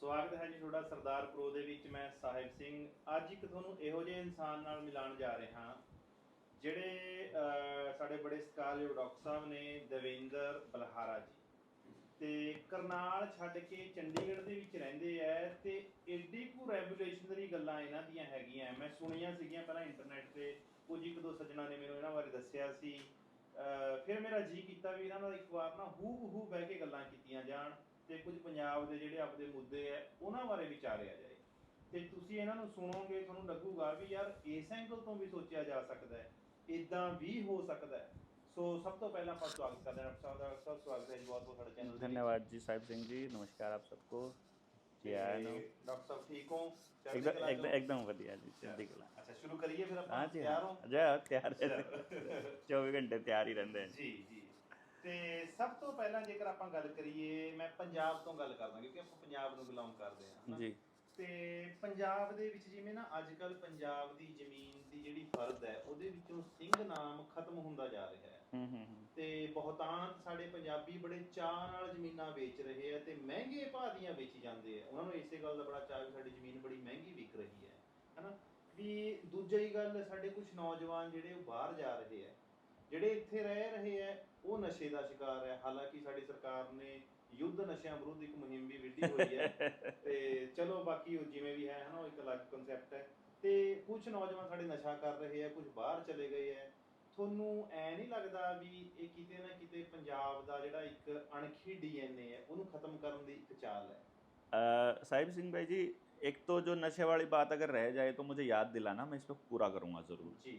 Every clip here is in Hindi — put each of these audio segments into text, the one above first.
ਸਵਾਗਤ ਹੈ ਜੀ ਤੁਹਾਡਾ ਸਰਦਾਰ ਪ੍ਰੋ ਦੇ ਵਿੱਚ। ਮੈਂ ਸਾਹਿਬ ਸਿੰਘ ਅੱਜ ਇੱਕ ਤੁਹਾਨੂੰ ਇਹੋ ਜਿਹੇ ਇਨਸਾਨ ਨਾਲ ਮਿਲਾਉਣ ਜਾ ਰਿਹਾ ਹਾਂ ਜਿਹੜੇ ਸਾਡੇ ਬੜੇ ਸਤਿਕਾਰਯੋਗ ਡਾਕਟਰ ਸਾਹਿਬ ਨੇ, ਦਵਿੰਦਰ ਬਲਹਾਰਾ ਜੀ। ਤੇ ਕਰਨਾਲ ਛੱਡ ਕੇ ਚੰਡੀਗੜ੍ਹ ਦੇ ਵਿੱਚ ਰਹਿੰਦੇ ਐ ਤੇ ਏਡੀ ਕੁ ਰੈਵੋਲੂਸ਼ਨਰੀ ਗੱਲਾਂ ਇਹਨਾਂ ਦੀਆਂ ਹੈਗੀਆਂ। ਮੈਂ ਸੁਣੀਆਂ ਸੀਗੀਆਂ ਪਹਿਲਾਂ ਇੰਟਰਨੈਟ ਤੇ, ਕੁਝ ਇੱਕ ਦੋ ਸੱਜਣਾ ਨੇ ਮੈਨੂੰ ਇਹਨਾਂ ਬਾਰੇ ਦੱਸਿਆ ਸੀ। ਫਿਰ ਮੇਰਾ ਜੀ ਕੀਤਾ ਵੀ ਇਹਨਾਂ ਨਾਲ ਇੱਕ ਵਾਰ ਨਾ ਹੂ ਬਹਿ ਕੇ ਗੱਲਾਂ ਕੀਤੀਆਂ ਜਾਣ ਤੇ ਕੁਝ ਪੰਜਾਬ ਦੇ ਜਿਹੜੇ ਆਪਣੇ ਮੁੱਦੇ ਐ ਉਹਨਾਂ ਬਾਰੇ ਵਿਚਾਰਿਆ ਜਾਏ। ਤੇ ਤੁਸੀਂ ਇਹਨਾਂ ਨੂੰ ਸੁਣੋਗੇ ਤੁਹਾਨੂੰ ਲੱਗੂਗਾ ਵੀ ਯਾਰ ਇਸ ਐਂਗਲ ਤੋਂ ਵੀ ਸੋਚਿਆ ਜਾ ਸਕਦਾ ਹੈ, ਇਦਾਂ ਵੀ ਹੋ ਸਕਦਾ ਹੈ। ਸੋ ਸਭ ਤੋਂ ਪਹਿਲਾਂ ਆਪਾਂ ਸਵਾਗत ਕਰਦੇ हैं डॉक्टर साहब। डॉक्टर साहब स्वागत है जी बहुत बहुत सारे चैनल। धन्यवाद जी साहिब सिंह जी, नमस्कार आप सबको जी। आया नो डॉक्टर साहब ठीक हो? एकदम बढ़िया जी, चढ़ती कला। अच्छा शुरू करिए फिर। हाँ जी, तैयार हो? तैयार है 24 घंटे तैयार ही रहते हैं जी जी। ਤੇ ਸਭ ਤੋਂ ਪਹਿਲਾਂ ਜੇਕਰ ਆਪਾਂ ਗੱਲ ਕਰੀਏ, ਮੈਂ ਪੰਜਾਬ ਤੋਂ ਗੱਲ ਕਰਦਾ ਕਿਉਂਕਿ ਆਪਾਂ ਪੰਜਾਬ ਨੂੰ ਬਿਲੋਂਗ ਕਰਦੇ ਹਾਂ ਜੀ। ਤੇ ਪੰਜਾਬ ਦੇ ਵਿੱਚ ਜਿਵੇਂ ਨਾ ਅੱਜ ਕੱਲ ਪੰਜਾਬ ਦੀ ਜ਼ਮੀਨ ਦੀ ਜਿਹੜੀ ਫਰਦ ਹੈ ਉਹਦੇ ਵਿੱਚੋਂ ਸਿੰਘ ਨਾਮ ਖਤਮ ਹੁੰਦਾ ਜਾ ਰਿਹਾ ਹੈ। ਤੇ ਬਹੁਤਾਂਤ ਸਾਡੇ ਪੰਜਾਬੀ ਬੜੇ ਚਾਅ ਨਾਲ ਜ਼ਮੀਨਾਂ ਵੇਚ ਰਹੇ ਆ ਤੇ ਮਹਿੰਗੇ ਭਾਅ ਦੀਆਂ ਵੇਚੀ ਜਾਂਦੇ ਆ। ਉਹਨਾਂ ਨੂੰ ਇਸੇ ਗੱਲ ਦਾ ਬੜਾ ਚਾਅ ਵੀ ਸਾਡੀ ਜ਼ਮੀਨ ਬੜੀ ਮਹਿੰਗੀ ਵਿਕ ਰਹੀ ਹੈ, ਹਨਾ। ਵੀ ਦੂਜੀ ਗੱਲ, ਸਾਡੇ ਕੁਝ ਨੌਜਵਾਨ ਜਿਹੜੇ ਉਹ ਬਾਹਰ ਜਾ ਰਹੇ ਆ, ਜਿਹੜੇ ਇੱਥੇ ਰਹਿ ਰਹੇ ਆ ਉਹ ਨਸ਼ੇ ਦਾ ਸ਼ਿਕਾਰ ਹੈ। ਹਾਲਾਂਕਿ ਸਾਡੀ ਸਰਕਾਰ ਨੇ ਯੁੱਧ ਨਸ਼ਿਆਂ ਵਿਰੁੱਧ ਇੱਕ ਮੁਹਿੰਮ ਵੀ ਵਿੱਢੀ ਹੋਈ ਹੈ ਤੇ ਚਲੋ ਬਾਕੀ ਜਿਵੇਂ ਵੀ ਹੈ ਹਨਾ, ਉਹ ਇੱਕ ਅਲੱਗ ਕਨਸੈਪਟ ਹੈ। ਤੇ ਕੁਝ ਨੌਜਵਾਨ ਸਾਡੇ ਨਸ਼ਾ ਕਰ ਰਹੇ ਆ, ਕੁਝ ਬਾਹਰ ਚਲੇ ਗਏ ਆ। ਤੁਹਾਨੂੰ ਐ ਨਹੀਂ ਲੱਗਦਾ ਵੀ ਇਹ ਕਿਤੇ ਨਾ ਕਿਤੇ ਪੰਜਾਬ ਦਾ ਜਿਹੜਾ ਇੱਕ ਅਣਖੀ DNA ਹੈ ਉਹਨੂੰ ਖਤਮ ਕਰਨ ਦੀ ਇੱਕ ਚਾਲ है? साहिब सिंह भाई जी, एक तो जो नशे वाली बात अगर रह जाए तो मुझे याद दिलाना, मैं इस पर पूरा करूँगा ज़रूर जी।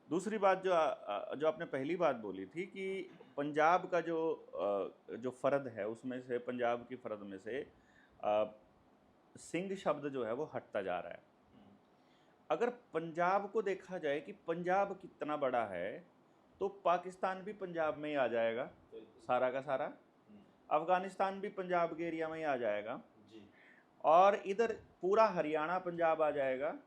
दूसरी बात जो आपने पहली बात बोली थी कि पंजाब का जो फ़र्द है उसमें से, पंजाब की फ़र्द में से सिंह शब्द जो है वो हटता जा रहा है। अगर पंजाब को देखा जाए कि पंजाब कितना बड़ा है तो पाकिस्तान भी पंजाब में ही आ जाएगा, सारा का सारा। अफ़गानिस्तान भी पंजाब के एरिया में ही आ जाएगा जी। और इधर पूरा हरियाणा पंजाब आ जाएगा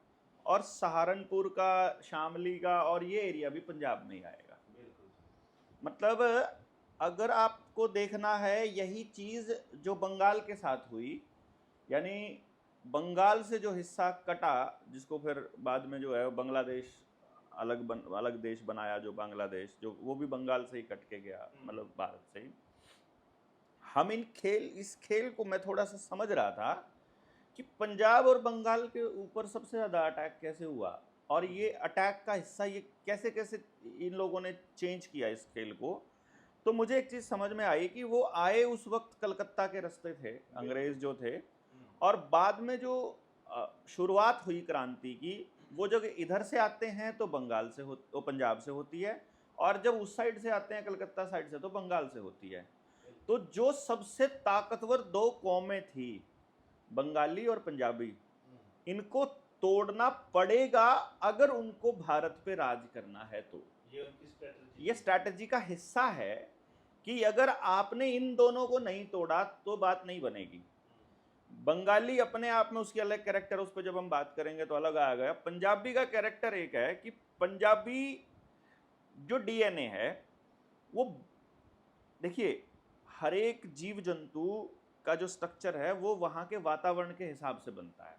और सहारनपुर का, शामली का और ये एरिया भी पंजाब में ही आएगा। मतलब अगर आपको देखना है यही चीज़ जो बंगाल के साथ हुई, यानी बंगाल से जो हिस्सा कटा, जिसको फिर बाद में जो है बांग्लादेश अलग देश बनाया, जो बांग्लादेश जो वो भी बंगाल से ही कट के गया, मतलब भारत से ही। हम इस खेल को मैं थोड़ा सा समझ रहा था कि पंजाब और बंगाल के ऊपर सबसे ज़्यादा अटैक कैसे हुआ और ये अटैक का हिस्सा ये कैसे कैसे इन लोगों ने चेंज किया इस खेल को। तो मुझे एक चीज़ समझ में आई कि वो आए उस वक्त कलकत्ता के रास्ते थे अंग्रेज़ जो थे, और बाद में जो शुरुआत हुई क्रांति की, वो जब इधर से आते हैं तो बंगाल से वो पंजाब से होती है, और जब उस साइड से आते हैं कलकत्ता साइड से तो बंगाल से होती है। तो जो सबसे ताकतवर दो कौमें थी, बंगाली और पंजाबी, इनको तोड़ना पड़ेगा अगर उनको भारत पे राज करना है। तो ये स्ट्रैटेजी का हिस्सा है कि अगर आपने इन दोनों को नहीं तोड़ा तो बात नहीं बनेगी। बंगाली अपने आप में उसकी अलग कैरेक्टर, उस पर जब हम बात करेंगे तो अलग आ गया। पंजाबी का कैरेक्टर एक है कि पंजाबी जो DNA है वो, देखिए हर एक जीव जंतु का जो स्ट्रक्चर है वो वहाँ के वातावरण के हिसाब से बनता है।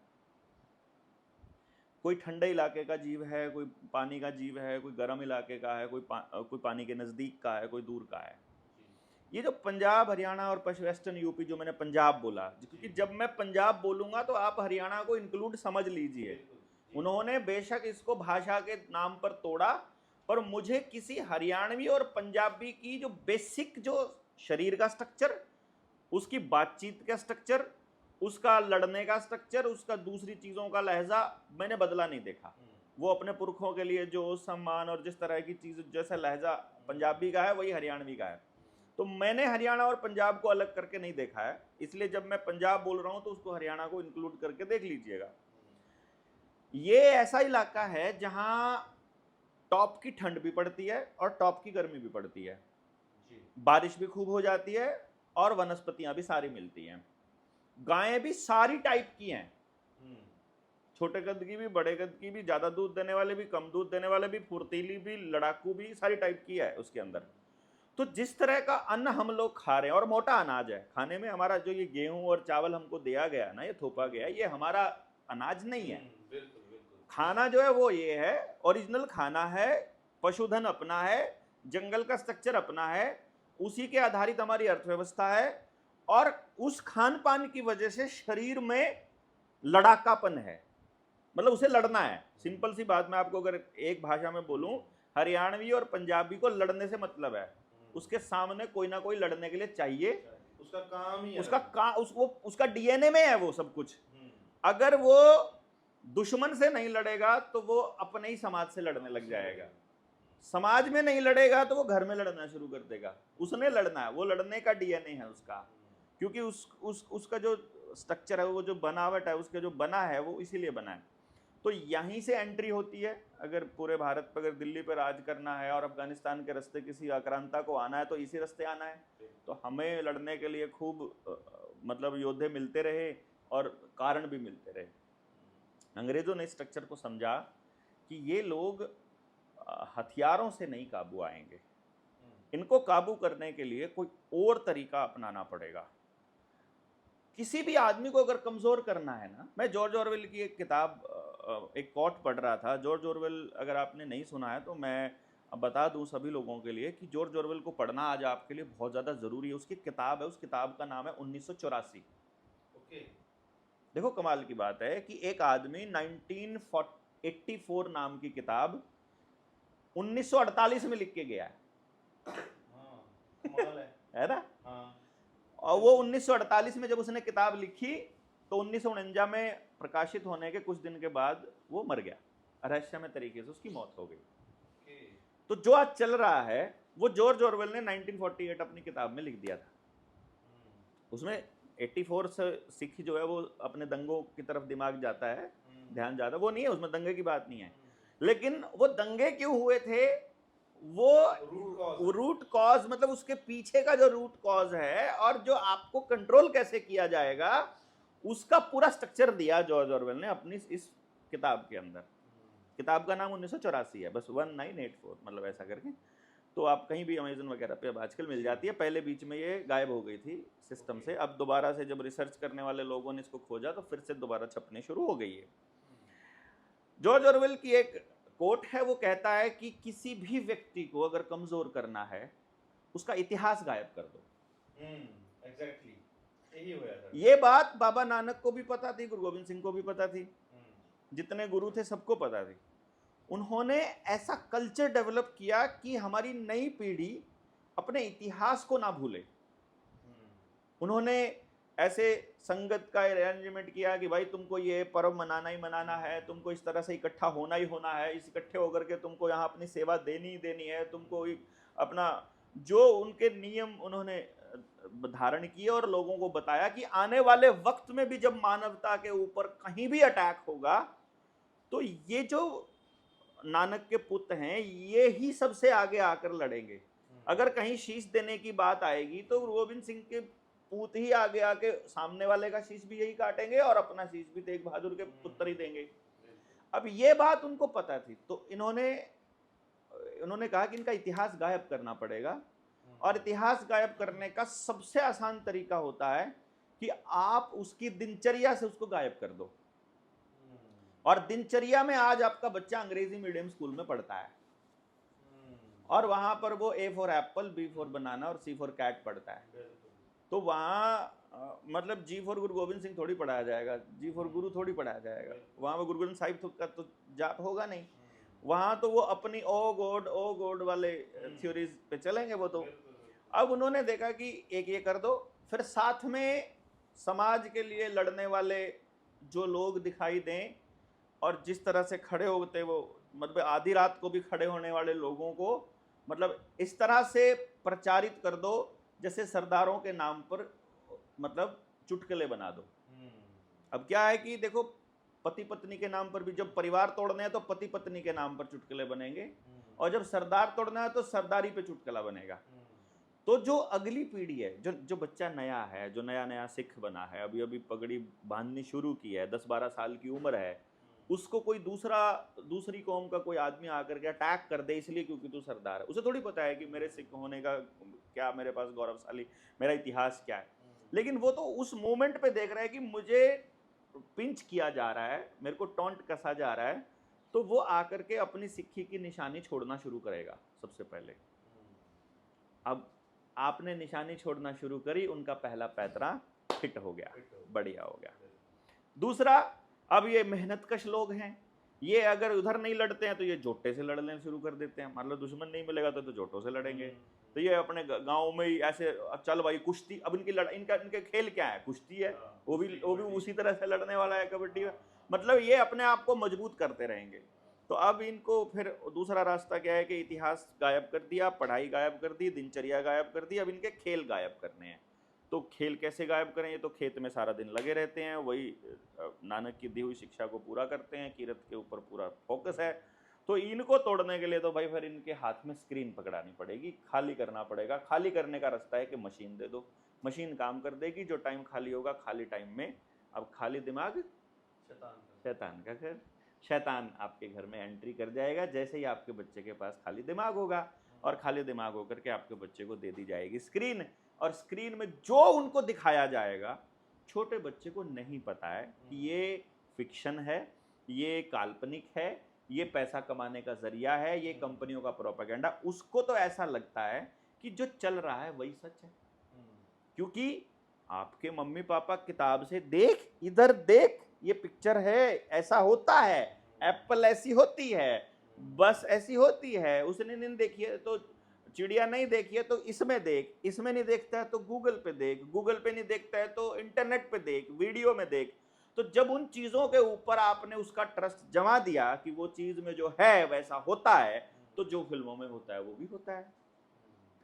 कोई ठंडे इलाके का जीव है, कोई पानी का जीव है, कोई गर्म इलाके का है, कोई पानी के नज़दीक का है, कोई दूर का है। ये जो पंजाब, हरियाणा और वेस्टर्न यूपी, जो मैंने पंजाब बोला, क्योंकि जब मैं पंजाब बोलूँगा तो आप हरियाणा को इंक्लूड समझ लीजिए। उन्होंने बेशक इसको भाषा के नाम पर तोड़ा, पर मुझे किसी हरियाणवी और पंजाबी की जो बेसिक जो शरीर का स्ट्रक्चर, उसकी बातचीत का स्ट्रक्चर, उसका लड़ने का स्ट्रक्चर, उसका दूसरी चीज़ों का लहजा मैंने बदला नहीं देखा। वो अपने पुरखों के लिए जो सम्मान और जिस तरह की चीज़, जैसा लहजा पंजाबी का है वही हरियाणवी का है। तो मैंने हरियाणा और पंजाब को अलग करके नहीं देखा है, इसलिए जब मैं पंजाब बोल रहा हूँ तो उसको हरियाणा को इंक्लूड करके देख लीजिएगा। ये ऐसा इलाका है जहाँ टॉप की ठंड भी पड़ती है और टॉप की गर्मी भी पड़ती है, बारिश भी खूब हो जाती है और वनस्पतियां भी सारी मिलती हैं। गायें भी सारी टाइप की हैं, छोटे कद की भी, बड़े कद की भी, ज़्यादा दूध देने वाले भी, कम दूध देने वाले भी, फुर्तीली भी, लड़ाकू भी, सारी टाइप की है उसके अंदर। तो जिस तरह का अन्न हम लोग खा रहे हैं, और मोटा अनाज है खाने में, हमारा जो ये गेहूं और चावल हमको दिया गया ना, ये थोपा गया, ये हमारा अनाज नहीं है। खाना जो है वो ये है, ओरिजिनल खाना है, पशुधन अपना है, जंगल का स्ट्रक्चर अपना है, उसी के आधारित हमारी अर्थव्यवस्था है, और उस खान पान की वजह से शरीर में लड़ाकापन है, मतलब उसे लड़ना है। सिंपल सी बात मैं आपको अगर एक भाषा में बोलूं, हरियाणवी और पंजाबी को लड़ने से मतलब है, उसके सामने कोई ना कोई लड़ने के लिए चाहिए, उसका काम ही उसका डीएनए में है वो सब कुछ। अगर वो दुश्मन से नहीं लड़ेगा तो वो अपने ही समाज से लड़ने लग जाएगा, समाज में नहीं लड़ेगा तो वो घर में लड़ना शुरू कर देगा। उसने लड़ना है, वो लड़ने का डीएनए है उसका, क्योंकि उसका जो स्ट्रक्चर है, वो जो बनावट है, उसके जो बना है वो इसीलिए बना है। तो यहीं से एंट्री होती है। अगर पूरे भारत पर, अगर दिल्ली पर राज करना है और अफगानिस्तान के रास्ते किसी आक्रांता को आना है तो इसी रास्ते आना है। तो हमें लड़ने के लिए खूब मतलब योद्धे मिलते रहे और कारण भी मिलते रहे। अंग्रेजों ने इस स्ट्रक्चर को समझा कि ये लोग हथियारों से नहीं काबू आएंगे, इनको काबू करने के लिए कोई और तरीका अपनाना पड़ेगा। किसी भी आदमी को अगर कमज़ोर करना है ना, मैं जॉर्ज ऑरवेल की एक किताब, एक कोट पढ़ रहा था। जॉर्ज ऑरवेल अगर आपने नहीं सुना है तो मैं बता दूं सभी लोगों के लिए कि जॉर्ज ऑरवेल को पढ़ना आज आपके लिए बहुत ज़्यादा ज़रूरी है। उसकी किताब है, उस किताब का नाम है 1984। ओके। देखो कमाल की बात है कि एक आदमी 1984 नाम की किताब 1948 में लिख के गया है। कमाल है ना? हाँ। और वो 1948 में जब उसने किताब लिखी तो 1949 में प्रकाशित होने के कुछ दिन के बाद वो मर गया, रहस्यमय तरीके से उसकी मौत हो गई। तो जो आज चल रहा है वो जॉर्ज ऑरवेल ने 1948 अपनी किताब में लिख दिया था। उसमें 84 से सिख जो है वो अपने दंगों की तरफ दिमाग जाता है, ध्यान जाता है, वो नहीं है, उसमें दंगे की बात नहीं है। लेकिन वो दंगे क्यों हुए थे, वो रूट कॉज, मतलब उसके पीछे का जो रूट कॉज है और जो आपको कंट्रोल कैसे किया जाएगा, उसका पूरा स्ट्रक्चर दिया जॉर्ज ऑरवेल ने अपनी इस किताब के अंदर। किताब का नाम 1984 है, बस 1984 मतलब ऐसा करके। तो आप कहीं भी अमेजन वगैरह पे अब आजकल मिल जाती है। पहले बीच में ये गायब हो गई थी सिस्टम से, अब दोबारा से जब रिसर्च करने वाले लोगों ने इसको खोजा तो फिर से दोबारा छपने शुरू हो गई है। जॉर्ज ऑरवेल की एक कोट है, वो कहता है कि किसी भी व्यक्ति को अगर कमजोर करना है उसका इतिहास गायब कर दो। एग्जैक्टली यही हुआ था। ये बात बाबा नानक को भी पता थी, गुरु गोविंद सिंह को भी पता थी, जितने गुरु थे सबको पता थी। उन्होंने ऐसा कल्चर डेवलप किया कि हमारी नई पीढ़ी अपने इतिहास को ना भूले। उन्होंने ऐसे संगत का अरेंजमेंट किया कि भाई तुमको ये पर्व मनाना ही मनाना है, तुमको इस तरह से इकट्ठा होना ही होना है, इस इकट्ठे होकर के तुमको यहाँ अपनी सेवा देनी ही देनी है, तुमको अपना जो उनके नियम उन्होंने धारण किए और लोगों को बताया कि आने वाले वक्त में भी जब मानवता के ऊपर कहीं भी अटैक होगा तो ये जो नानक के पुत्र हैं ये ही सबसे आगे आकर लड़ेंगे। अगर कहीं शीश देने की बात आएगी तो गुरु गोविंद सिंह के पूत ही आगे आके सामने वाले का शीश भी यही काटेंगे और अपना शीश भी तेग बहादुर के पुत्र ही देंगे। अब ये बात उनको पता थी, तो इन्होंने कहा कि इनका इतिहास गायब करना पड़ेगा, और इतिहास गायब करने का सबसे आसान तरीका होता है कि आप उसकी दिनचर्या से उसको गायब कर दो। और दिनचर्या में आज आपका बच्चा अंग्रेजी मीडियम स्कूल में पढ़ता है और वहां पर वो A for Apple, B for बनाना और C फॉर कैट पढ़ता है। तो वहाँ मतलब G फॉर गुरु गोविंद सिंह थोड़ी पढ़ाया जाएगा, G फॉर गुरु थोड़ी पढ़ाया जाएगा। वहाँ वो गुरु गोविंद साहिब का तो जाप होगा नहीं, वहाँ तो वो अपनी ओ गॉड वाले थ्योरीज पे चलेंगे वो तो। अब उन्होंने देखा कि एक ये कर दो, फिर साथ में समाज के लिए लड़ने वाले जो लोग दिखाई दें और जिस तरह से खड़े होते वो, मतलब आधी रात को भी खड़े होने वाले लोगों को मतलब इस तरह से प्रचारित कर दो जैसे सरदारों के नाम पर मतलब चुटकुले बना दो। अब क्या है कि देखो पति पत्नी के नाम पर भी जब परिवार तोड़ने हैं तो पति पत्नी के नाम पर चुटकुले बनेंगे, और जब सरदार तोड़ना है तो सरदारी पे चुटकुला बनेगा। तो जो अगली पीढ़ी है, जो बच्चा नया है, जो नया सिख बना है, अभी अभी पगड़ी बांधनी शुरू की है, 10-12 साल की उम्र है, उसको कोई दूसरी कौम का कोई आदमी आकर के अटैक कर दे इसलिए क्योंकि तू सरदार है, उसे थोड़ी पता है कि मेरे सिख होने का क्या, मेरे पास गौरवशाली मेरा इतिहास क्या है। लेकिन वो तो उस मोमेंट पे देख रहा है कि मुझे पिंच किया जा रहा है, मेरे को टॉन्ट कसा जा रहा है, तो वो आकर के अपनी सिक्खी की निशानी छोड़ना शुरू करेगा सबसे पहले। अब आपने निशानी छोड़ना शुरू करी, उनका पहला पैतरा हिट हो गया, बढ़िया हो गया। दूसरा, अब ये मेहनतकश लोग हैं, ये अगर उधर नहीं लड़ते हैं तो ये जोटे से लड़ने शुरू कर देते हैं। मान लो दुश्मन नहीं मिलेगा तो जोटों से लड़ेंगे। तो ये अपने गांव में ही ऐसे चल भाई कुश्ती, अब इनके खेल क्या है, कुश्ती है, वो भी उसी तरह से लड़ने वाला है कबड्डी में। मतलब ये अपने आप को मजबूत करते रहेंगे। तो अब इनको फिर दूसरा रास्ता क्या है कि इतिहास गायब कर दिया, पढ़ाई गायब कर दी, दिनचर्या गायब कर दी, अब इनके खेल गायब करने हैं। तो खेल कैसे गायब करें, ये तो खेत में सारा दिन लगे रहते हैं, वही नानक की दी हुई शिक्षा को पूरा करते हैं, कीरत के ऊपर पूरा फोकस है। तो इनको तोड़ने के लिए तो भाई फिर इनके हाथ में स्क्रीन पकड़ानी पड़ेगी, खाली करना पड़ेगा। खाली करने का रास्ता है कि मशीन दे दो, मशीन काम कर देगी। जो टाइम खाली होगा, खाली टाइम में अब खाली दिमाग शैतान का घर, शैतान आपके घर में एंट्री कर जाएगा जैसे ही आपके बच्चे के पास खाली दिमाग होगा। और खाली दिमाग होकर के आपके बच्चे को दे दी जाएगी स्क्रीन, और स्क्रीन में जो उनको दिखाया जाएगा, छोटे बच्चे को नहीं पता है कि ये फिक्शन है, ये काल्पनिक है, ये पैसा कमाने का जरिया है, ये कंपनियों का प्रोपेगेंडा। उसको तो ऐसा लगता है कि जो चल रहा है वही सच है, क्योंकि आपके मम्मी पापा किताब से देख, इधर देख, ये पिक्चर है, ऐसा होता है, एप्पल ऐसी होती है, बस ऐसी होती है, उसने नहीं देखी है तो चिड़िया नहीं देखी है तो इसमें देख, इसमें नहीं देखता है तो गूगल पे देख, गूगल पे नहीं देखता है तो इंटरनेट पे देख, वीडियो में देख। तो जब उन चीजों के ऊपर आपने उसका ट्रस्ट जमा दिया कि वो चीज में जो है वैसा होता है, तो जो फिल्मों में होता है वो भी होता है।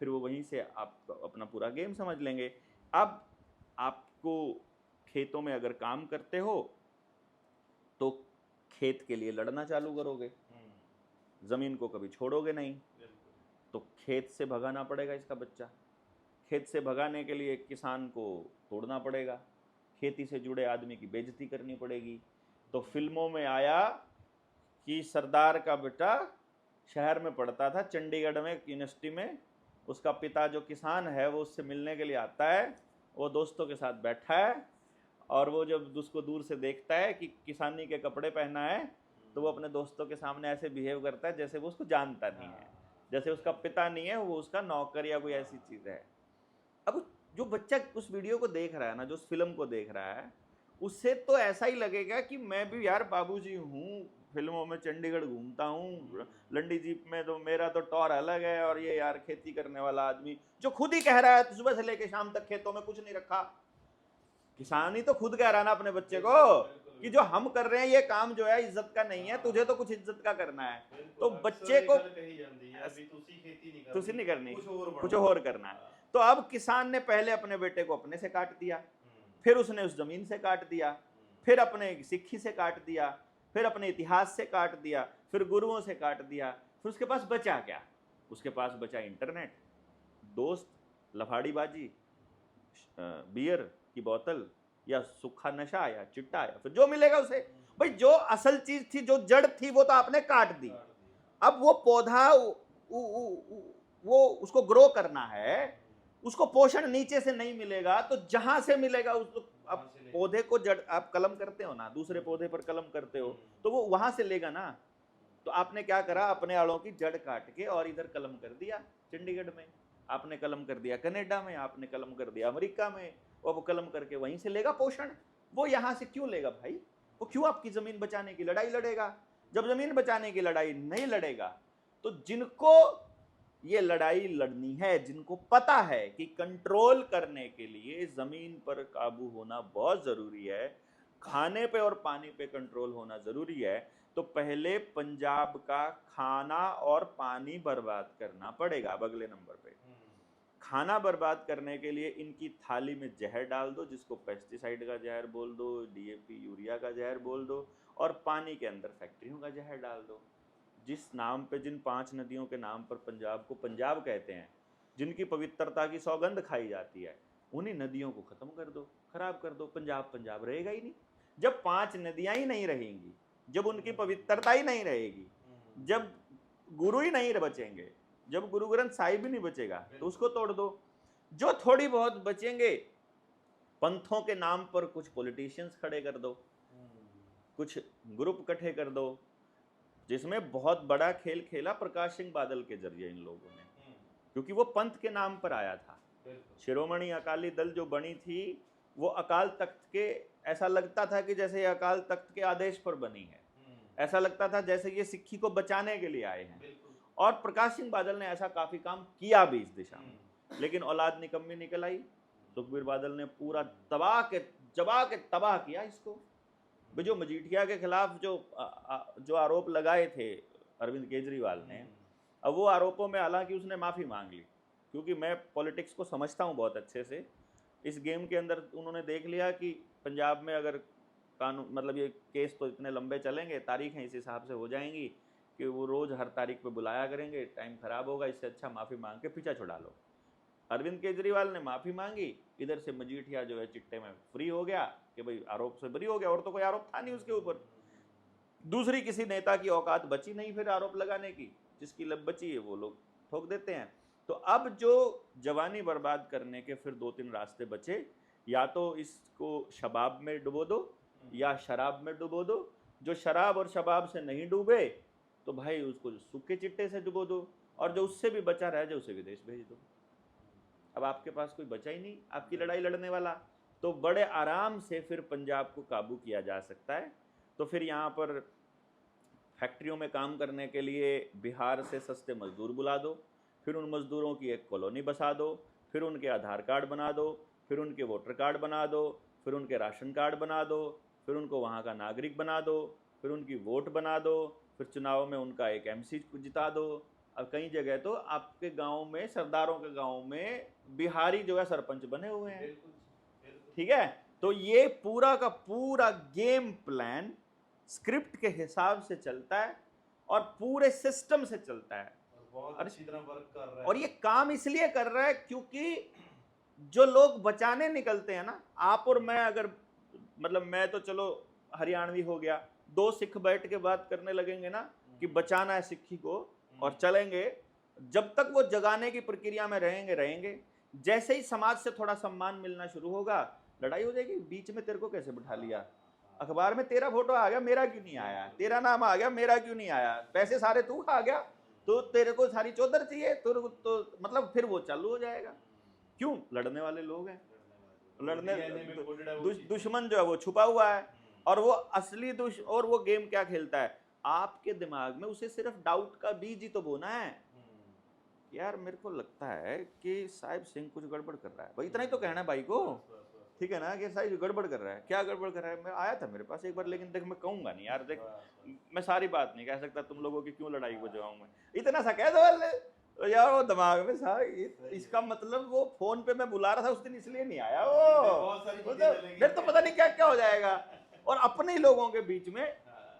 फिर वो वहीं से आप अपना पूरा गेम समझ लेंगे। अब आपको खेतों में अगर काम करते हो तो खेत के लिए लड़ना चालू करोगे, जमीन को कभी छोड़ोगे नहीं, तो खेत से भगाना पड़ेगा इसका बच्चा। खेत से भगाने के लिए किसान को तोड़ना पड़ेगा, खेती से जुड़े आदमी की बेइज्जती करनी पड़ेगी। तो फिल्मों में आया कि सरदार का बेटा शहर में पढ़ता था, चंडीगढ़ में यूनिवर्सिटी में, उसका पिता जो किसान है वो उससे मिलने के लिए आता है, वो दोस्तों के साथ बैठा है, और वो जब उसको दूर से देखता है कि किसानी के कपड़े पहना है, तो वो अपने दोस्तों के सामने ऐसे बिहेव करता है जैसे वो उसको जानता नहीं है, जैसे उसका पिता नहीं है, वो उसका नौकर या कोई ऐसी चीज़ है। अब जो बच्चा उस वीडियो को देख रहा है ना, जो उस फिल्म को देख रहा है, उससे तो ऐसा ही लगेगा कि मैं भी यार बाबूजी हूँ, फिल्मों में चंडीगढ़ घूमता हूँ लंडी जीप में, तो मेरा तो टौर अलग है, और ये यार खेती करने वाला आदमी जो खुद ही कह रहा है सुबह से लेकर शाम तक खेतों में कुछ नहीं रखा। किसान ही तो खुद कह रहा है ना अपने बच्चे को कि जो हम कर रहे हैं ये काम जो है इज्जत का नहीं है, तुझे तो कुछ इज्जत का करना है। तो बच्चे को तुसी नहीं करनी, कुछ और करना है। तो अब किसान ने पहले अपने बेटे को अपने से काट दिया, फिर उसने उस जमीन से काट दिया, फिर अपने सिक्खी से काट दिया, फिर अपने इतिहास से काट दिया, फिर गुरुओं से काट दिया, फिर उसके पास बचा क्या? उसके पास बचा इंटरनेट, दोस्त, लफाड़ीबाजी, बियर की बोतल, या सूखा नशा, या चिट्टा, या फिर जो मिलेगा उसे। भाई जो असल चीज थी, जो जड़ थी, वो तो आपने काट दी। अब वो पौधा वो उसको ग्रो करना है, उसको पोषण नीचे से नहीं मिलेगा तो जहां से मिलेगा उसको। अब पौधे को जड़, आप कलम करते हो ना, दूसरे पौधे पर कलम करते हो तो वो वहां से लेगा ना। तो आपने क्या करा, अपने आड़ों की जड़ काट के और इधर कलम कर दिया चंडीगढ़ में, आपने कलम कर दिया कनाडा में, आपने कलम कर दिया अमेरिका में, और वो कलम करके वहीं से लेगा पोषण। वो यहां से क्यों लेगा भाई? वो क्यों आपकी जमीन बचाने की लड़ाई लड़ेगा? जब जमीन बचाने की लड़ाई नहीं लड़ेगा तो जिनको ये लड़ाई लड़नी है, जिनको पता है कि कंट्रोल करने के लिए जमीन पर काबू होना बहुत जरूरी है, खाने पे और पानी पे कंट्रोल होना जरूरी है, तो पहले पंजाब का खाना और पानी बर्बाद करना पड़ेगा। अब अगले नंबर पे खाना बर्बाद करने के लिए इनकी थाली में जहर डाल दो, जिसको पेस्टिसाइड का जहर बोल दो, डीएपी यूरिया का जहर बोल दो, और पानी के अंदर फैक्ट्रियों का जहर डाल दो। जिस नाम पे, जिन 5 नदियों के नाम पर पंजाब को पंजाब कहते हैं, जिनकी पवित्रता की सौगंध खाई जाती है, उन्हीं नदियों को खत्म कर दो, खराब कर दो, पंजाब पंजाब रहेगा ही नहीं। जब 5 नदियां ही नहीं रहेंगी जब उनकी पवित्रता ही नहीं रहेगी, जब गुरु ही नहीं बचेंगे, जब गुरु ग्रंथ साहिब ही नहीं बचेगा, तो उसको तोड़ दो। जो थोड़ी बहुत बचेंगे, पंथों के नाम पर कुछ पॉलिटिशियंस खड़े कर दो, कुछ ग्रुप इकट्ठे कर दो, जिसमें बहुत बड़ा खेल खेला प्रकाश सिंह बादल के जरिए इन लोगों ने, क्योंकि वो पंथ के नाम पर आया था। शिरोमणि अकाली दल जो बनी थी वो अकाल तख्त के, ऐसा लगता था कि जैसे ये अकाल तख्त के आदेश पर बनी है, ऐसा लगता था जैसे ये सिक्खी को बचाने के लिए आए हैं। और प्रकाश सिंह बादल ने ऐसा काफी काम किया भी इस दिशा में, लेकिन औलाद निकम्मी निकल आई। सुखबीर बादल ने पूरा जबा के तबाह किया इसको। जो मजीठिया के खिलाफ जो आरोप लगाए थे अरविंद केजरीवाल ने, अब वो आरोपों में हालांकि उसने माफ़ी मांग ली, क्योंकि मैं पॉलिटिक्स को समझता हूँ बहुत अच्छे से। इस गेम के अंदर उन्होंने देख लिया कि पंजाब में अगर कानून, मतलब ये केस तो इतने लंबे चलेंगे, तारीखें इस हिसाब से हो जाएंगी कि वो रोज़ हर तारीख पे बुलाया करेंगे, टाइम ख़राब होगा, इससे अच्छा माफ़ी मांग के पीछा छुड़ा लो। अरविंद केजरीवाल ने माफ़ी मांगी, इधर से मजीठिया जो है चिट्टे में फ्री हो गया कि भाई आरोप से बरी हो गया, और तो कोई आरोप था नहीं उसके ऊपर। दूसरी किसी नेता की औकात बची नहीं फिर आरोप लगाने की, जिसकी लब बची है वो लोग ठोक देते हैं। तो अब जो जवानी बर्बाद करने के फिर 2-3 रास्ते बचे, या तो इसको शबाब में डुबो दो या शराब में डुबो दो। जो शराब और शबाब से नहीं डूबे तो भाई उसको सूखे चिट्टे से डुबो दो, और जो उससे भी बचा रह जाए उसे विदेश भेज दो। अब आपके पास कोई बचा ही नहीं आपकी लड़ाई लड़ने वाला, तो बड़े आराम से फिर पंजाब को काबू किया जा सकता है। तो फिर यहाँ पर फैक्ट्रियों में काम करने के लिए बिहार से सस्ते मजदूर बुला दो, फिर उन मजदूरों की एक कॉलोनी बसा दो, फिर उनके आधार कार्ड बना दो, फिर उनके वोटर कार्ड बना दो, फिर उनके राशन कार्ड बना दो, फिर उनको वहाँ का नागरिक बना दो, फिर उनकी वोट बना दो, फिर चुनाव में उनका एक एमसी जिता दो। अब कई जगह तो आपके गांव में, सरदारों के गांव में बिहारी जो है सरपंच बने हुए हैं। ठीक है, तो ये पूरा का पूरा गेम प्लान स्क्रिप्ट के हिसाब से चलता है और पूरे सिस्टम से चलता है, बहुत अच्छी तरह वर्क कर रहा है। और ये काम इसलिए कर रहा है क्योंकि जो लोग बचाने निकलते हैं ना, आप और मैं, अगर मतलब मैं तो चलो हरियाणवी हो गया, 2 सिख बैठ के बात करने लगेंगे ना कि बचाना है सिक्खी को, और चलेंगे, जब तक वो जगाने की प्रक्रिया में रहेंगे, जैसे ही समाज से थोड़ा सम्मान मिलना शुरू होगा, लड़ाई हो जाएगी। बीच में तेरे को कैसे बिठा लिया, अखबार में तेरा फोटो आ गया, मेरा क्यों नहीं आया, तेरा नाम आ गया, मेरा क्यों नहीं आया, पैसे सारे तू खा गया, तो तेरे को सारी चौधर चाहिए, तो मतलब फिर वो चालू हो जाएगा। क्यों? लड़ने वाले लोग हैं, दुश्मन जो है वो छुपा हुआ है, और वो असली और वो गेम क्या खेलता है, आपके दिमाग में उसे सिर्फ डाउट का बीज ही तो बोना है। यार मेरे को लगता है कि साहिब सिंह कुछ गड़बड़ कर रहा है, भाई इतना ही तो कहना है भाई को, ठीक है ना, कि साहिब गड़बड़ कर रहा है। क्या गड़बड़ कर रहा है? मैं आया था मेरे पास एक बार, लेकिन देख मैं कहूंगा नहीं यार, देख मैं सारी बात नहीं कह सकता, तुम लोगों की क्यों लड़ाई को जवाऊं मैं, इतना सा कह दो यार। वो दिमाग में सा इसका मतलब वो फोन पे मैं बुला रहा था उस दिन, इसलिए नहीं आया वो, फिर तो पता नहीं क्या क्या हो जाएगा। और अपने लोगों के बीच में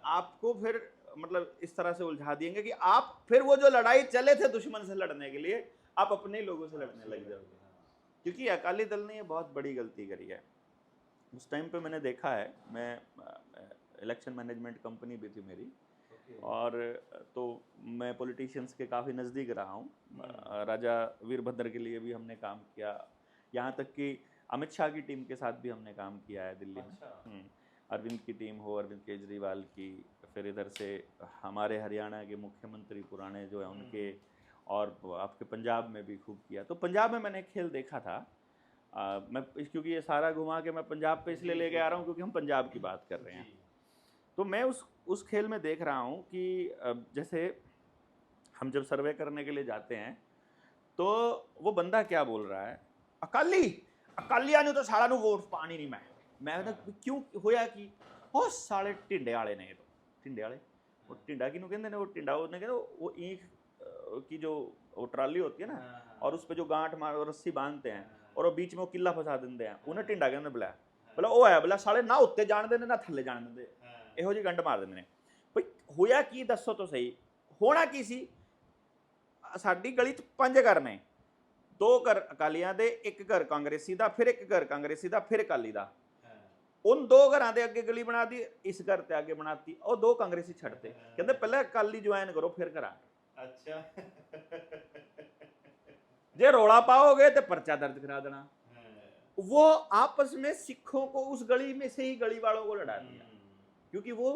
आपको फिर मतलब इस तरह से उलझा देंगे कि आप फिर वो जो लड़ाई चले थे दुश्मन से लड़ने के लिए, आप अपने लोगों से लड़ने लग जाओगे। क्योंकि अकाली दल ने ये बहुत बड़ी गलती करी है। उस टाइम पे मैंने देखा है, मैं इलेक्शन मैनेजमेंट कंपनी भी थी मेरी, और तो मैं पॉलिटिशियंस के काफ़ी नज़दीक रहा हूँ। राजा वीरभद्र के लिए भी हमने काम किया, यहाँ तक कि अमित शाह की टीम के साथ भी हमने काम किया है दिल्ली में। अरविंद की टीम हो, अरविंद केजरीवाल की, फिर इधर से हमारे हरियाणा के मुख्यमंत्री पुराने जो हैं उनके, और आपके पंजाब में भी खूब किया। तो पंजाब में मैंने खेल देखा था। मैं क्योंकि ये सारा घुमा के मैं पंजाब पे इसलिए लेके आ रहा हूँ क्योंकि हम पंजाब की बात कर रहे हैं। तो मैं उस खेल में देख रहा हूँ कि जैसे हम जब सर्वे करने के लिए जाते हैं तो वो बंदा क्या बोल रहा है, अकालिया ने तो साड़ा नू वोट पानी नहीं। मैं क्यों होया कि ਉਹ साले टिंडे वाले ने, तो टिंडे वाले, वो टिंडा किनू कहते हैं, वो टिंडा उन्हें कहते वो ईंख की जो वो ट्राली होती है ना, और उस पर जो गांठ मार रस्सी बांधते हैं और वो बीच में वो किला फसा देंगे हैं, उन्हें टिंडा कहते बुला बोला वो है बोला साले ना उत्ते जान देने ना थल्ले जान देंगे, ਇਹੋ ਜਿਹੀ गंढ मार देंगे ने। भाई होया की दसो तो सही, होना की सी, साडी गली च 5 घर ने, 2 घर अकालियां दे, 1 घर कांग्रेसी दा, फिर 1 घर कांग्रेसी दा, फिर अकाली दा। उन दो घर ਦੇ ਅੱਗੇ ਗਲੀ ਬਣਾ ਦੀ, ਇਸ ਘਰ ਤੇ ਅੱਗੇ ਬਣਾਤੀ, ਉਹ ਦੋ ਕਾਂਗਰਸੀ ਛੱਡਤੇ, ਕਹਿੰਦੇ ਪਹਿਲਾਂ ਅਕਾਲੀ ਜੁਆਇਨ ਕਰੋ ਫਿਰ ਕਰਾਂਗੇ। ਅੱਛਾ, ਜੇ ਰੌਲਾ ਪਾओगे तो पर्चा दर्ज करा देना। वो आपस में सिखों को उस गली में से ही गली वालों को लड़ा दिया, क्योंकि वो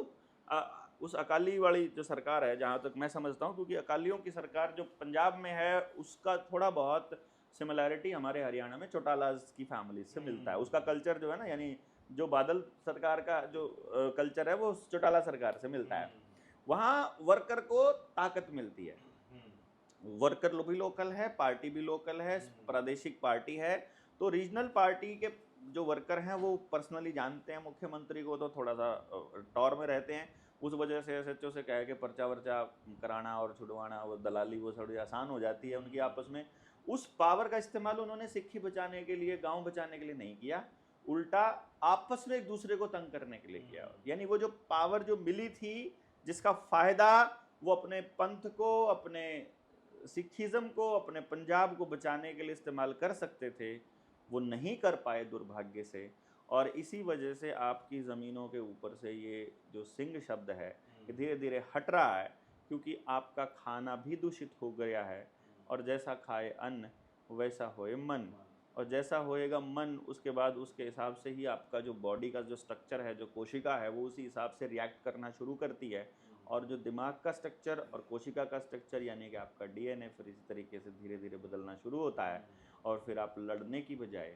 उस अकाली वाली जो सरकार है, जहाँ तक मैं समझता हूँ, क्योंकि अकालियों की सरकार जो पंजाब में है उसका थोड़ा बहुत सिमिलैरिटी हमारे हरियाणा में चौटालाज की फैमिली से मिलता है। उसका कल्चर जो है ना, यानी जो बादल सरकार का जो कल्चर है वो चौटाला सरकार से मिलता है। वहाँ वर्कर को ताकत मिलती है, वर्कर भी लोकल है, पार्टी भी लोकल है, प्रादेशिक पार्टी है, तो रीजनल पार्टी के जो वर्कर हैं वो पर्सनली जानते हैं मुख्यमंत्री को, तो थोड़ा सा टॉर में रहते हैं। उस वजह से एसएचओ से कह के पर्चा वर्चा कराना और छुड़वाना, वो दलाली वो थोड़ी आसान हो जाती है उनकी आपस में। उस पावर का इस्तेमाल उन्होंने सिक्खी बचाने के लिए, गांव बचाने के लिए नहीं किया, उल्टा आपस में एक दूसरे को तंग करने के लिए किया। यानी वो जो पावर जो मिली थी, जिसका फायदा वो अपने पंथ को, अपने सिखिज्म को, अपने पंजाब को बचाने के लिए इस्तेमाल कर सकते थे, वो नहीं कर पाए दुर्भाग्य से। और इसी वजह से आपकी ज़मीनों के ऊपर से ये जो सिंह शब्द है धीरे धीरे हट रहा है, क्योंकि आपका खाना भी दूषित हो गया है। और जैसा खाए अन्न वैसा होए मन, और जैसा होएगा मन उसके बाद उसके हिसाब से ही आपका जो बॉडी का जो स्ट्रक्चर है, जो कोशिका है, वो उसी हिसाब से रिएक्ट करना शुरू करती है। और जो दिमाग का स्ट्रक्चर और कोशिका का स्ट्रक्चर यानी कि आपका डीएनए फिर इसी तरीके से धीरे धीरे बदलना शुरू होता है। और फिर आप लड़ने की बजाय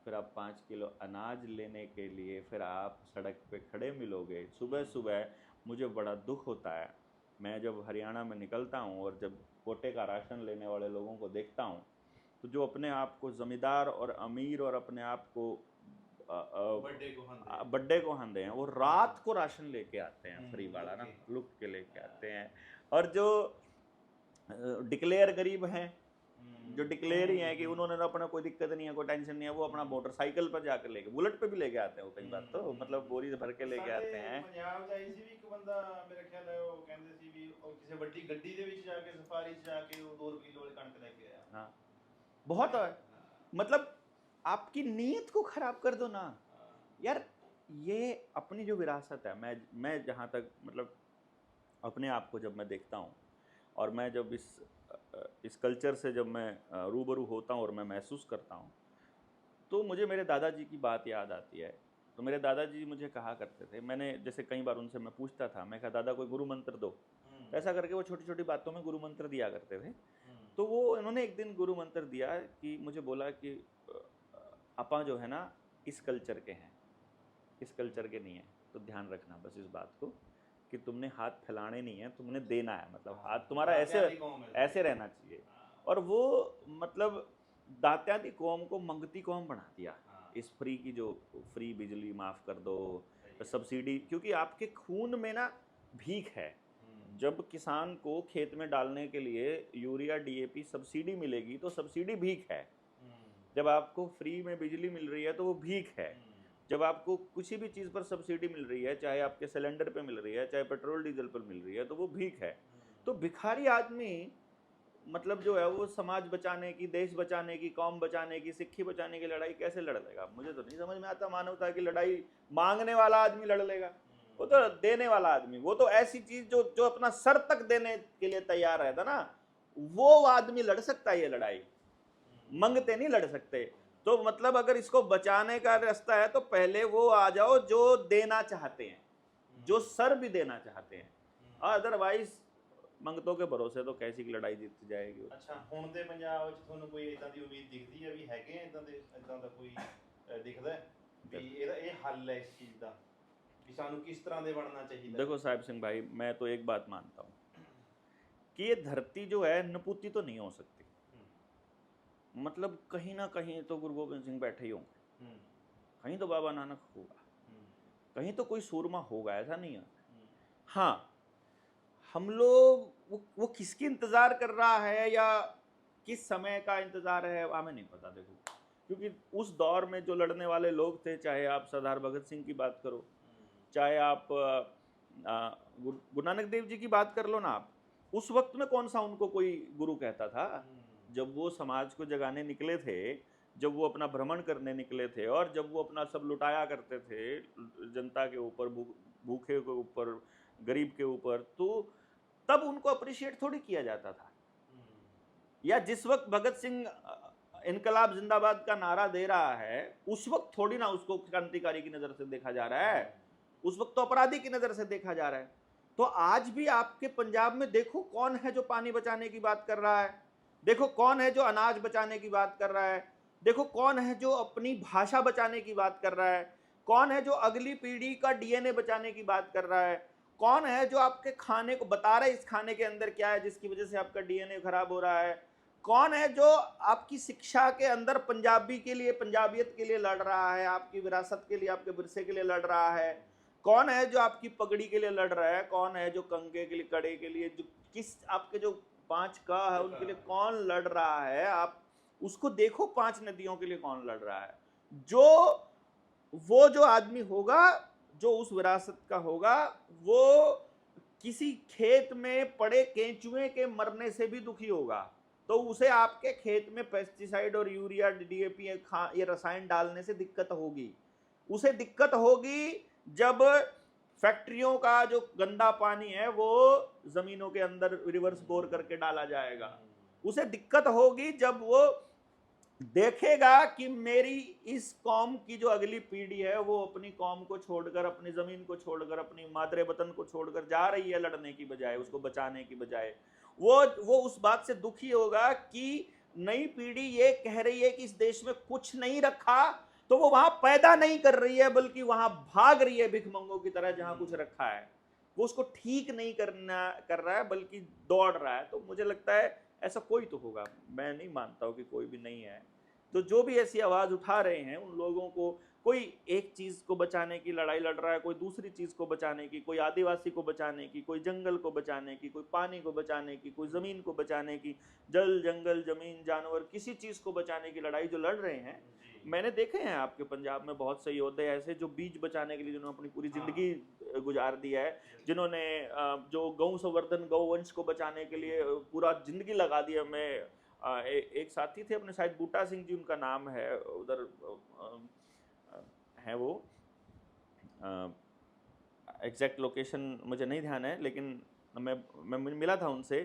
फिर आप 5 किलो अनाज लेने के लिए फिर आप सड़क पे खड़े मिलोगे। सुबह सुबह मुझे बड़ा दुख होता है, मैं जब हरियाणा में निकलता हूँ और जब कोटे का राशन लेने वाले लोगों को देखता हूँ, तो जो अपने आप को ज़मींदार और अमीर और अपने आप को बड्डे को हंदे हैं, वो रात को राशन लेके आते हैं फ्री वाला ना, लुक के लेके आते हैं। और जो डिक्लेयर गरीब हैं, जो डिक्लेयर ही है कि उन्होंने तो अपना कोई दिक्कत नहीं है, कोई टेंशन नहीं है, वो अपना मोटरसाइकिल पर जाकर लेके, बुलेट पे भी लेके आते हैं वो कई बार, तो मतलब बोरी भर के लेके आते हैं। ਪੰਜਾਬ ਜਾਈ ਸੀ ਵੀ ਇੱਕ ਬੰਦਾ, ਮੇਰੇ ਖਿਆਲ ਹੈ ਉਹ ਕਹਿੰਦੇ ਸੀ ਵੀ ਉਹ ਕਿਸੇ ਵੱਡੀ ਗੱਡੀ ਦੇ ਵਿੱਚ ਜਾ ਕੇ ਸਫਾਰੀ 'ਚ ਜਾ ਕੇ ਉਹ 2 ਕਿਲੋ ਵਾਲੀ ਕਣਕ ਲੈ ਕੇ ਆਇਆ। हाँ, बहुत है, मतलब आपकी नीयत को खराब कर दो ना यार। ये अपनी जो विरासत है, मैं जहाँ तक मतलब अपने आप को जब मैं देखता हूँ और मैं जब इस कल्चर से जब मैं रूबरू होता हूँ और मैं महसूस करता हूँ, तो मुझे मेरे दादाजी की बात याद आती है। तो मेरे दादाजी मुझे कहा करते थे, मैंने जैसे कई बार उनसे मैं पूछता था, मैं कहा दादा कोई गुरु मंत्र दो, ऐसा करके वो छोटी छोटी बातों में गुरु मंत्र दिया करते थे। तो वो इन्होंने एक दिन गुरु मंत्र दिया कि मुझे बोला कि आपा जो है ना इस कल्चर के हैं, इस कल्चर के नहीं है, तो ध्यान रखना बस इस बात को कि तुमने हाथ फैलाने नहीं है, तुमने देना है, मतलब हाथ तुम्हारा ऐसे रहना चाहिए। और वो मतलब दात्या दी कौम को मंगती कौम बना दिया। इस फ्री की जो फ्री बिजली माफ़ कर दो, सब्सिडी, क्योंकि आपके खून में ना भीख है। जब किसान को खेत में डालने के लिए यूरिया डीएपी सब्सिडी मिलेगी तो सब्सिडी भीख है। जब आपको फ्री में बिजली मिल रही है तो वो भीख है। जब आपको किसी भी चीज़ पर सब्सिडी मिल रही है, चाहे आपके सिलेंडर पे मिल रही है, चाहे पेट्रोल डीजल पर मिल रही है, तो वो भीख है। तो भिखारी आदमी मतलब जो है वो समाज बचाने की, देश बचाने की, कौम बचाने की, सिक्खी बचाने की लड़ाई कैसे लड़ लेगा? मुझे तो नहीं समझ में आता। मानवता की लड़ाई मांगने वाला आदमी लड़ लेगा, वो तो देने वाला आदमी, वो तो ऐसी चीज जो अपना सर तक देने के लिए तैयार रहता ना, वो आदमी लड़ सकता है ये लड़ाई, मंगते नहीं लड़ सकते। तो मतलब अगर इसको बचाने का रास्ता है तो पहले वो आ जाओ जो देना चाहते हैं, जो सर भी देना चाहते हैं। अदरवाइज ਮੰਗਤੋਂ के भरोसे तो कैसी लड़ाई जीत जाएगी। ਅੱਛਾ, ਹੁਣ ਦੇ ਪੰਜਾਬ ਵਿੱਚ ਤੁਹਾਨੂੰ ਕੋਈ ਇਦਾਂ ਦੀ ਉਮੀਦ ਦਿਖਦੀ ਹੈ ਵੀ ਹੈਗੇ ਇਦਾਂ ਦਾ ਕੋਈ ਦਿਖਦਾ ਵੀ ਇਹਦਾ ਇਹ ਹੱਲ ਹੈ ਇਸ ਚੀਜ਼ ਦਾ कि सानू किस तरह दे बनना चाहिए? देखो साहिब सिंह भाई, मैं तो एक बात मानता हूँ कि ये धरती जो है नपुती तो नहीं हो सकती। मतलब कहीं ना कहीं तो गुरु गोबिंद सिंह बैठे ही होंगे, कहीं तो बाबा नानक होगा, कहीं तो कोई सूरमा होगा, ऐसा नहीं है। हाँ, हम लोग वो किसकी इंतज़ार कर रहा है या किस समय का इंतज़ार है हमें नहीं पता। देखो, क्योंकि उस दौर में जो लड़ने वाले लोग थे, चाहे आप सरदार भगत सिंह की बात करो, चाहे आप गुरु नानक देव जी की बात कर लो ना, आप उस वक्त में कौन सा उनको कोई गुरु कहता था? जब वो समाज को जगाने निकले थे जब वो अपना भ्रमण करने निकले थे और जब वो अपना सब लुटाया करते थे जनता के ऊपर, भूखे के ऊपर, गरीब के ऊपर, तो तब उनको अप्रिशिएट थोड़ी किया जाता था। या जिस वक्त भगत सिंह इनकलाब जिंदाबाद का नारा दे रहा है, उस वक्त थोड़ी ना उसको क्रांतिकारी की नजर से देखा जा रहा है, उस वक्त तो अपराधी की नजर से देखा जा रहा है। तो आज भी आपके पंजाब में देखो कौन है जो पानी बचाने की बात कर रहा है, देखो कौन है जो अनाज बचाने की बात कर रहा है, देखो कौन है जो अपनी भाषा बचाने की बात कर रहा है, कौन है जो अगली पीढ़ी का डीएनए बचाने की बात कर रहा है, कौन है जो आपके खाने को बता रहा है इस खाने के अंदर क्या है जिसकी वजह से आपका डीएनए खराब हो रहा है, कौन है जो आपकी शिक्षा के अंदर पंजाबी के लिए, पंजाबियत के लिए लड़ रहा है, आपकी विरासत के लिए, आपके विरसे के लिए लड़ रहा है, कौन है जो आपकी पगड़ी के लिए लड़ रहा है, कौन है जो कंगे के लिए, कड़े के लिए, जो किस आपके जो 5 का है उनके लिए कौन लड़ रहा है, आप उसको देखो। 5 नदियों के लिए कौन लड़ रहा है। वो जो आदमी होगा, जो उस विरासत का होगा, वो किसी खेत में पड़े केंचुए के मरने से भी दुखी होगा, तो उसे आपके खेत में पेस्टिसाइड और यूरिया, डीएपी, ये रसायन डालने से दिक्कत होगी। उसे दिक्कत होगी जब फैक्ट्रियों का जो गंदा पानी है वो जमीनों के अंदर रिवर्स बोर करके डाला जाएगा। उसे दिक्कत होगी जब वो देखेगा कि मेरी इस कौम की जो अगली पीढ़ी है वो अपनी कौम को छोड़कर, अपनी जमीन को छोड़कर, अपनी मादरे वतन को छोड़कर जा रही है लड़ने की बजाय, उसको बचाने की बजाय। वो उस बात से दुखी होगा कि नई पीढ़ी ये कह रही है कि इस देश में कुछ नहीं रखा, तो वो वहां पैदा नहीं कर रही है बल्कि वहां भाग रही है भिखमंगों की तरह जहां कुछ रखा है। वो उसको ठीक नहीं कर रहा है बल्कि दौड़ रहा है। तो मुझे लगता है ऐसा कोई तो होगा, मैं नहीं मानता हूं कि कोई भी नहीं है। तो जो भी ऐसी आवाज उठा रहे हैं उन लोगों को, कोई एक चीज को बचाने की लड़ाई लड़ रहा है, कोई दूसरी चीज को बचाने की, कोई आदिवासी को बचाने की, कोई जंगल को बचाने की, कोई पानी को बचाने की, कोई जमीन को बचाने की, जल जंगल जमीन जानवर, किसी चीज को बचाने की लड़ाई जो लड़ रहे हैं। मैंने देखे हैं आपके पंजाब में बहुत से योद्धे ऐसे जो बीज बचाने के लिए जिन्होंने अपनी पूरी जिंदगी गुजार दी है, जिन्होंने जो गौ संवर्धन, गौवंश को बचाने के लिए पूरा जिंदगी लगा दिया। मैं एक साथी थे अपने, शायद बूटा सिंह जी उनका नाम है, उधर है वो, एग्जैक्ट लोकेशन मुझे नहीं ध्यान है, लेकिन मैं मिला था उनसे।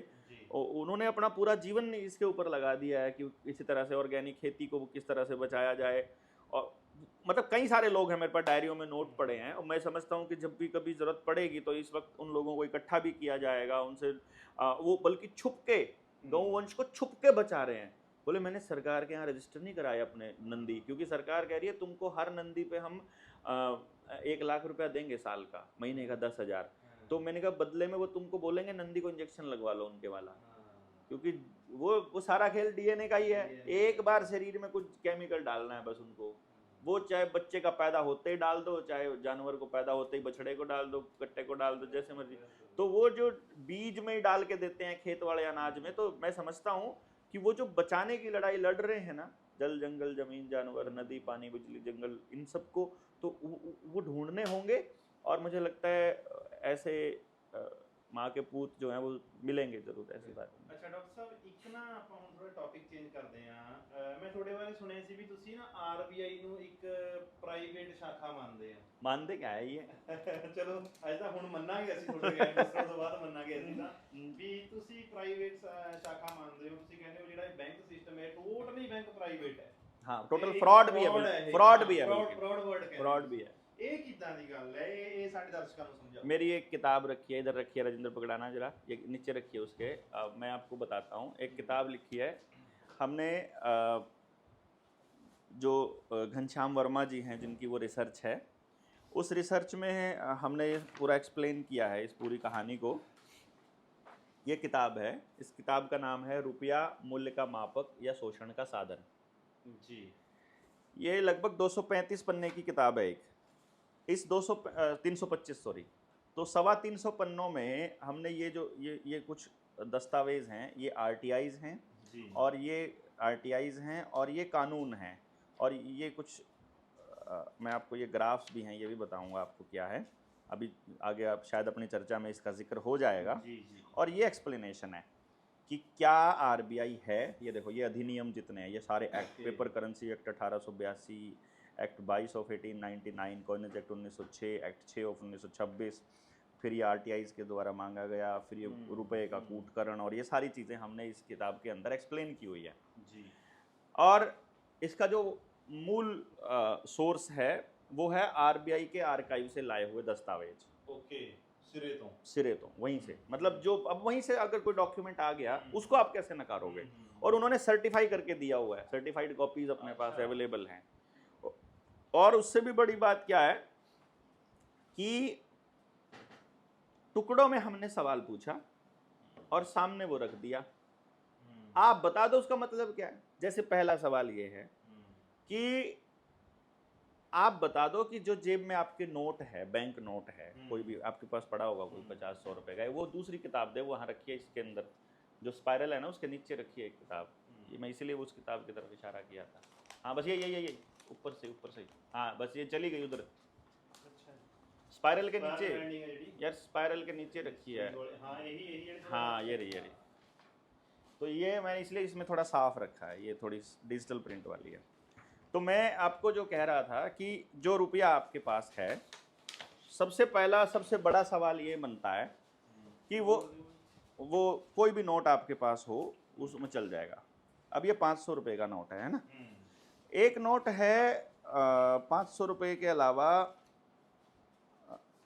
उन्होंने अपना पूरा जीवन इसके ऊपर लगा दिया है कि इसी तरह से ऑर्गेनिक खेती को किस तरह से बचाया जाए। और मतलब कई सारे लोग हैं, मेरे पास डायरियों में नोट पड़े हैं, और मैं समझता हूँ कि जब भी कभी ज़रूरत पड़ेगी तो इस वक्त उन लोगों को इकट्ठा भी किया जाएगा। उनसे वो बल्कि छुप के गौवंश को छुप के बचा रहे हैं। बोले मैंने सरकार के यहाँ रजिस्टर नहीं कराया अपने नंदी, क्योंकि सरकार कह रही है तुमको हर नंदी पे हम 1 लाख रुपया देंगे साल का, महीने का 10,000। तो मैंने कहा बदले में वो तुमको बोलेंगे नंदी को इंजेक्शन लगवा लो उनके वाला, क्योंकि वो सारा खेल डीएनए का ही है। एक बार शरीर में कुछ केमिकल डालना है बस उनको। वो चाहे बच्चे का पैदा होते ही डाल दो, चाहे जानवर को पैदा होते ही बछड़े को डाल दो, कट्टे को डाल दो, जैसे मर्जी। तो वो जो बीज में ही डाल के देते हैं खेत वाले अनाज में। तो मैं समझता हूँ कि वो जो बचाने की लड़ाई लड़ रहे हैं ना, जल जंगल जमीन जानवर, नदी पानी बिजली जंगल, इन सबको तो वो ढूंढने होंगे। और मुझे लगता है ऐसे माँ के पूत जो हैं वो मिलेंगे जरूर, ऐसी बात नहीं। अच्छा डॉक्टर साहब, ਇੱਕ ਨਾ ਆਪਾਂ ਹੁਣ ਥੋੜਾ ਟੌਪਿਕ ਚੇਂਜ ਕਰਦੇ ਆਂ। ਮੈਂ ਤੁਹਾਡੇ ਬਾਰੇ ਸੁਣਿਆ ਸੀ ਵੀ ਤੁਸੀਂ ਨਾ ਆਰਬੀਆਈ ਨੂੰ ਇੱਕ ਪ੍ਰਾਈਵੇਟ ਸ਼ਾਖਾ ਮੰਨਦੇ ਆ। ਮੰਨਦੇ ਕਿਆ ਹੈ ਇਹ? ਚਲੋ ਅੱਜ ਤਾਂ ਹੁਣ ਮੰਨਾਂਗੇ ਅਸੀਂ, ਤੁਹਾਡੇ ਗੈਰ ਦੱਸਣ ਤੋਂ ਬਾਅਦ ਮੰਨਾਂਗੇ ਅਸੀਂ ਤਾਂ ਵੀ ਤੁਸੀਂ ਪ੍ਰਾਈਵੇਟ ਸ਼ਾਖਾ ਮੰਨਦੇ ਹੋ। ਤੁਸੀਂ ਕਹਿੰਦੇ ਹੋ ਜਿਹੜਾ ਇਹ ਬੈਂਕ ਸਿਸਟਮ ਹੈ ਟੋਟਲੀ ਬੈਂਕ ਪ੍ਰਾਈਵੇਟ ਹੈ। हाँ, टोटल फ्रॉड भी है, फ्रॉड भी है, फ्रॉड भी है। ਇਹ ਕਿੱਦਾਂ ਦੀ ਗੱਲ ਹੈ? ਇਹ ਸਾਡੇ ਦਰਸ਼ਕਾਂ ਨੂੰ ਸਮਝਾਓ। मेरी एक किताब रखी है, इधर रखी है, राजेंद्र पकड़ाना जरा, ये नीचे रखी है उसके। मैं आपको बताता हूँ। एक किताब लिखी है हमने, जो घनश्याम वर्मा जी हैं जिनकी वो रिसर्च है, उस रिसर्च में हमने पूरा एक्सप्लेन किया है इस पूरी कहानी को। ये किताब है, इस किताब का नाम है रुपया मूल्य का मापक या शोषण का साधन जी। ये लगभग 235 पन्ने की किताब है। इस 325 सॉरी, तो 325 पन्नों में हमने ये जो ये कुछ दस्तावेज़ हैं, ये आरटीआईज़ हैं जी। और ये आरटीआईज़ हैं और ये कानून हैं, और ये कुछ मैं आपको ये ग्राफ्स भी हैं, ये भी बताऊंगा आपको क्या है। अभी आगे आप शायद अपनी चर्चा में इसका जिक्र हो जाएगा जी, जी। और ये एक्सप्लेनेशन है कि क्या आरबीआई है। ये देखो, ये अधिनियम जितने हैं ये सारे act, paper currency act 1882, act 22 of 1899, coinage act 1906, act 6 of 1926, फिर ये आरटीआईज के द्वारा मांगा गया, फिर ये रुपए का कूटकरण, और ये सारी चीज़ें हमने इस किताब के अंदर एक्सप्लेन की हुई है जी। और इसका जो मूल सोर्स है वो है आरबीआई के आर्काइव से लाए हुए दस्तावेज। ओके, सिरे तो वहीं से, मतलब जो अब वहीं से अगर कोई डॉक्यूमेंट आ गया उसको आप कैसे नकारोगे। और उन्होंने सर्टिफाई करके दिया हुआ है, सर्टिफाइड कॉपीज अपने पास अवेलेबल हैं। और उससे भी बड़ी बात क्या है कि टुकड़ों में हमने सवाल पूछा और सामने वो रख दिया, आप बता दो उसका मतलब क्या है। जैसे पहला सवाल ये है कि आप बता दो कि जो जेब में आपके नोट है, बैंक नोट है, कोई भी आपके पास पड़ा होगा, कोई 50-100 रुपए का है, वो दूसरी किताब दे, वहाँ रखिए, इसके अंदर जो स्पाइरल है ना उसके नीचे रखिए एक किताब। ये मैं इसीलिए उस किताब की तरफ इशारा किया था। हाँ बस ये ऊपर से हाँ बस ये चली गई उधर। स्पाइरल के नीचे यार, स्पाइरल के नीचे रखी है। हाँ ये रही तो ये मैंने इसलिए इसमें थोड़ा साफ रखा है, ये थोड़ी डिजिटल प्रिंट वाली है। तो मैं आपको जो कह रहा था कि जो रुपया आपके पास है, सबसे पहला सबसे बड़ा सवाल ये बनता है कि वो कोई भी नोट आपके पास हो उसमें चल जाएगा। अब ये 500 रुपये का नोट है ना, एक नोट है 500 रुपये के अलावा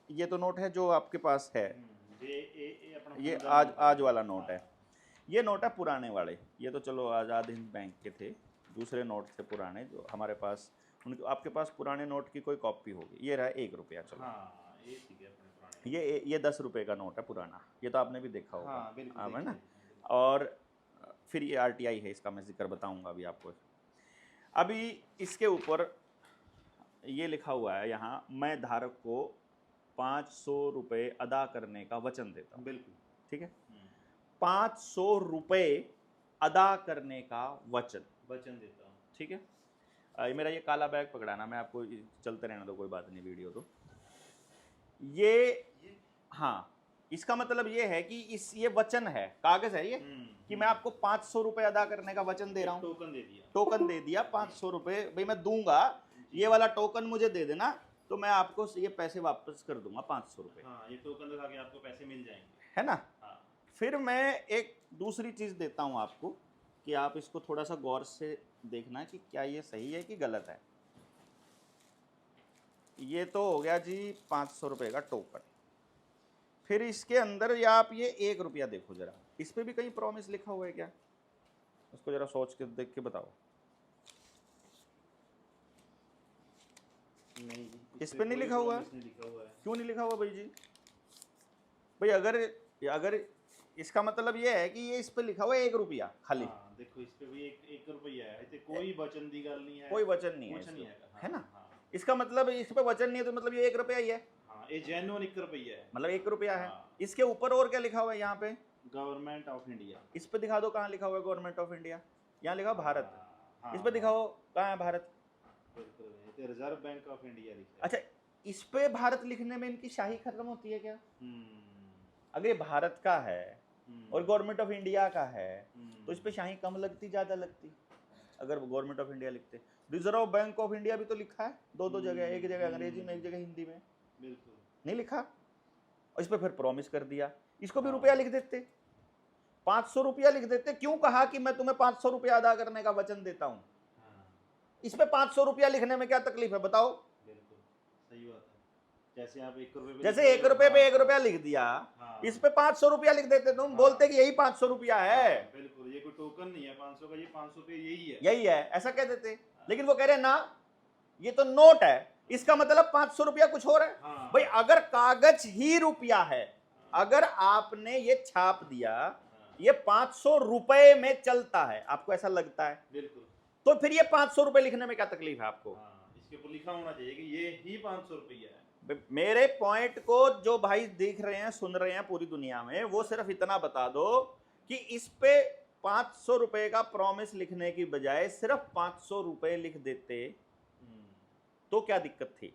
ये तो नोट है जो आपके पास है, ये आज वाला नोट है। ये नोट है पुराने वाले, ये तो चलो आज़ाद हिंद बैंक के थे, दूसरे नोट थे पुराने जो हमारे पास। उनके आपके पास पुराने नोट की कोई कॉपी होगी। ये रहा 1 रुपया, चलो हाँ, ये 10 रुपये का नोट है पुराना, ये तो आपने भी देखा होगा। हाँ, बिल्कुल है ना। और फिर ये आरटीआई है, इसका मैं जिक्र बताऊंगा अभी आपको। अभी इसके ऊपर ये लिखा हुआ है यहाँ, मैं धारक को 500 रुपये अदा करने का वचन देता हूँ। बिल्कुल ठीक है, 500 रुपये अदा करने का वचन देता हूँ। ठीक है। ये मेरा ये काला बैग पकड़ाना, मैं आपको चलते रहने दो, कोई बात नहीं वीडियो तो। ये हाँ, इसका मतलब ये है कि ये वचन है, कागज है ये, कि मैं आपको 500 रुपये अदा करने का वचन दे रहा हूँ। टोकन दे दिया 500 रुपये, भाई मैं दूंगा, ये वाला टोकन मुझे दे देना तो मैं आपको ये पैसे वापस कर दूंगा 500 रुपये। हाँ, ये टोकन लगा के आपको पैसे मिल जाएंगे, है ना। हाँ। फिर मैं एक दूसरी चीज़ देता हूँ आपको कि आप इसको थोड़ा सा गौर से देखना कि क्या ये सही है कि गलत है। ये तो हो गया जी 500 रुपये का टोकन। फिर इसके अंदर या आप ये 1 रुपया देखो जरा, इस पे भी कहीं प्रॉमिस लिखा हुआ है क्या? उसको जरा सोच के देख के बताओ। नहीं, इस पे नहीं लिखा हुआ है। क्यों नहीं लिखा हुआ भाई जी? भाई अगर इसका मतलब ये है कि ये इस पे लिखा हुआ है 1 रुपया खाली। हाँ, देखो इस पे भी 1 रुपया है, इसे कोई वचन दी गल नहीं है, कोई वचन नहीं है, है ना। इसका मतलब इस पे वचन नहीं है तो मतलब ये 1 रुपया ही है। हाँ, ये जेन्युइन 1 रुपया है, मतलब 1 रुपया है। इसके ऊपर और क्या लिखा हुआ है यहाँ पे? Government of India. इस पे दिखा दो कहाँ लिखा हुआ है गवर्नमेंट ऑफ इंडिया? यहाँ लिखा भारत। इस पे दिखाओ कहाँ है Bharat? Reserve bank of India लिखा है। अच्छा, इस पे भारत लिखने में इनकी शाही खत्म होती है क्या? अगर ये भारत का है और गवर्नमेंट ऑफ इंडिया का है तो इस पे शाही कम लगती ज्यादा लगती? अगर गवर्नमेंट ऑफ इंडिया लिखते। रिजर्व बैंक ऑफ इंडिया भी तो लिखा है दो जगह, एक जगह अंग्रेजी में, एक जगह हिंदी में। बिल्कुल नहीं लिखा। और इस पे फिर प्रॉमिस कर दिया, इसको भी रुपया लिख देते, 500 रुपया लिख देते। क्यों कहा कि मैं तुम्हें 500 रुपया अदा करने का वचन देता हूँ? इस पे 500 रुपया लिखने में क्या तकलीफ है बताओ? बिल्कुल सही बात है। जैसे आप 1 रुपये जैसे 1 रुपये पे 1 रुपया लिख दिया, इस पे 500 रुपया लिख देते तुम, बोलते कि यही 500 रुपया है। बिल्कुल, ये कोई टोकन नहीं है 500 का, ये 500 पे यही है, ऐसा कह देते। लेकिन वो कह रहे ना, ये तो नोट है, इसका मतलब 500 रुपया कुछ हो रहा है। भाई अगर कागज ही रुपया है, अगर आपने ये छाप दिया, ये 500 रुपए में चलता है, आपको ऐसा लगता है? बिल्कुल। तो फिर ये 500 रुपए लिखने में क्या तकलीफ है आपको? इसके ऊपर लिखा होना चाहिए कि ये ही 500 रुपया है। मेरे पॉइंट को जो भाई देख रहे हैं, सुन रहे हैं पूरी दुनिया में, वो सिर्फ इतना बता दो कि इस पे 500 रुपए का प्रॉमिस लिखने की बजाय सिर्फ 500 रुपए लिख देते तो क्या दिक्कत थी?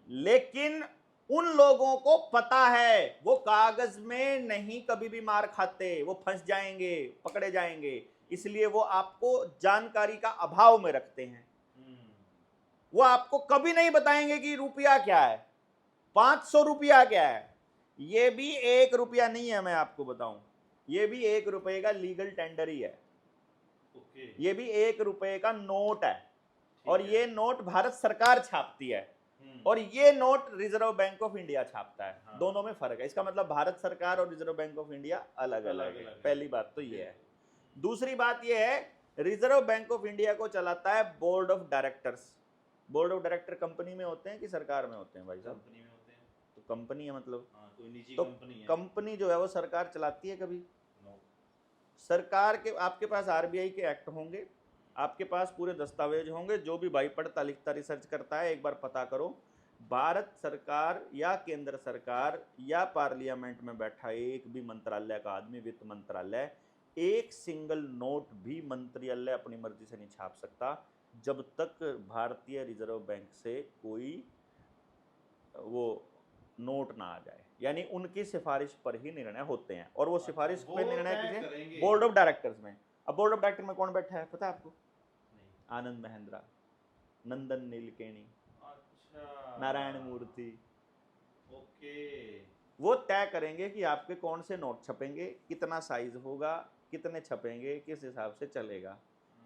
लेकिन उन लोगों को पता है वो कागज में नहीं कभी भी मार खाते, वो फंस जाएंगे, पकड़े जाएंगे, इसलिए वो आपको जानकारी का अभाव में रखते हैं। वो आपको कभी नहीं बताएंगे कि रुपया क्या है, 500 रुपया क्या है। ये भी 1 रुपया नहीं है, मैं आपको बताऊं, ये भी 1 रुपए का लीगल टेंडर ही है। ये भी 1 रुपए का नोट है, और ये नोट भारत सरकार छापती है, और ये note reserve bank of India छापता है। हाँ। दोनों में फर्क है। इसका मतलब भारत सरकार और रिजर्व बैंक ऑफ इंडिया अलग अलग है। पहली बात तो ये है। दूसरी बात ये है, रिजर्व बैंक ऑफ इंडिया को चलाता है board of directors. Board of director company में होते हैं कि सरकार में होते हैं भाई साहब? कंपनी में होते हैं। तो कंपनी है मतलब, कोई निजी कंपनी है। कंपनी जो है वो सरकार चलाती है कभी? सरकार के, आपके पास आरबीआई के एक्ट होंगे, आपके पास पूरे दस्तावेज होंगे, जो भी भाई पढ़ता लिखता रिसर्च करता है एक बार पता करो, भारत सरकार या केंद्र सरकार या पार्लियामेंट में बैठा एक भी मंत्रालय का आदमी, वित्त मंत्रालय, एक सिंगल नोट भी मंत्रालय अपनी मर्जी से नहीं छाप सकता जब तक भारतीय रिजर्व बैंक से कोई वो नोट ना आ जाए। यानी उनकी सिफारिश पर ही निर्णय होते हैं, और वो सिफारिश पे निर्णय किसे? बोर्ड ऑफ डायरेक्टर्स में। अब बोर्ड ऑफ डायरेक्टर में कौन बैठा है पता है आपको? आनंद महिंद्रा, नंदन नीलकेणी, नारायण मूर्ति। ओके, वो तय करेंगे कि आपके कौन से नोट छपेंगे, कितना साइज होगा, कितने छपेंगे, किस हिसाब से चलेगा।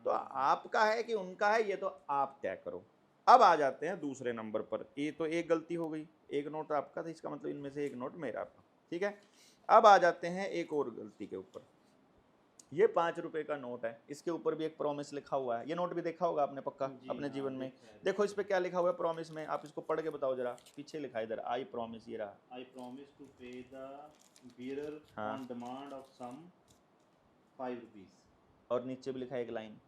तो आपका है कि उनका है, ये तो आप तय करो। अब आ जाते हैं दूसरे नंबर पर। ये तो एक गलती हो गई, एक नोट आपका था, इसका मतलब इनमें से एक नोट मेरा था, ठीक है। अब आ जाते हैं एक और गलती के ऊपर। ये 5 रुपए का नोट है, इसके ऊपर भी एक प्रॉमिस लिखा हुआ है। ये नोट भी देखा होगा आपने पक्का अपने जीवन में। देखो इस पे क्या लिखा हुआ है प्रॉमिस में, आप इसको पढ़ के बताओ जरा। पीछे लिखा है इधर, आई प्रॉमिस, ये रहा, I promise to pay the bearer on demand of sum 5 rupees. और नीचे भी लिखा है एक line,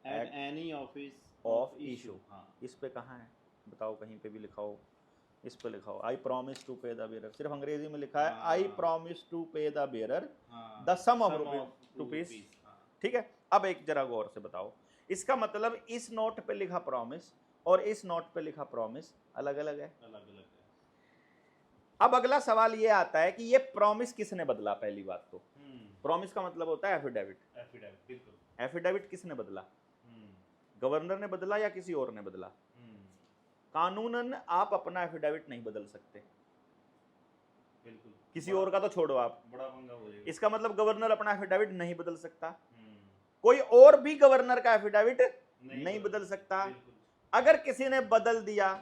at any office of issue. इस पे कहाँ है बताओ, कहीं पे भी लिखा हो? इस पे लिखा हो I promise to pay the bearer, सिर्फ अंग्रेजी में लिखा है I promise to pay the bearer the sum of rupees. ठीक है, अब एक जरा गौर से बताओ, इसका मतलब इस नोट पे लिखा प्रॉमिस और इस नोट पे लिखा प्रॉमिस अलग अलग है। अलग अलग है। अब अगला सवाल ये आता है कि ये प्रॉमिस किसने बदला? पहली बात तो प्रॉमिस का मतलब होता है एफिडेविट। एफिडेविट, बिल्कुल। एफिडेविट किसने बदला? गवर्नर ने बदला या किसी और ने बदला? कानूनन आप अपना एफिडेविट नहीं बदल सकते, बिल्कुल। किसी और का तो छोड़ो आप, बड़ा पंगा हो जाएगा। इसका मतलब गवर्नर अपना एफिडेविट नहीं बदल सकता, कोई और भी गवर्नर का एफिडेविट नहीं बदल सकता। अगर किसी ने बदल दिया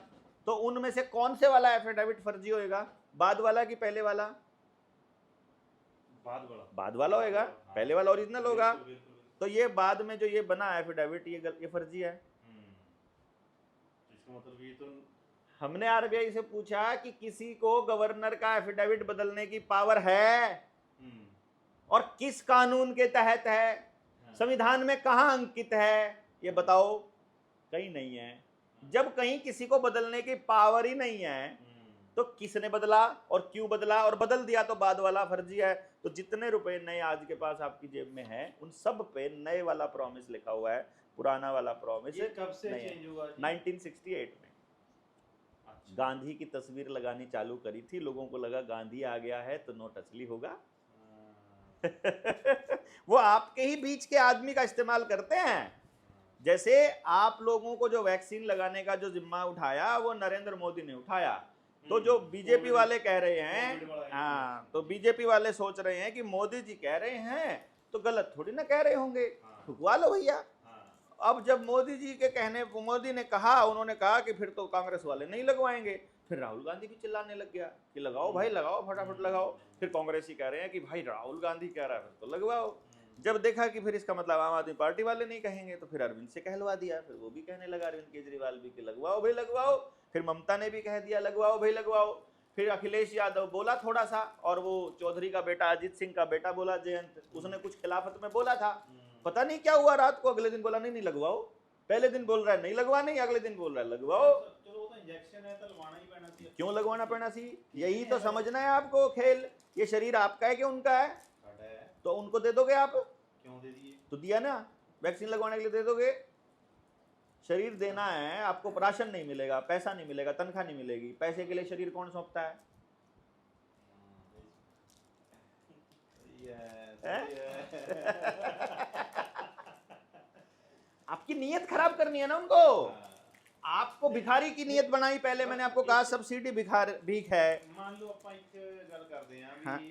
तो उनमें से कौन से वाला एफिडेविट फर्जी होएगा? बाद वाला कि पहले वाला? बाद वाला होएगा। पहले वाला ओरिजिनल होगा। तो ये बाद में जो ये बना एफिडेविट, ये फर्जी है। मतलब ये तो हमने आरबीआई से पूछा कि किसी को गवर्नर का एफिडेविट बदलने की पावर है और किस कानून के तहत है, संविधान में कहां अंकित है, ये बताओ। कहीं नहीं है। जब कहीं किसी को बदलने की पावर ही नहीं है तो किसने बदला और क्यों बदला, और बदल दिया तो बाद वाला फर्जी है। तो जितने रुपए नए आज के पास आपकी जेब में है उन सब पे नए वाला प्रॉमिस लिखा हुआ है, पुराना वाला प्रॉमिस कब से चेंज हुआ? 1968 में। अच्छा। गांधी की तस्वीर लगानी चालू करी थी, लोगों को लगा गांधी आ गया है तो नोट असली होगा। वो आपके ही बीच के आदमी का इस्तेमाल करते हैं। जैसे आप लोगों को जो वैक्सीन लगाने का जो जिम्मा उठाया वो नरेंद्र मोदी ने उठाया, तो जो बीजेपी वाले कह रहे हैं, हाँ, तो बीजेपी वाले सोच रहे हैं कि मोदी जी कह रहे हैं तो गलत थोड़ी ना कह रहे होंगे, ठुकवा लो भैया। अब जब मोदी जी के कहने, मोदी ने कहा, उन्होंने कहा कि फिर तो कांग्रेस वाले नहीं लगवाएंगे, फिर राहुल गांधी भी चिल्लाने लग गया कि लगाओ भाई लगाओ, फटाफट लगाओ। फिर कांग्रेसी कह रहे हैं कि भाई राहुल गांधी कह रहा है फिर तो लगवाओ। जब देखा कि फिर इसका मतलब आम आदमी पार्टी वाले नहीं कहेंगे तो फिर अरविंद से कहलवा दिया, फिर वो भी कहने लगा, अरविंद केजरीवाल भी कि लगवाओ भाई लगवाओ। फिर ममता ने भी कह दिया लगवाओ भाई लगवाओ। फिर अखिलेश यादव बोला थोड़ा सा, और वो चौधरी का बेटा अजीत सिंह का बेटा बोला जयंत, उसने कुछ खिलाफत में बोला था, पता नहीं क्या हुआ रात को, अगले दिन बोला नहीं लगवाओ। पहले दिन बोल रहा है नहीं लगवाने, अगले दिन बोल रहा है लगवाओ। चलो वो तो इंजेक्शन है तो लगवाना ही पड़ना चाहिए। क्यों लगवाना पड़ना चाहिए? यही तो समझना है आपको खेल। ये शरीर आपका है कि उनका है? तो उनको दे दोगे आप? क्यों दे दिए? तो दिया ना, वैक्सीन लगवाने के लिए दे दोगे। शरीर देना है आपको, राशन नहीं मिलेगा, पैसा नहीं मिलेगा, तनख्वाह नहीं मिलेगी, पैसे के लिए शरीर कौन सौंपता है? आपकी नीयत खराब करनी है ना उनको। आपको भिखारी की नीयत बनाई, पहले मैंने आपको कहा सब्सिडी भीख है। मान लो ਆਪਾਂ ਇੱਕ ਗੱਲ ਕਰਦੇ ਆਂ ਵੀ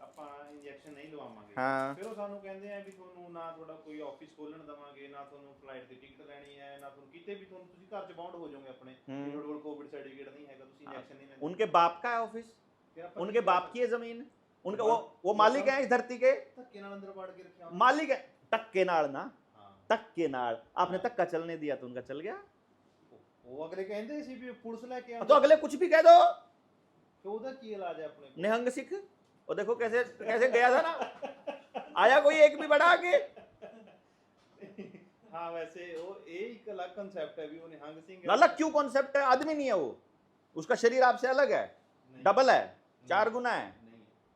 ਆਪਾਂ ਇੰਜੈਕਸ਼ਨ ਨਹੀਂ ਲਵਾਵਾਂਗੇ, ਫਿਰ ਉਹ ਸਾਨੂੰ ਕਹਿੰਦੇ ਆ ਵੀ ਤੁਹਾਨੂੰ ਨਾ ਤੁਹਾਡਾ ਕੋਈ ਆਫਿਸ ਖੋਲਣ ਦਵਾਂਗੇ, ਨਾ ਤੁਹਾਨੂੰ ਫਲਾਈਟ ਦੀ ਟਿਕਟ ਲੈਣੀ ਹੈ, ਨਾ ਤੁਹਾਨੂੰ ਕਿਤੇ ਵੀ ਤੁਹਾਨੂੰ ਤੁਸੀਂ ਘਰ 'ਚ ਬਾਉਂਡ ਹੋ ਜਾਓਗੇ ਆਪਣੇ, ਤੁਹਾਡੇ ਕੋਲ ਕੋਵਿਡ ਸਰਟੀਫਿਕੇਟ नहीं हैगा, ਤੁਸੀਂ ਇੰਜੈਕਸ਼ਨ नहीं लेंगे। उनके बाप का है ऑफिस, उनके बाप की है जमीन, उनका वो मालिक है इस धरती के, ਧੱਕੇ ਨਾਲ ਅੰਦਰ ਵੜ ਕੇ ਰੱਖਿਆ मालिक है। तक के नाल ना, तक के नाल आपने तक का चलने दिया तो उनका चल गया। ਉਹ ਅਗਲੇ ਕਹਿੰਦੇ ਸੀ ਵੀ ਪੁਲਿਸ ਲੈ ਕੇ तो अगले कुछ भी कह दो, तो ਉਹਦਾ ਕੀ ਇਲਾਜ ਹੈ ਆਪਣੇ निहंग सिख। और देखो कैसे कैसे गया था ना, आया कोई एक भी बड़ा आगे। हाँ वैसे वो एक अलग कांसेप्ट है भी, वो निहंग सिंह अलग क्यों कॉन्सेप्ट है? आदमी नहीं है वो, उसका शरीर आपसे अलग है, डबल है, 4 गुना है,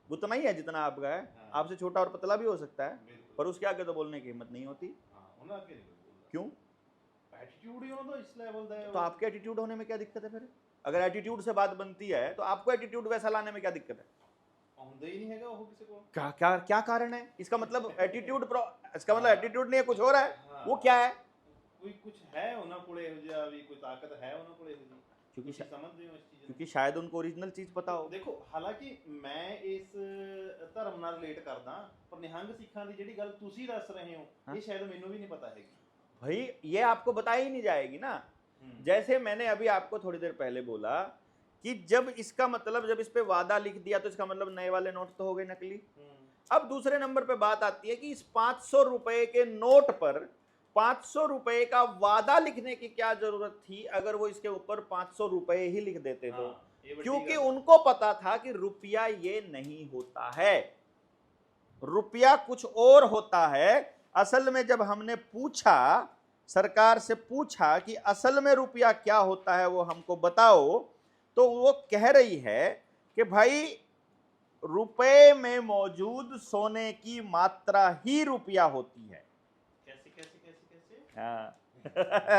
उतना ही है जितना आपका है। आपसे छोटा और पतला भी हो सकता है, पर उसके आगे तो बोलने की हिम्मत नहीं होती। क्यों? एटीट्यूड ही होना इस लेवल दा है। तो आपके एटीट्यूड होने में क्या दिक्कत है फिर? अगर एटीट्यूड से बात बनती है तो आपको एटीट्यूड वैसा लाने में क्या दिक्कत है? आउंदा ही नहीं हैगा वो किसी को। क्या क्या क्या कारण है इसका? मतलब एटीट्यूड, इसका मतलब एटीट्यूड नहीं है, कुछ हो रहा है। वो क्या है? कोई कुछ है उन्हां कोले हो जा भी, कोई ताकत है उन्हां कोले हो जी, क्योंकि समझ रहे हो इस चीज क्योंकि शायद उनको ओरिजिनल चीज पता हो। देखो हालांकि मैं इस धर्म ਨਾਲ रिलेट करदा, पर निहंग सिखां दी ਜਿਹੜੀ ਗੱਲ ਤੁਸੀਂ ਦੱਸ ਰਹੇ ਹੋ ਇਹ ਸ਼ਾयद ਮੈਨੂੰ भी नहीं पता हैगी भाई। ये आपको बताई ही नहीं जाएगी ना। जैसे मैंने अभी आपको थोड़ी देर पहले बोला कि जब इसका मतलब, जब इस पे वादा लिख दिया तो इसका मतलब नए वाले नोट तो हो गए नकली। अब दूसरे नंबर पे बात आती है कि इस 500 रुपए के नोट पर 500 रुपए का वादा लिखने की क्या जरूरत थी अगर वो इसके ऊपर 500 रुपए ही लिख देते तो। क्योंकि उनको पता था कि रुपया ये नहीं होता है, रुपया कुछ और होता है। असल में जब हमने पूछा, सरकार से पूछा कि असल में रुपया क्या होता है वो हमको बताओ, तो वो कह रही है कि भाई रुपए में मौजूद सोने की मात्रा ही रुपया होती है। कैसे कैसे कैसे कैसे? हाँ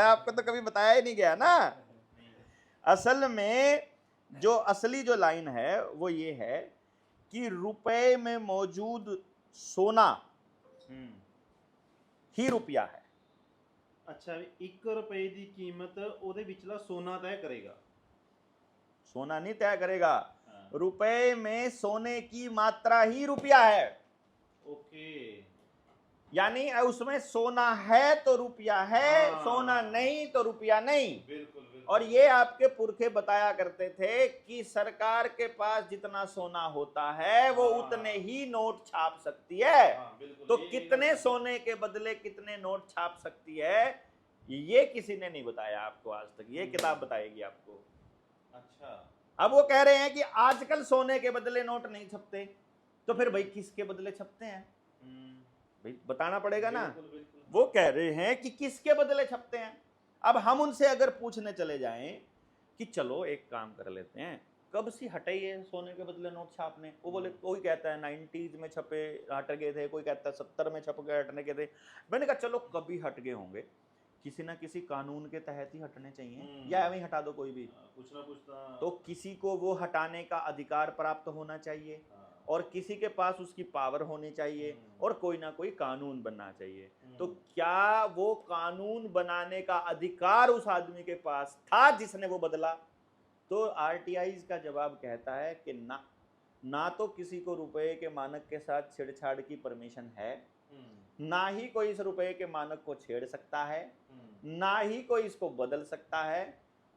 आपको तो कभी बताया ही नहीं गया ना। असल में जो असली जो लाइन है वो ये है कि रुपए में मौजूद सोना ही रुपया है। अच्छा, 1 रुपए की कीमत ਉਹਦੇ ਵਿਚਲਾ सोना तय करेगा? सोना नहीं तय करेगा, रुपए में सोने की मात्रा ही रुपया है। ओके, यानी उसमें सोना है तो रुपया है, सोना नहीं तो रुपया नहीं। बिल्कुल बिल्कुल। और ये आपके पुरखे बताया करते थे कि सरकार के पास जितना सोना होता है वो उतने ही नोट छाप सकती है। तो कितने सोने के बदले कितने नोट छाप सकती है ये किसी ने नहीं बताया आपको आज तक, ये किताब बताएगी आपको। अच्छा, अब वो कह रहे हैं कि आजकल सोने के बदले नोट नहीं छपते, तो फिर भाई किसके बदले छपते हैं? भाई बताना पड़ेगा ना। वो कह रहे हैं कि किसके बदले छपते हैं। अब हम उनसे अगर पूछने चले जाएं कि चलो एक काम कर लेते हैं, कब से हटे ये सोने के बदले नोट छापने? वो बोले, कोई कहता है 90s में छपे हट गए थे, कोई कहता है 70 में छप गए हटने के थे। मैंने कहा चलो कभी हट गए होंगे, किसी ना किसी कानून के तहत ही हटने चाहिए, या ऐਵੇਂ हटा दो कोई भी, कुछ ना कुछ तो किसी को वो हटाने का अधिकार प्राप्त होना चाहिए और किसी के पास उसकी पावर होनी चाहिए और कोई ना कोई कानून बनना चाहिए। तो क्या वो कानून बनाने का अधिकार उस आदमी के पास था जिसने वो बदला? तो आरटीआई का जवाब कहता है कि ना तो किसी को रुपए के मानक के साथ छेड़छाड़ की परमिशन है, ना ही कोई इस रुपए के मानक को छेड़ सकता है, ना ही कोई इसको बदल सकता है,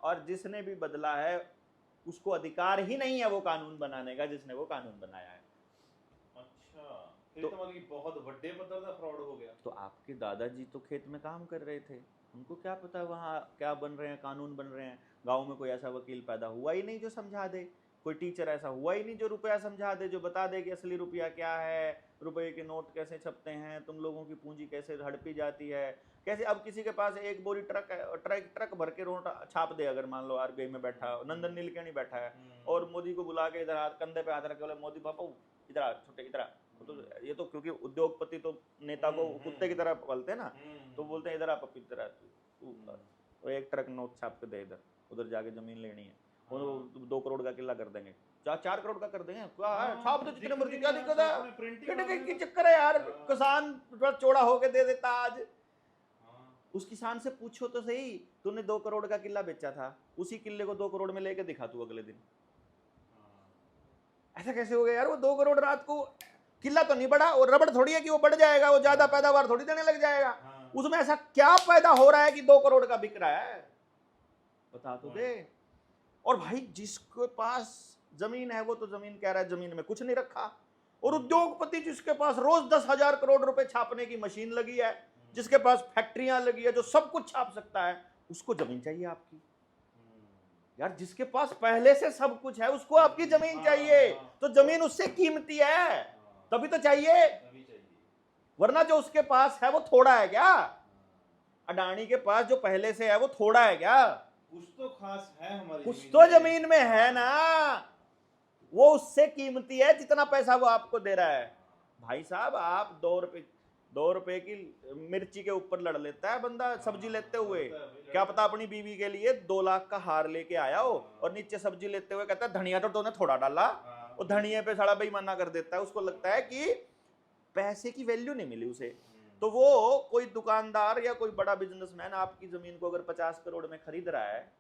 और जिसने भी बदला है उसको अधिकार ही नहीं है वो कानून बनाने का जिसने वो कानून बनाया है। अच्छा, तो मतलब बहुत बड़े पद्धर का फ्रॉड हो गया। तो आपके दादाजी तो खेत में काम कर रहे थे, उनको क्या पता वहाँ क्या बन रहे हैं, कानून बन रहे हैं। गांव में कोई ऐसा वकील पैदा हुआ ही नहीं जो समझा दे, कोई टीचर ऐसा हुआ ही नहीं जो रुपया समझा दे, जो बता दे कि असली रुपया क्या है, रुपये के नोट कैसे छपते हैं, तुम लोगों की पूंजी कैसे हड़पी जाती है, कैसे। अब किसी के पास एक बोरी ट्रक भर के नोट छाप दे, अगर मान लो आरबीआई में बैठा नंदन नीलकणी बैठा है और मोदी को बुला के इधर हाथ कंधे पे हाथ रख के बोले, मोदी पापा इधर आ, छोटे इधर आ। तो ये तो क्योंकि उद्योगपति तो नेता को कुत्ते की तरह पालते हैं ना, तो बोलते हैं इधर आ पप्पी, इधर आ, वो एक ट्रक नोट छाप के दे, इधर उधर जाके जमीन लेनी है, वो 2 करोड़ का किला कर देंगे, 4 करोड़ का कर देंगे, क्या है, छाप दो जितने मर्जी, क्या दिक्कत है, क्या चक्कर है यार, किसान थोड़ा चौड़ा होके दे देता आज। उसकी शान से पूछो तो सही, तूने 2 करोड़ का किला बेचा था, उसी किले को 2 करोड़ में लेके दिखा तू अगले दिन, ऐसा कैसे हो गया यार? वो 2 करोड़ रात को, किला तो नहीं बढ़ा, और रबड़ थोड़ी है कि वो बढ़ जाएगा, वो ज्यादा पैदावार थोड़ी देने लग जाएगा, उसमें ऐसा क्या पैदा हो रहा है कि 2 करोड़ का बिक रहा है, बता तो दे। और भाई जिसके पास जमीन है वो तो जमीन कह रहा है जमीन में कुछ नहीं रखा, और उद्योगपति जिसके पास रोज 10,000 करोड़ रुपए छापने की मशीन लगी है, जिसके पास फैक्ट्रियां लगी है, जो सब कुछ छाप सकता है, उसको जमीन चाहिए आपकी यार। जिसके पास पहले से सब कुछ है उसको आपकी जमीन चाहिए, तो जमीन उससे कीमती है तभी तो चाहिए, वरना जो उसके पास है वो थोड़ा है क्या? अडानी के पास जो पहले से है वो थोड़ा है क्या? कुछ तो खास है हमारी, कुछ तो जमीन में है ना, वो उससे कीमती है जितना पैसा वो आपको दे रहा है। भाई साहब आप 2 रुपए की मिर्ची के ऊपर लड़ लेता है बंदा सब्जी लेते हुए, क्या पता अपनी बीवी के लिए 2 लाख का हार लेके आया हो, और नीचे सब्जी लेते हुए कहता है धनिया तो तूने थोड़ा डाला, और धनिया पे सारा बेईमाना कर देता है, उसको लगता है कि पैसे की वैल्यू नहीं मिली उसे। तो वो कोई दुकानदार या कोई बड़ा बिजनेसमैन आपकी जमीन को अगर 50 करोड़ में खरीद रहा है,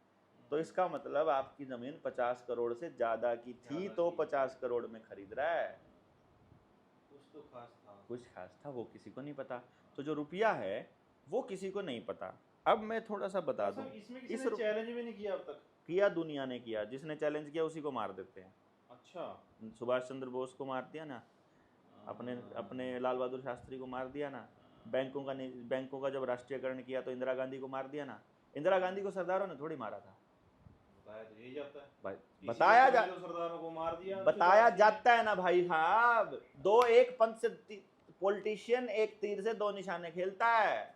तो इसका मतलब आपकी जमीन 50 करोड़ से ज्यादा की थी, तो 50 करोड़ में खरीद रहा है। कुछ खास था वो किसी को नहीं पता। तो जो रुपया है वो किसी को नहीं पता। अब मैं थोड़ा सा बता दूं, इस चैलेंज भी नहीं किया अब तक? किया, दुनिया ने किया, जिसने चैलेंज किया उसी को मार देते हैं। अच्छा, सुभाष चंद्र बोस को मार दिया ना, अपने लाल बहादुर शास्त्री को मार दिया ना, बैंकों का जब राष्ट्रीयकरण किया तो इंदिरा गांधी को मार दिया ना। इंदिरा गांधी को सरदारों ने थोड़ी मारा था, बताया जाता है ना भाई साहब। एक पंथ से पॉलिटिशियन एक तीर से 2 निशाने खेलता है।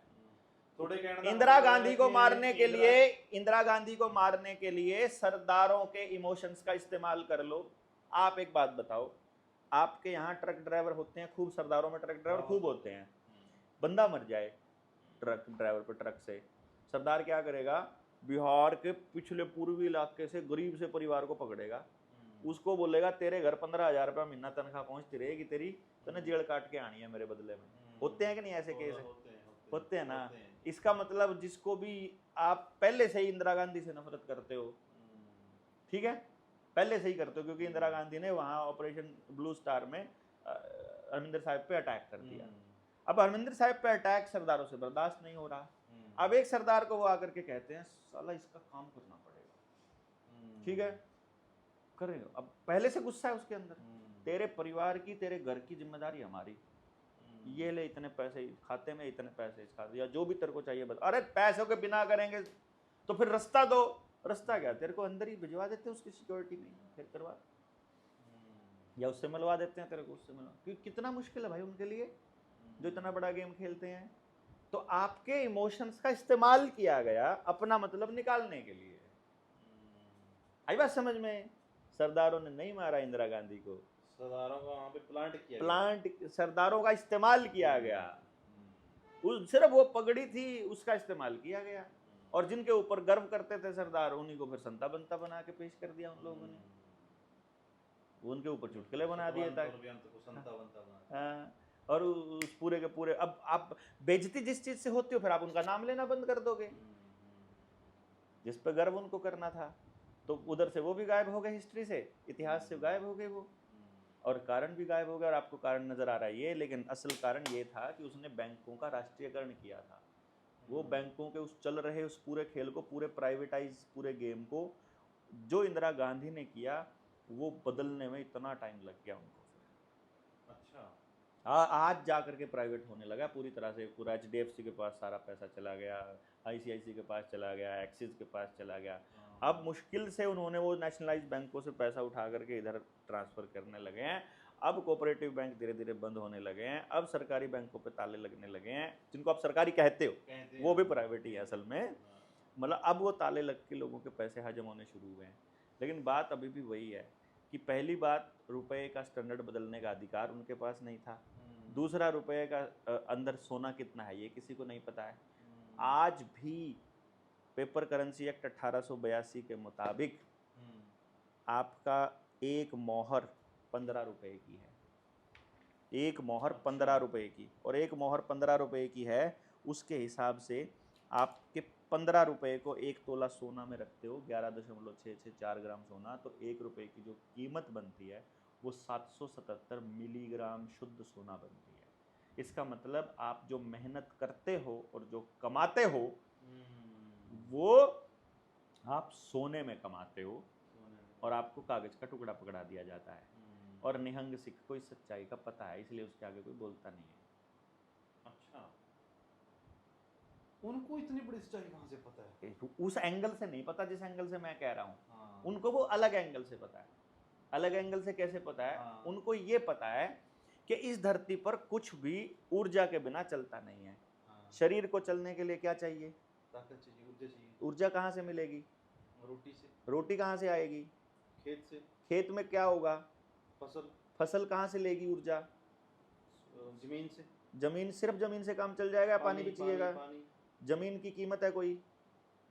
इंदिरा गांधी को मारने के लिए सरदारों के इमोशंस का इस्तेमाल कर लो। आप एक बात बताओ, आपके यहाँ ट्रक ड्राइवर होते हैं खूब, सरदारों में ट्रक ड्राइवर खूब होते हैं, बंदा मर जाए ट्रक ड्राइवर पर ट्रक से, सरदार क्या करेगा? बिहार के पिछले पूर्वी इलाके से गरीब से परिवार को पकड़ेगा, उसको बोलेगा तेरे घर 15,000 रुपया महीना तनख्वाह पहुंचती रहेगी तेरी, तूने जेल काट के आनी है मेरे बदले में। होते हैं कि नहीं ऐसे केस? होते हैं ना। इसका मतलब जिसको भी आप पहले से ही इंदिरा गांधी से नफरत करते हो, ठीक है, पहले से ही करते हो, क्योंकि इंदिरा गांधी ने वहां ऑपरेशन ब्लू स्टार में हरमिंदर साहब पे अटैक कर दिया। अब हरमिंदर साहब पे अटैक सरदारों से बर्दाश्त नहीं हो रहा। अब एक सरदार को वो आकर के कहते हैं साला इसका काम करना पड़ेगा, ठीक है, करेंगे। अब पहले से गुस्सा है उसके अंदर, तेरे परिवार की, तेरे घर की जिम्मेदारी हमारी, ये ले इतने पैसे खाते में, इतने पैसे इस खाते, या जो भी तेरे को चाहिए बता। अरे पैसों के बिना करेंगे तो फिर रास्ता दो। रास्ता क्या, तेरे को अंदर ही भिजवा देते हैं उसकी सिक्योरिटी में, फिर करवा, या उससे मिलवा देते हैं तेरे को, उससे मिलवा, क्योंकि कितना मुश्किल है भाई उनके लिए जो इतना बड़ा गेम खेलते हैं। तो आपके इमोशंस का इस्तेमाल किया गया अपना मतलब निकालने के लिए। आई बात समझ में? सरदारों ने नहीं मारा इंदिरा गांधी को, सरदारों का वहां पे सरदारों का इस्तेमाल किया गया, सिर्फ वो पगड़ी थी उसका इस्तेमाल किया गया, और जिनके ऊपर गर्व करते थे सरदार, उन्हीं को फिर संता बनता बना के पेश कर दिया उन लोगों ने, उनके ऊपर चुटकुले बना दिए ताकि, हाँ, और उस पूरे के पूरे, अब आप बेइज्जती जिस चीज से होती हो फिर आप उनका नाम लेना बंद कर दोगे, जिस पे गर्व उनको करना था, तो उधर से वो भी गायब हो गए, हिस्ट्री से, इतिहास से गायब हो गए वो, और कारण भी गायब हो गया। और आपको कारण नजर आ रहा है ये, लेकिन असल कारण ये था कि उसने बैंकों का राष्ट्रीयकरण किया था। वो बैंकों के उस चल रहे उस पूरे खेल को, पूरे प्राइवेटाइज पूरे गेम को जो इंदिरा गांधी ने किया, वो बदलने में इतना टाइम लग गया उनको। अच्छा, आज जा करके प्राइवेट होने लगा पूरी तरह से, पूरा HDFC के पास सारा पैसा चला गया, ICICI के पास चला गया, एक्सिस के पास चला गया। अब मुश्किल से उन्होंने वो नेशनलाइज बैंकों से पैसा उठा करके इधर ट्रांसफर करने लगे हैं। अब कोऑपरेटिव बैंक धीरे धीरे बंद होने लगे हैं, अब सरकारी बैंकों पे ताले लगने लगे हैं, जिनको आप सरकारी कहते हो वो भी प्राइवेट ही है असल में। मतलब अब वो ताले लग के लोगों के पैसे हजम होने शुरू हुए हैं। लेकिन बात अभी भी वही है कि पहली बात, रुपए का स्टैंडर्ड बदलने का अधिकार उनके पास नहीं था। दूसरा, रुपए का अंदर सोना कितना है ये किसी को नहीं पता है। आज भी पेपर करेंसी एक्ट 1882 के मुताबिक आपका एक मोहर 15 रुपए की है, एक मोहर 15 रुपए की, और एक मोहर 15 रुपए की है, उसके हिसाब से आपके 15 रुपए को 1 तोला सोना में रखते हो, 11.664 ग्राम सोना, तो 1 रुपए की जो कीमत बनती है वो 777 मिलीग्राम शुद्ध सोना बनती है। इसका मतलब आप जो मेहनत करते हो और जो कमाते हो वो आप सोने में कमाते हो, और आपको कागज का टुकड़ा पकड़ा दिया जाता है। और निहंग सिख को इस सच्चाई का पता है, इसलिए उसके आगे कोई बोलता नहीं है। अच्छा, उनको इतनी बड़ी सच्चाई कहाँ से पता है? उस एंगल से नहीं पता जिस एंगल से मैं कह रहा हूँ, उनको वो अलग एंगल से पता है। अलग एंगल से कैसे पता है? उनको ये पता है कि इस धरती पर कुछ भी ऊर्जा के बिना चलता नहीं है। शरीर को चलने के लिए क्या चाहिए? ताकत चाहिए, ऊर्जा चाहिए। ऊर्जा कहाँ से मिलेगी? रोटी से। रोटी कहाँ से आएगी? खेत से। खेत में क्या होगा? फसल। फसल कहाँ से लेगी ऊर्जा? जमीन से। जमीन, सिर्फ जमीन से काम चल जाएगा? पानी भी चाहिएगा। जमीन की कीमत है कोई?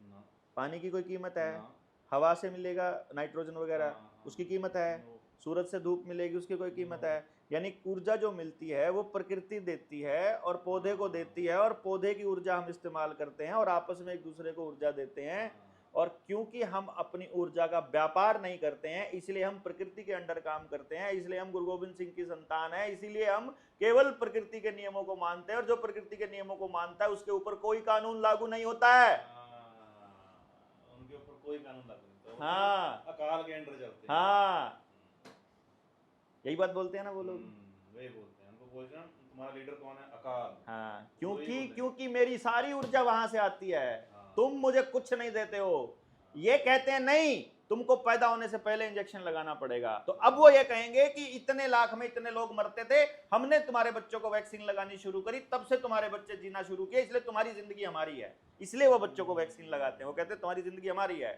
ना। पानी की कोई कीमत है? ना। हवा से मिलेगा नाइट्रोजन वगैरह, उसकी कीमत है? सूरज से धूप मिलेगी, उसकी कोई कीमत है? यानी ऊर्जा जो मिलती है वो प्रकृति देती है और पौधे को देती है, और पौधे की ऊर्जा हम इस्तेमाल करते हैं और आपस में एक दूसरे को ऊर्जा देते हैं। और क्योंकि हम अपनी ऊर्जा का व्यापार नहीं करते हैं, इसलिए हम प्रकृति के अंडर काम करते हैं, इसलिए हम गुरु गोविंद सिंह की संतान है, इसीलिए हम केवल प्रकृति के नियमों को मानते हैं, और जो प्रकृति के नियमों को मानता है उसके ऊपर कोई कानून लागू नहीं होता है। उनके ऊपर कोई कानून लागू नहीं होता। हाँ, अकाल के अंडर चलते हैं। हाँ, यही बात बोलते हैं ना वो लोग। वही बोलते हैं, उनको बोलते हैं तुम्हारा लीडर कौन है? अकाल। हाँ, क्योंकि मेरी सारी ऊर्जा वहां से आती है, तुम मुझे कुछ नहीं देते हो। ये कहते हैं नहीं, तुमको पैदा होने से पहले इंजेक्शन लगाना पड़ेगा। तो अब वो ये कहेंगे कि इतने लाख में इतने लोग मरते थे, हमने तुम्हारे बच्चों को वैक्सीन लगानी शुरू करी, तब से तुम्हारे बच्चे जीना शुरू किए, इसलिए तुम्हारी जिंदगी हमारी है। इसलिए वो बच्चों को वैक्सीन लगाते हैं। वो कहते हैं तुम्हारी जिंदगी हमारी है,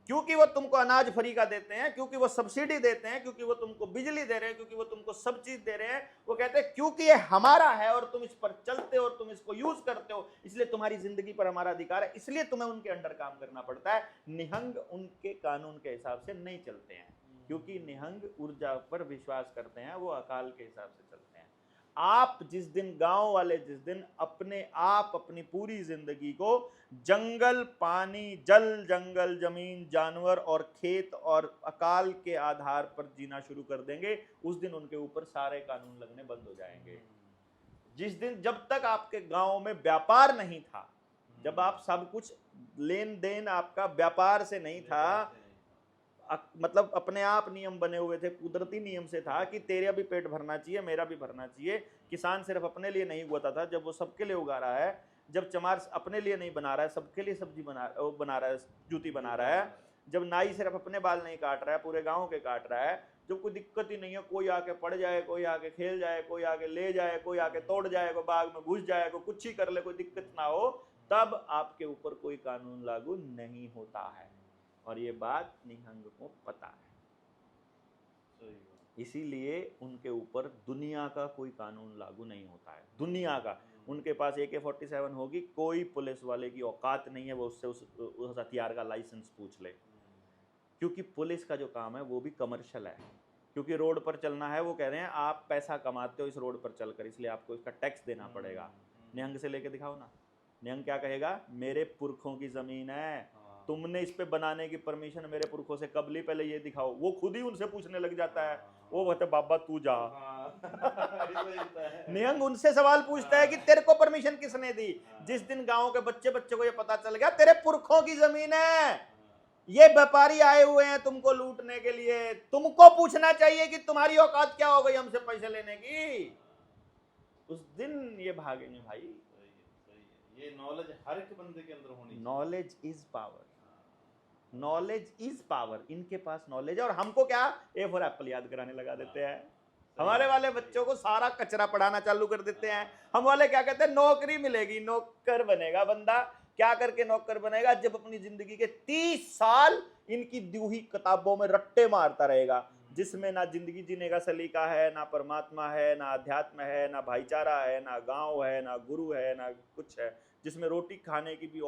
क्योंकि वो तुमको अनाज फ्री का देते हैं, क्योंकि वो सब्सिडी देते हैं, क्योंकि वो तुमको बिजली दे रहे हैं, क्योंकि वो तुमको सब चीज दे रहे हैं। वो कहते हैं क्योंकि ये हमारा है और तुम इस पर चलते हो और तुम इसको यूज करते हो, इसलिए तुम्हारी जिंदगी पर हमारा अधिकार है, इसलिए तुम्हें उनके अंडर काम करना पड़ता है। निहंग उनके कानून के हिसाब से नहीं चलते हैं, क्योंकि निहंग ऊर्जा पर विश्वास करते हैं, वो अकाल के हिसाब से चलते हैं। आप जिस दिन, गांव वाले जिस दिन अपने आप अपनी पूरी जिंदगी को जंगल, पानी, जल, जंगल, जमीन, जानवर और खेत और अकाल के आधार पर जीना शुरू कर देंगे, उस दिन उनके ऊपर सारे कानून लगने बंद हो जाएंगे। जिस दिन, जब तक आपके गांव में व्यापार नहीं था, जब आप सब कुछ लेन देन आपका व्यापार से नहीं था, मतलब अपने आप नियम बने हुए थे, कुदरती नियम से था कि तेरा भी पेट भरना चाहिए, मेरा भी भरना चाहिए। किसान सिर्फ अपने लिए नहीं उगाता था, जब वो सबके लिए उगा रहा है, जब चमार अपने लिए नहीं बना रहा है, सबके लिए सब्जी बना रहा है, जूती बना रहा है, जब नाई सिर्फ अपने बाल नहीं काट रहा है, पूरे गांव के काट रहा है, जब कोई दिक्कत ही नहीं है, कोई आके पड़ जाए, कोई आके खेल जाए, कोई आके ले जाए, कोई आके तोड़ जाए, कोई बाग में घुस जाए, कोई कुछ ही कर ले, कोई दिक्कत ना हो, तब आपके ऊपर कोई कानून लागू नहीं होता है। और ये बात निहंग को पता है, इसीलिए उनके ऊपर दुनिया का कोई कानून लागू नहीं होता है। दुनिया का, उनके पास AK-47 होगी, कोई पुलिस वाले की औकात नहीं है वो उससे उस हथियार का लाइसेंस पूछ ले, क्योंकि पुलिस का जो काम है वो भी कमर्शियल है, क्योंकि रोड पर चलना है। वो कह रहे हैं आप पैसा कमाते हो इस रोड पर चलकर, इसलिए आपको इसका टैक्स देना पड़ेगा। निहंग से लेके दिखाओ ना, निहंग क्या कहेगा? मेरे पुरखों की जमीन है, तुमने इस पे बनाने की परमिशन मेरे पुरखों से कब ली, पहले ये दिखाओ। वो खुद ही उनसे पूछने लग जाता है, वो कहते बाबा तू जा। निहंग उनसे सवाल पूछता है कि तेरे को परमिशन किसने दी? जिस दिन गांव के बच्चे को ये पता चल गया तेरे पुरखों की जमीन है, ये व्यापारी आए हुए हैं तुमको लूटने के लिए, तुमको पूछना चाहिए कि तुम्हारी औकात क्या हो गई हमसे पैसे लेने की, उस दिन ये भागेंगे भाई। ये नॉलेज हर एक बंदे के अंदर होनी चाहिए। Knowledge is power, knowledge is power. इनके पास नॉलेज है और हमको क्या A फॉर एप्पल याद कराने लगा देते हैं। हमारे वाले बच्चों को सारा कचरा पढ़ाना चालू कर देते हैं। हम वाले क्या कहते हैं? नौकरी मिलेगी, नौकर बनेगा बंदा। क्या करके नौकर बनेगा? जब अपनी जिंदगी के 30 साल इनकी दी हुई किताबों में रट्टे मारता रहेगा, जिसमें ना जिंदगी जीने का सलीका है, ना परमात्मा है, ना अध्यात्म है, ना भाईचारा है, ना गांव है, ना गुरु है, ना कुछ है, जिसमें रोटी खाने की भी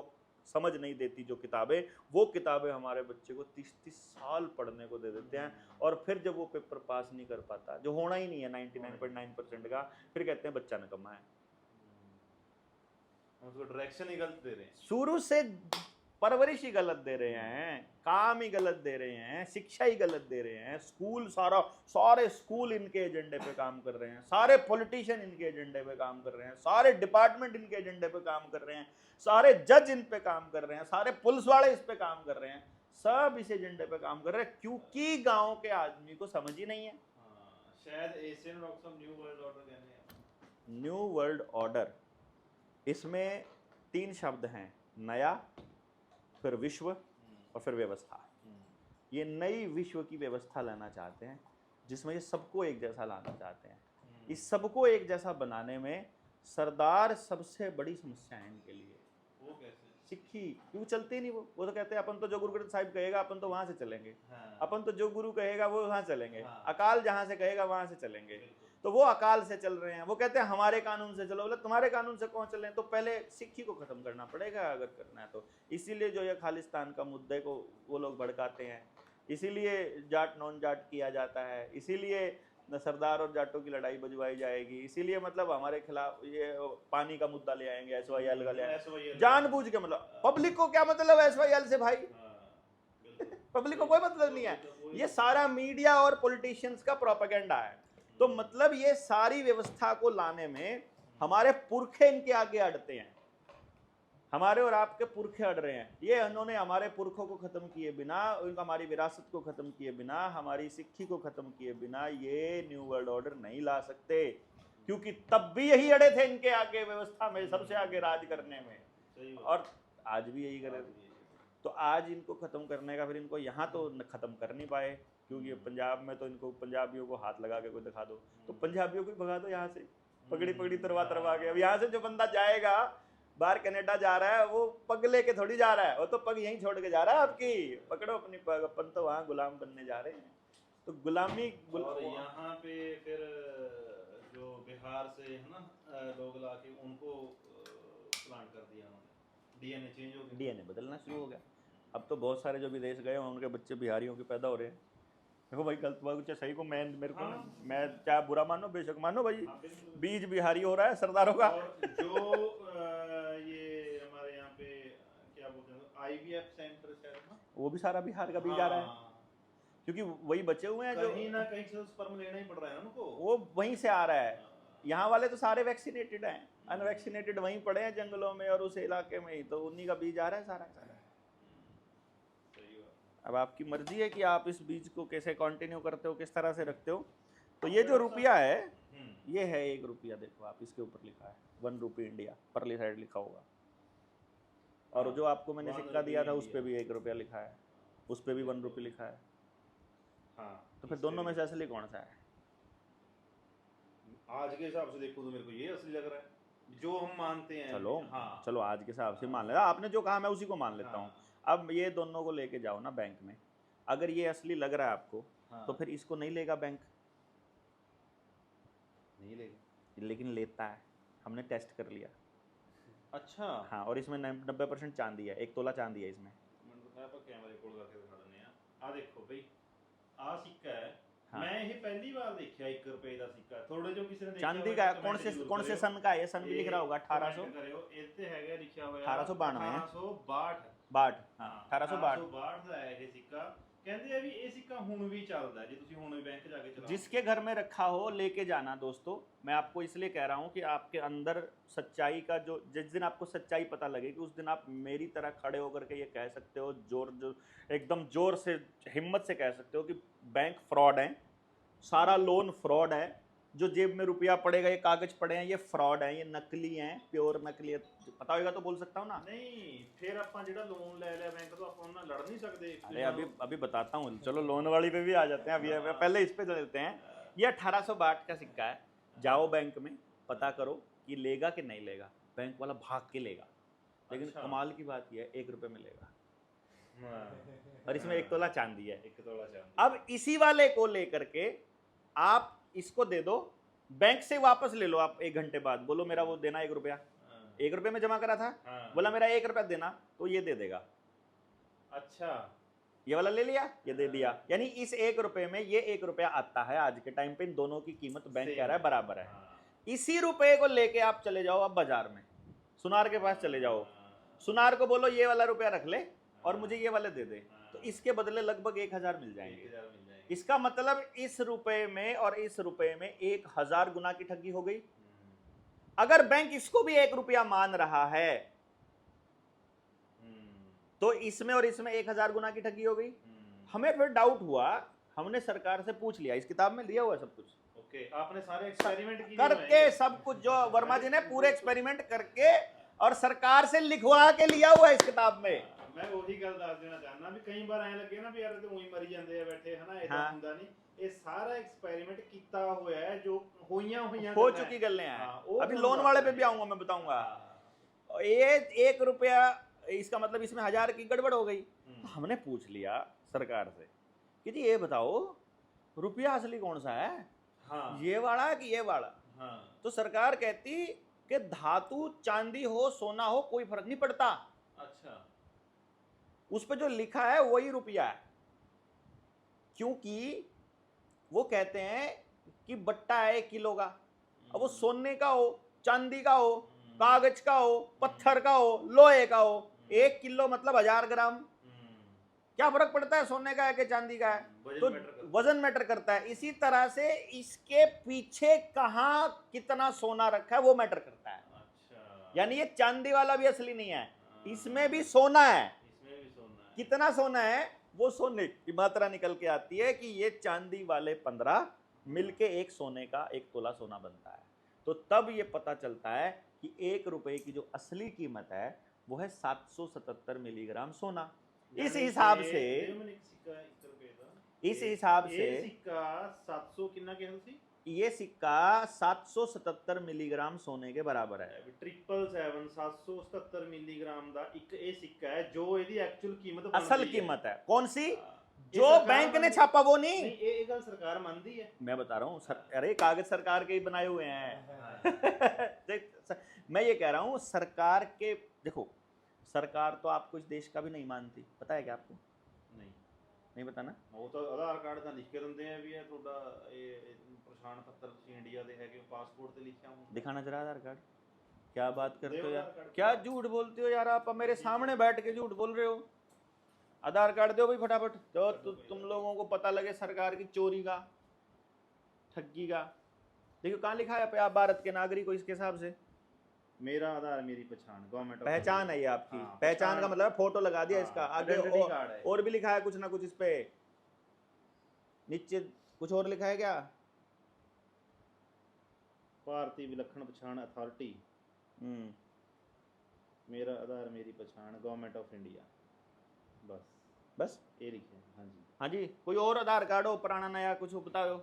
समझ नहीं देती जो किताबें, वो किताबें हमारे बच्चे को 30-30 साल पढ़ने को दे देते हैं, और फिर जब वो पेपर पास नहीं कर पाता, जो होना ही नहीं है 99.9% का, फिर कहते हैं बच्चा निकम्मा है। उसको डायरेक्शन ही गलत दे रहे हैं, शुरू से परवरिश ही गलत दे रहे हैं, काम ही गलत दे रहे हैं, शिक्षा ही गलत दे रहे हैं। स्कूल सारे स्कूल इनके एजेंडे पे काम कर रहे हैं, सारे पॉलिटिशियन इनके एजेंडे पे काम कर रहे हैं, सारे डिपार्टमेंट इनके एजेंडे पे काम कर रहे हैं, सारे जज इन पे काम कर रहे हैं, सारे पुलिस वाले इस पे काम कर रहे हैं, सब इस एजेंडे पे काम कर रहे हैं, क्योंकि गांव के आदमी को समझ ही नहीं है। शायद एशियन रॉक्सम न्यू वर्ल्ड ऑर्डर कहने हैं। न्यू वर्ल्ड ऑर्डर, इसमें 3 शब्द हैं, नया, फिर विश्व और फिर व्यवस्था। ये नई विश्व की व्यवस्था लाना चाहते हैं, जिसमें ये सबको एक जैसा लाना चाहते हैं। इस सबको एक जैसा बनाने में सरदार सबसे बड़ी समस्या है इनके लिए। वो कैसे? सिक्खी क्यों चलती नहीं, वो तो कहते हैं अपन तो जो गुरु ग्रंथ साहिब कहेगा अपन तो वहां से चलेंगे, अपन तो जो गुरु कहेगा वो वहां चलेंगे, अकाल जहां से कहेगा वहां से चलेंगे। तो वो अकाल से चल रहे हैं, वो कहते हैं हमारे कानून से चलो। बोले तुम्हारे कानून से कौन चले? तो पहले सिक्खी को खत्म करना पड़ेगा अगर करना है तो। इसीलिए जो ये खालिस्तान का मुद्दे को वो लोग भड़काते हैं, इसीलिए जाट नॉन जाट किया जाता है, इसीलिए सरदार और जाटों की लड़ाई बजवाई जाएगी, इसीलिए मतलब हमारे खिलाफ ये पानी का मुद्दा ले आएंगे, SYL का ले आएंगे जानबूझ के। मतलब पब्लिक को क्या मतलब SYL से भाई? पब्लिक को कोई मतलब नहीं है, ये सारा मीडिया और पॉलिटिशियंस का प्रोपेगेंडा है। तो मतलब ये सारी व्यवस्था को लाने में हमारे पुरखे इनके आगे अड़ते हैं, हमारे और आपके पुरखे अड़ रहे हैं। ये उन्होंने हमारे पुरखों को खत्म किए बिना, हमारी विरासत को खत्म किए बिना, हमारी सिक्खी को खत्म किए बिना ये न्यू वर्ल्ड ऑर्डर नहीं ला सकते, क्योंकि तब भी यही अड़े थे इनके आगे व्यवस्था में, सबसे आगे राज करने में, और आज भी यही करे। तो आज इनको खत्म करने का, फिर इनको यहाँ तो खत्म कर नहीं पाए, क्योंकि पंजाब में तो इनको पंजाबियों को हाथ लगा के कोई दिखा दो तो पंजाबियों को भगा दो यहाँ से, पगड़ी पगड़ी तरवा के। अब यहाँ से जो बंदा जाएगा बाहर कनाडा जा रहा है, वो पग लेके थोड़ी जा रहा है, वो तो पग यहीं छोड़ के जा रहा है आपकी, पकड़ो अपनी पग, अपन तो वहाँ गुलाम बनने जा रहे हैं। तो गुलामी और यहाँ पे फिर जो बिहार से है ना लोग ला के उनको प्लांट कर दिया उन्होंने, डीएनए चेंज हो गया, डीएनए बदलना शुरू हो गया। अब तो बहुत सारे जो विदेश गए हैं उनके बच्चे बिहारियों के पैदा हो रहे हैं। देखो भाई गलत बात चाहे सही को, मैं मेरे को मैं चाहे बुरा मानो बेशक मानो भाई, बीज बिहारी हो रहा है सरदारों का। जो ये हमारे यहाँ पे क्या बोलते हैं IVF सेंटर शायद ना, वो भी सारा बिहार का बीज आ रहा है, क्योंकि वही बचे हुए हैं जो कहीं ना कहीं से स्पर्म लेना ही पड़ रहा है उनको, वो वहीं से आ रहा है। यहाँ वाले तो सारे वैक्सीनेटेड हैं, अनवैक्सीनेटेड वहीं पड़े हैं जंगलों में और उस इलाके में ही, तो उन्हीं का बीज आ रहा है सारा। अब आपकी मर्जी है कि आप इस बीज को कैसे कंटिन्यू करते हो, किस तरह से रखते हो। तो ये जो रुपया है, ये है 1 रुपया, देखो आप इसके ऊपर लिखा है 1 रुपी इंडिया, परली साइड लिखा होगा, और जो आपको मैंने सिक्का दिया था उस पर भी 1 रुपया लिखा है, उस पर भी 1 रुपी लिखा है। तो फिर दोनों में से असली कौन सा है? आज के हिसाब से देखो तो मेरे को ये असली लग रहा है, जो हम मानते हैं। चलो आज के हिसाब से मान लेना, आपने जो कहा मैं उसी को मान लेता हूँ। अब ये दोनों को लेके जाओ ना बैंक में, अगर ये असली लग रहा है आपको, तो फिर इसको नहीं लेगा बैंक? नहीं लेगा, लेकिन लेता है, हमने टेस्ट कर लिया। अच्छा हाँ, और इसमें 90% चांदी है, 1 तोला चांदी है इसमें। कैमरा रिकॉर्ड करके दिखा देने हैं। आ देखो भाई, आ सिक्का है। मैं ये पहली बार देखा 1 रुपए का सिक्का। थोड़े जो किसी ने देखा चांदी का कौन से सन का है? ये सन भी लिख रहा होगा 1800 ਇੱਥੇ ਹੈਗਾ ਲਿਖਿਆ ਹੋਇਆ 1892 ਹੈ 1862 ਹਾਂ 1862 ਦਾ ਹੈ ਇਹ ਸਿੱਕਾ। ਕਹਿੰਦੇ ਆ ਵੀ ਇਹ ਸਿੱਕਾ ਹੁਣ ਵੀ ਚੱਲਦਾ, ਜੇ ਤੁਸੀਂ ਹੁਣ ਵੀ बैंक जाके चलाओ। जिसके घर में रखा हो लेके जाना। दोस्तों मैं आपको इसलिए कह रहा हूँ कि आपके अंदर सच्चाई का जो, जिस दिन आपको सच्चाई पता लगेगी उस दिन आप मेरी तरह खड़े होकर के ये कह सकते हो, एकदम जोर से हिम्मत से कह सकते हो कि बैंक फ्रॉड है, सारा लोन फ्रॉड है, जो जेब में रुपया पड़ेगा ये कागज पड़े हैं ये फ्रॉड है, ये नकली हैं, प्योर नकली। पता होगा तो बोल सकता हूँ ना। नहीं फिर ਆਪਾਂ ਜਿਹੜਾ ਲੋਨ ਲੈ ਲਿਆ बैंक ਤੋਂ ਆਪਾਂ ਉਹਨਾਂ लड़ नहीं सकते। अरे अभी बताता हूँ, चलो लोन वाली पे भी आ जाते हैं। अभी पहले इस पे चलते हैं। ये 1862 का सिक्का है, जाओ बैंक में पता करो कि लेगा कि नहीं लेगा, बैंक वाला भाग के लेगा। लेकिन कमाल की बात यह है 1 रुपये में लेगा, और इसमें 1 तोला चांदी है। 1 तोला चांदी। अब इसी वाले को लेकर के आप इसको दे दो, बैंक से वापस ले लो आप 1 घंटे बाद, बोलो मेरा वो देना 1 रुपया, 1 रुपए में जमा करा था, हाँ। बोला मेरा 1 रुपया देना, तो ये दे देगा। अच्छा, ये वाला ले लिया, ये दे दिया, यानी इस 1 रुपए में ये 1 रुपया आता है। आज के टाइम पे इन दोनों की कीमत बैंक कह रहा है बराबर है। इसी रुपए को लेके आप चले जाओ अब बाजार में, सुनार के पास चले जाओ, सुनार को बोलो ये वाला रुपया रख ले और मुझे ये वाले दे दे, तो इसके बदले लगभग 1000 मिल जाएंगे। इसका मतलब इस रुपए में और इस रुपए में 1000 गुना की ठगी हो गई। अगर बैंक इसको भी 1 रुपया मान रहा है तो इसमें और इसमें 1000 गुना की ठगी हो गई। हमें फिर डाउट हुआ, हमने सरकार से पूछ लिया, इस किताब में दिया हुआ है सब कुछ। ओके, आपने सारे एक्सपेरिमेंट किए करके सब कुछ, जो वर्मा जी ने पूरे एक्सपेरिमेंट करके और सरकार से लिखवा के लिया हुआ है इस किताब में। मैं वही गल दस देना चाहना भी कई बार ऐ लगे ना भी यार ते ਉਹੀ मरी ਜਾਂਦੇ ਆ बैठे है ना, ऐसा हाँ। ਹੁੰਦਾ नहीं। ये सारा एक्सपेरिमेंट किया हुआ है, जो होइयां हो चुकी गल्लें हैं। हाँ, वो अभी कौन लोन बात वाले है? पे भी आऊंगा, मैं बताऊंगा। ये 1 रुपया, इसका मतलब इसमें 1000 की गड़बड़ हो गई। तो हमने पूछ लिया सरकार से कि जी ये बताओ रुपया असली कौन सा है, हाँ, ये वाला कि ये वाला? हाँ, तो सरकार कहती कि धातु चांदी हो सोना हो कोई फर्क नहीं पड़ता, अच्छा, उस पे जो लिखा है वही रुपया है। क्योंकि वो कहते हैं कि बट्टा है 1 किलो का, अब वो सोने का हो, चांदी का हो, कागज का हो, पत्थर का हो, लोहे का हो, 1 किलो मतलब 1000 ग्राम। क्या फर्क पड़ता है सोने का है कि चांदी का है? तो वजन मैटर करता है। इसी तरह से इसके पीछे कहां कितना सोना रखा है वो मैटर करता है। अच्छा, यानी ये चांदी वाला भी असली नहीं है, इसमें भी सोना है। इसमें भी सोना है। कितना सोना है वो सोने की मात्रा निकल के आती है कि ये चांदी वाले 15 मिलके एक सोने का 1 तोला सोना बनता है। तो तब ये पता चलता है कि 1 रुपए की जो असली कीमत है वो है 777 मिलीग्राम सोना। इस हिसाब से, इस हिसाब से सिक्का 700 कितना कहल सी, ये सिक्का 777 मिलीग्राम सोने के बराबर है। 777 777 मिलीग्राम दा एक ये सिक्का है जो ਇਹਦੀ एक्चुअल कीमत असल कीमत है। कौन सी? जो बैंक ने छापा वो नहीं। ये गल सरकार मानती है। मैं बता रहा हूँ अरे कागज सरकार के ही बनाए हुए हैं। मैं ये कह रहा हूँ सरकार के, देखो सरकार तो आपको इस देश का भी नहीं मानती, पता है क्या आपको? नहीं पता ना। ਉਹ ਤਾਂ ਆਧਾਰ ਕਾਰਡ ਤਾਂ ਲਿਖ ਕੇ ਦਿੰਦੇ ਆ ਵੀ ਇਹ ਤੁਹਾਡਾ ਇਹ ਪਛਾਣ ਪੱਤਰ ਤੁਸੀਂ ਇੰਡੀਆ ਦੇ ਹੈਗੇ ਹੋ, ਪਾਸਪੋर्ट ਤੇ ਲਿਖਿਆ ਹੁੰਦਾ। दिखाना जरा आधार कार्ड। क्या बात करते हो यार, क्या झूठ बोलते हो यार आप, मेरे सामने बैठ के झूठ बोल रहे हो। आधार कार्ड दो भाई फटाफट, तो तुम लोगों को पता लगे सरकार की चोरी का, ठगी का। देखो कहाँ लिखा है आप भारत के नागरिक हो, इसके हिसाब से मेरा आधार मेरी पहचान, गवर्नमेंट पहचान है ये आपकी। हाँ, पहचान का मतलब फोटो लगा दिया हाँ, इसका आगे, आइडेंटिटी कार्ड है। और भी लिखा है कुछ ना कुछ इस पे, नीचे कुछ और लिखा है क्या? भारतीय विलक्षण पहचान अथॉरिटी, मेरा आधार मेरी पहचान, गवर्नमेंट ऑफ इंडिया, बस ये लिखे। हाँ जी, हाँ जी। कोई और आधार कार्ड हो पुराना नया कुछ हो बताओ।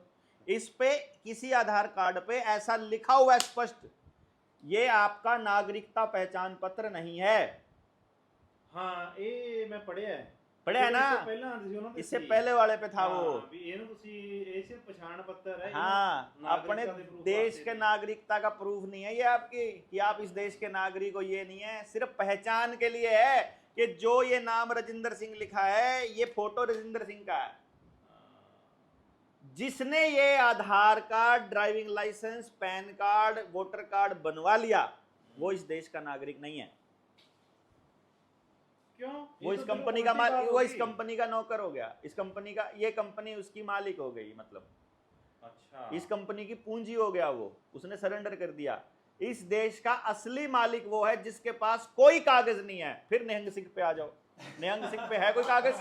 इस पे किसी आधार कार्ड पे ऐसा लिखा हुआ है स्पष्ट, ये आपका नागरिकता पहचान पत्र नहीं है। हाँ ये मैं पढ़िया है, पढ़िया है ना, इससे पहले वाले पे था वो। सिर्फ पहचान पत्र है। हाँ, अपने देश के नागरिकता का प्रूफ नहीं है ये आपकी कि आप इस देश के नागरिक हो, ये नहीं है, सिर्फ पहचान के लिए है कि जो ये नाम राजिंदर सिंह लिखा है ये फोटो राजिंदर सिंह का है। जिसने ये Aadhaar card, driving licence, PAN card, voter card बनवा लिया वो इस देश का नागरिक नहीं है। क्यों? वो इस कंपनी का मालिक, वो इस कंपनी का नौकर हो गया, इस कंपनी का, ये कंपनी उसकी मालिक हो गई, मतलब अच्छा, इस कंपनी की पूंजी हो गया, वो उसने सरेंडर कर दिया। इस देश का असली मालिक वो है जिसके पास कोई कागज नहीं है। फिर निहंग सिंह पे आ जाओ, निहंग सिंह पे है कोई कागज?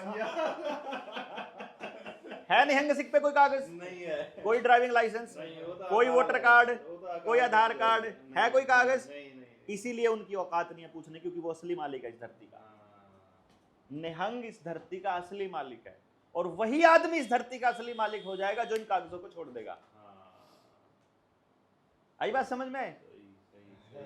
है निहंग सिंह पे कोई कागज नहीं है, कोई ड्राइविंग लाइसेंस, कोई वोटर कार्ड, कोई आधार कार्ड, है कोई कागज? इसीलिए उनकी औकात नहीं है पूछने, क्योंकि वो असली मालिक है इस धरती का। निहंग इस धरती का असली मालिक है, और वही आदमी इस धरती का असली मालिक हो जाएगा जो इन कागजों को छोड़ देगा। आई बात समझ में?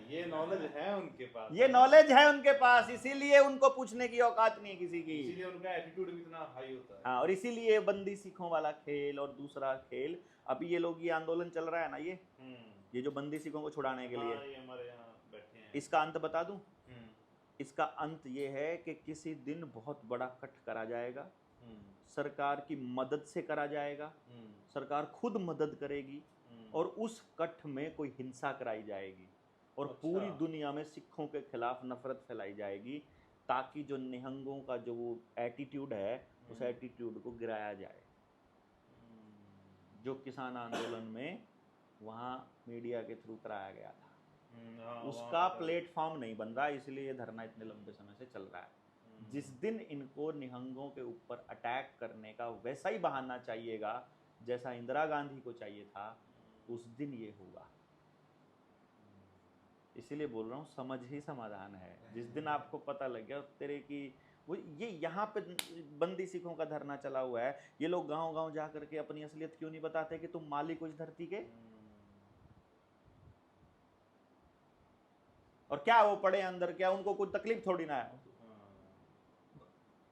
ये नॉलेज है उनके पास, ये नॉलेज है उनके पास, इसीलिए उनको पूछने की औकात नहीं है किसी की, इसीलिए उनका एटीट्यूड भी इतना हाई होता है। हाँ, और इसीलिए बंदी सिखों वाला खेल और दूसरा खेल, अभी ये लोग, ये आंदोलन चल रहा है ना, ये जो बंदी सिखों को छुड़ाने के लिए, ये हमारे यहाँ बैठे हैं इसका अंत बता दूं? इसका अंत ये है कि किसी दिन बहुत बड़ा कट करा जाएगा, सरकार की मदद से करा जाएगा, सरकार खुद मदद करेगी और उस कट में कोई हिंसा कराई जाएगी और पूरी दुनिया में सिखों के खिलाफ नफरत फैलाई जाएगी, ताकि जो निहंगों का जो वो एटीट्यूड है उस एटीट्यूड को गिराया जाए। जो किसान आंदोलन में वहाँ मीडिया के थ्रू कराया गया था, उसका प्लेटफॉर्म नहीं बन रहा, इसलिए ये धरना इतने लंबे समय से चल रहा है। जिस दिन इनको निहंगों के ऊपर अटैक करने का वैसा ही बहाना चाहिएगा जैसा इंदिरा गांधी को चाहिए था, उस दिन ये होगा। इसीलिए बोल रहा हूँ, समझ ही समाधान है। जिस दिन आपको पता लग गया तेरे की वो ये यहाँ पे बंदी सिखों का धरना चला हुआ है, ये लोग गांव-गांव जा करके अपनी असलियत क्यों नहीं बताते कि तुम मालिक हो इस धरती के? और क्या वो पड़े अंदर, क्या उनको कोई तकलीफ थोड़ी ना है?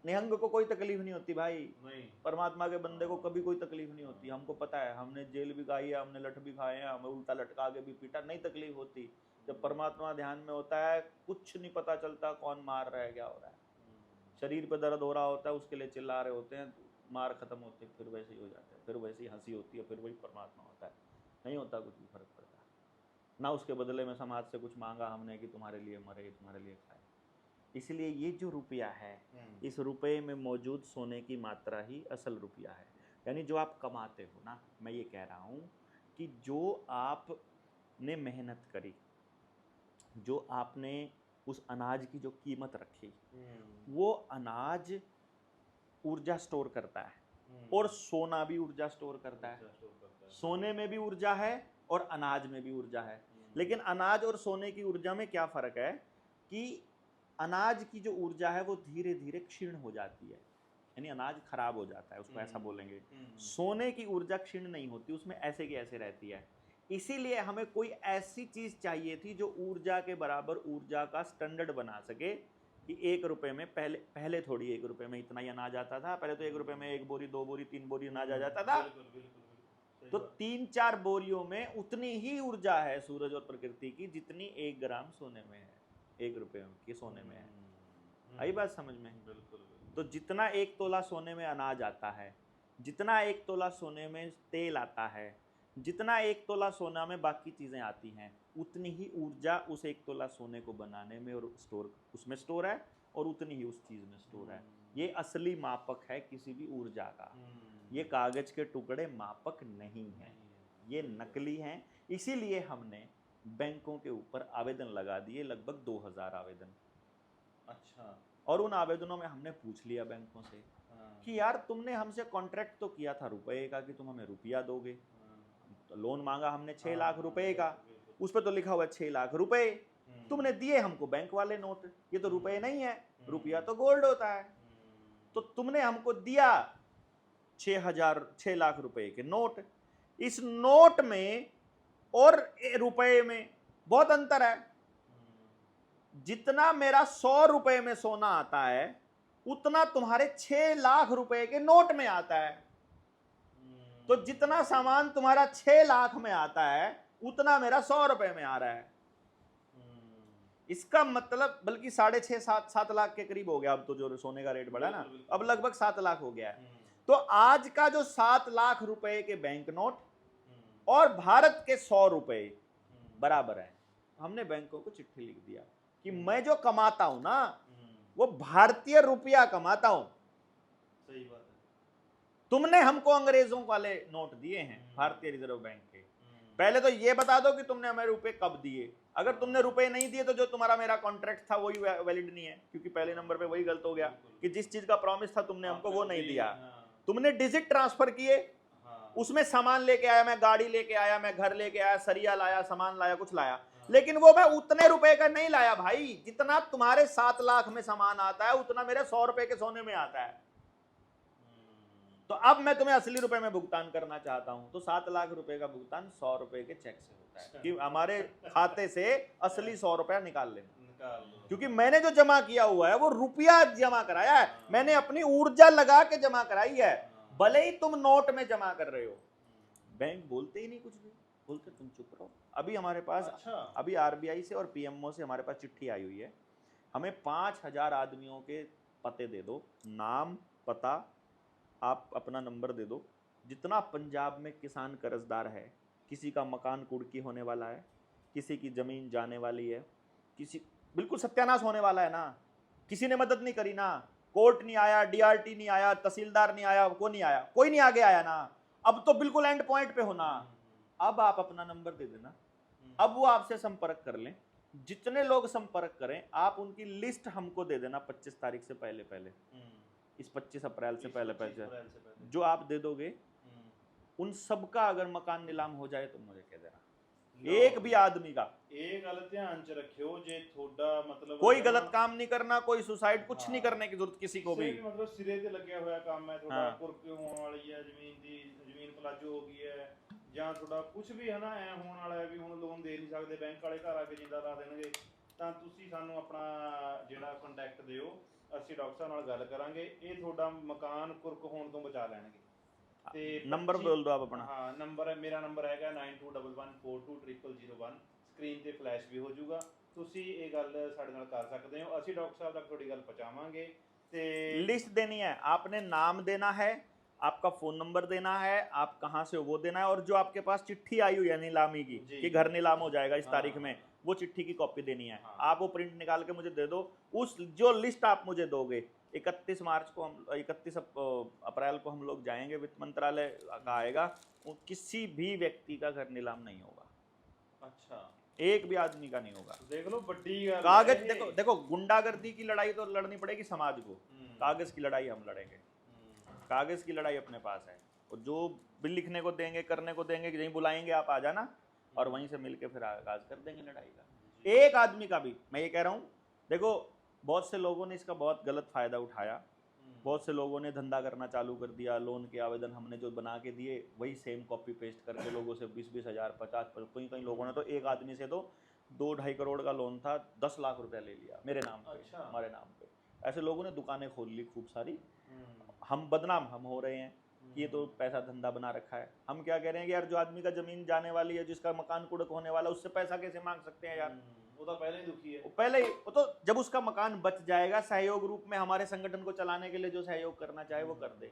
निहंग को कोई तकलीफ नहीं होती भाई, नहीं। परमात्मा के बंदे को कभी कोई तकलीफ नहीं होती। हमको पता है, हमने जेल भी खाई है, हमने लठ भी खाए हैं, हमें उल्टा लटका के भी पीटा, नहीं तकलीफ होती। जब परमात्मा ध्यान में होता है कुछ नहीं पता चलता कौन मार रहा है, क्या हो रहा है। शरीर पे दर्द हो रहा होता है, उसके लिए चिल्ला रहे होते हैं, मार खत्म होती है, फिर वैसे ही हो जाता है, फिर वैसी हंसी होती है, फिर वही परमात्मा होता है। नहीं होता कुछ भी फर्क पड़ता ना। उसके बदले में समाज से कुछ मांगा हमने कि तुम्हारे लिए मरे, तुम्हारे लिए खाए। इसलिए ये जो रुपया है, इस रुपये में मौजूद सोने की मात्रा ही असल रुपया है। यानी जो आप कमाते हो ना, मैं ये कह रहा हूँ कि जो आपने मेहनत करी, जो आपने उस अनाज की जो कीमत रखी, वो अनाज ऊर्जा स्टोर करता है और सोना भी ऊर्जा स्टोर करता है। सोने में भी ऊर्जा है और अनाज में भी ऊर्जा है। लेकिन अनाज और सोने की ऊर्जा में क्या फर्क है कि अनाज की जो ऊर्जा है वो धीरे धीरे क्षीण हो जाती है, यानी अनाज खराब हो जाता है, उसको ऐसा बोलेंगे। सोने की ऊर्जा क्षीण नहीं होती, उसमें ऐसे की ऐसे रहती है। इसीलिए हमें कोई ऐसी चीज चाहिए थी जो ऊर्जा के बराबर ऊर्जा का स्टैंडर्ड बना सके कि 1 रुपए में पहले थोड़ी 1 रुपए में इतना ही अनाज आता था। पहले तो 1 रुपए में 1 बोरी, 2 बोरी, 3 बोरी अनाज आ जाता था। तो 3-4 बोरियों में उतनी ही ऊर्जा है सूरज और प्रकृति की जितनी 1 ग्राम सोने में है, 1 रुपए के सोने में है। आई बात समझ में? तो जितना 1 तोला सोने में अनाज आता है, जितना 1 तोला सोने में तेल आता है, जितना 1 तोला सोना में बाकी चीजें आती हैं, उतनी ही ऊर्जा उस 1 तोला सोने को बनाने में और उसमें स्टोर है और उतनी ही उस चीज में स्टोर है। ये असली मापक है किसी भी ऊर्जा का। ये कागज के टुकड़े मापक नहीं हैं, ये नकली हैं। इसीलिए हमने बैंकों के ऊपर आवेदन लगा दिए, लगभग 2000 आवेदन। अच्छा। और उन आवेदनों में हमने पूछ लिया बैंकों से कि यार तुमने हमसे कॉन्ट्रैक्ट तो किया था रुपए का कि तुम हमें रुपया दोगे, तो लोन मांगा हमने 6 लाख रुपए का, उस पर तो लिखा हुआ 6 लाख रुपए, तुमने दिए हमको बैंक वाले नोट, ये तो रुपए नहीं है, रुपया तो गोल्ड होता है। तो तुमने हमको दिया 6 लाख रुपए के नोट, इस नोट में और रुपए में बहुत अंतर है। जितना मेरा 100 रुपए में सोना आता है उतना तुम्हारे 6 लाख रुपए के नोट में आता है। तो जितना सामान तुम्हारा 6 लाख में आता है उतना मेरा 100 रुपए में आ रहा है। इसका मतलब बल्कि 6.5-7 लाख के करीब हो गया अब तो, जो सोने का रेट बढ़ा ना, अब लगभग 7 लाख हो गया है। तो आज का जो 7 लाख रुपए के बैंक नोट और भारत के 100 रुपए बराबर है। हमने बैंकों को चिट्ठी लिख दिया कि मैं जो कमाता हूं ना वो भारतीय रुपया कमाता हूं। सही बात है। तुमने हमको अंग्रेजों वाले नोट दिए हैं भारतीय रिजर्व बैंक के, पहले तो ये बता दो कि तुमने हमें रुपए कब दिए। अगर तुमने रुपए नहीं दिए तो जो तुम्हारा मेरा कॉन्ट्रैक्ट था वही वैलिड नहीं है, क्योंकि पहले नंबर पे वही गलत हो गया कि जिस चीज का प्रॉमिस था तुमने हमको वो नहीं दिया। तुमने डिजिट ट्रांसफर किए, उसमें सामान लेके आया, मैं गाड़ी लेके आया, मैं घर लेके आया, सरिया लाया, सामान लाया, कुछ लाया, लेकिन वो मैं उतने रुपए का नहीं लाया भाई। जितना तुम्हारे 7 लाख में सामान आता है उतना मेरे 100 रुपए के सोने में आता है। तो अब मैं तुम्हें असली रुपए में भुगतान करना चाहता हूं, तो 7 लाख रुपए का भुगतान 100 रुपए के चेक से होता है कि हमारे खाते से असली 100 रुपया निकाल लेना, क्योंकि मैंने जो जमा किया हुआ है वो रुपया जमा कराया है, मैंने अपनी ऊर्जा लगा के जमा कराई है, भले ही तुम नोट में जमा कर रहे हो। बैंक बोलते ही नहीं कुछ भी, बोलते तुम चुप रहो। अभी हमारे पास अच्छा। अभी आरबीआई से और पीएमओ से हमारे पास चिट्ठी आई हुई है, हमें 5000 आदमियों के पते दे दो, नाम पता, आप अपना नंबर दे दो, जितना पंजाब में किसान कर्जदार है, किसी का मकान कुड़की होने वाला है, किसी की ज़मीन जाने वाली है, किसी बिल्कुल सत्यानाश होने वाला है ना, किसी ने मदद नहीं करी ना, कोर्ट नहीं आया, डीआरटी नहीं आया, तहसीलदार नहीं आया, वो नहीं आया, कोई नहीं आगे आया ना, अब तो बिल्कुल एंड पॉइंट पे होना। अब आप अपना नंबर दे देना, अब वो आपसे संपर्क कर लें, जितने लोग संपर्क करें आप उनकी लिस्ट हमको दे देना 25 तारीख से पहले पहले, इस 25 अप्रैल से पहले पहले जो आप दे दोगे, उन सबका अगर मकान नीलाम हो जाए तो मुझे कह देना, एक भी आदमी का। ਇਹ ਗੱਲ ਧਿਆਨ ਚ ਰੱਖਿਓ, ਜੇ ਤੁਹਾਡਾ ਮਤਲਬ कोई गलत काम नहीं करना, कोई सुसाइड कुछ नहीं करने की जरूरत किसी को भी। ਮਤਲਬ ਸਿਰੇ ਤੇ ਲੱਗਿਆ ਹੋਇਆ ਕੰਮ ਹੈ ਤੁਹਾਡਾ, ਕੁਰਕ ਹੋਣ ਵਾਲੀ ਹੈ ਜ਼ਮੀਨ ਦੀ, ਜ਼ਮੀਨ ਪਲਾਜੋ ਹੋ ਗਈ ਹੈ, ਜਾਂ ਤੁਹਾਡਾ ਕੁਝ ਵੀ ਹੈ ਨਾ ਐ ਹੋਣ ਵਾਲਾ ਹੈ ਵੀ ਹੁਣ ਲੋਨ ਦੇ ਨਹੀਂ ਸਕਦੇ, ਬੈਂਕ ਵਾਲੇ ਘਰ ਆ ਕੇ ਜਿੰਦਾ ਲਾ ਦੇਣਗੇ, ਤਾਂ ਤੁਸੀਂ ਸਾਨੂੰ ਆਪਣਾ ਜਿਹੜਾ ਕੰਟੈਕਟ ਦਿਓ, ਅਸੀਂ ਡਾਕਟਰ ਸਾਹਿਬ ਨਾਲ ਗੱਲ ਕਰਾਂਗੇ, ਇਹ ਤੁਹਾਡਾ ਮਕਾਨ ਕੁਰਕ ਹੋਣ ਤੋਂ ਬਚਾ ਲੈਣਗੇ। ਤੇ नंबर बोल दो आप अपना। हाँ नंबर है, मेरा नंबर हैगा 9211420001, ਸਕਰੀਨ ਤੇ ਫਲੈਸ਼ ਵੀ ਹੋ ਜਾਊਗਾ, ਤੁਸੀਂ ਇਹ ਗੱਲ ਸਾਡੇ ਨਾਲ ਕਰ ਸਕਦੇ ਹੋ, ਅਸੀਂ ਡਾਕਟਰ ਸਾਹਿਬ ਤੱਕ ਤੁਹਾਡੀ ਗੱਲ ਪਹੁੰਚਾਵਾਂਗੇ। ਤੇ लिस्ट देनी है, आपने नाम देना है, आपका फोन नंबर देना है, आप कहाँ से हो वो देना है, और जो आपके पास चिट्ठी आई हुई है नीलामी की कि घर नीलाम हो जाएगा इस तारीख में, वो चिट्ठी की कॉपी देनी है। आप वो प्रिंट निकाल के मुझे दे दो। उस जो लिस्ट आप मुझे दोगे, 31 मार्च को हम 31 अप्रैल को हम लोग जाएंगे, वित्त मंत्रालय का आएगा, किसी भी व्यक्ति का घर नीलाम नहीं होगा। अच्छा, एक भी आदमी का नहीं होगा। देख लो बड़ी कागज, देखो देखो गुंडागर्दी की लड़ाई तो लड़नी पड़ेगी समाज को, कागज की लड़ाई हम लड़ेंगे, कागज की लड़ाई अपने पास है, और जो बिल लिखने को देंगे, करने को देंगे, यहीं बुलाएंगे आप आ जाना, और वहीं से मिलके फिर आगाज कर देंगे लड़ाई का। एक आदमी का भी, मैं ये कह रहा हूँ, देखो बहुत से लोगों ने इसका बहुत गलत फायदा उठाया, बहुत से लोगों ने धंधा करना चालू कर दिया, लोन के आवेदन हमने जो बना के दिए वही सेम कॉपी पेस्ट करके लोगों से 20-20 हज़ार 50, कई कई लोगों ने तो एक आदमी से तो 2-2.5 करोड़ का लोन था, 10 लाख रुपया ले लिया मेरे नाम पे। अच्छा। हमारे नाम पे ऐसे लोगों ने दुकानें खोल ली खूब सारी, हम बदनाम हम हो रहे हैं, ये तो पैसा धंधा बना रखा है। हम क्या कह रहे हैं कि यार जो आदमी का जमीन जाने वाली है, जिसका मकान कुड़क होने वाला, उससे पैसा कैसे मांग सकते हैं यार, वो तो पहले ही दुखी है, वो पहले ही, वो तो जब उसका मकान बच जाएगा, सहयोग रूप में हमारे संगठन को चलाने के लिए जो सहयोग करना चाहे वो कर दे।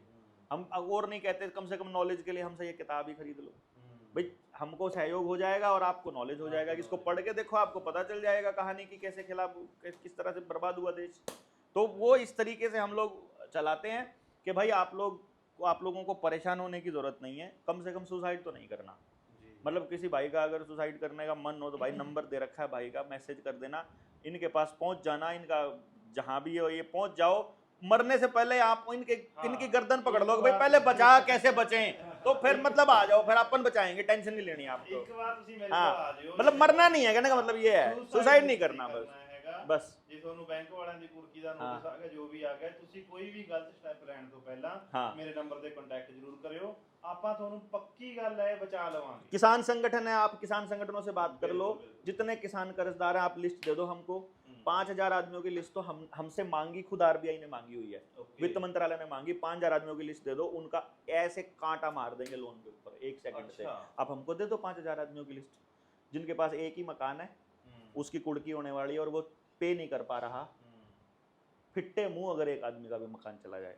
हम और नहीं कहते, कम से कम नॉलेज के लिए हमसे ये किताब ही खरीद लो भाई, हमको सहयोग हो जाएगा और आपको नॉलेज हो जाएगा, इसको पढ़ के देखो, आपको पता चल जाएगा कहानी की कैसे खिलाफ, किस तरह से बर्बाद हुआ देश। तो वो इस तरीके से हम लोग चलाते हैं कि भाई आप लोगों को परेशान होने की ज़रूरत नहीं है, कम से कम सुसाइड तो नहीं करना। मतलब किसी भाई का अगर सुसाइड करने का मन हो तो भाई नंबर दे रखा है भाई का, मैसेज कर देना, इनके पास पहुंच जाना, इनका जहां भी हो ये पहुंच जाओ, मरने से पहले आप इनकी गर्दन पकड़ लो भाई, पहले बचा, कैसे बचें, तो फिर मतलब आ जाओ, फिर अपन बचाएंगे, टेंशन नहीं लेनी आपको। हाँ, मतलब मरना नहीं है, कहने का मतलब ये है, सुसाइड नहीं करना बस। ਜੇ ਤੁਹਾਨੂੰ ਬੈਂਕ ਵਾਲਿਆਂ ਦੀ ਕੁਰਕੀ ਦਾ ਨੋਟਿਸ ਆ ਗਿਆ, ਜੋ ਵੀ ਆ ਗਿਆ, ਤੁਸੀਂ ਕੋਈ ਵੀ ਗਲਤ ਸਟੈਪ ਲੈਣ ਤੋਂ ਪਹਿਲਾਂ ਮੇਰੇ ਨੰਬਰ ਤੇ ਕੰਟੈਕਟ ਜ਼ਰੂਰ ਕਰਿਓ, ਆਪਾਂ ਤੁਹਾਨੂੰ ਪੱਕੀ ਗੱਲ ਹੈ ਬਚਾ ਲਵਾਂਗੇ। किसान संगठन है, आप किसान संगठनों से बात कर लो, जितने किसान कर्जदार हैं आप लिस्ट दे दो हमको, 5000 आदमियों की लिस्ट तो हमसे मांगी, खुद आरबीआई ने मांगी हुई है, वित्त मंत्रालय ने मांगी, 5000 आदमियों की लिस्ट दे दो, उनका ऐसे कांटा मार देंगे लोन के ऊपर 1 सेकंड से। आप हमको दे दो 5000 आदमियों की लिस्ट, जिनके पास एक ही मकान है, उसकी कुड़की होने वाली है और वो पे नहीं कर पा रहा, फिट्टे मुंह अगर एक आदमी का भी मकान चला जाए,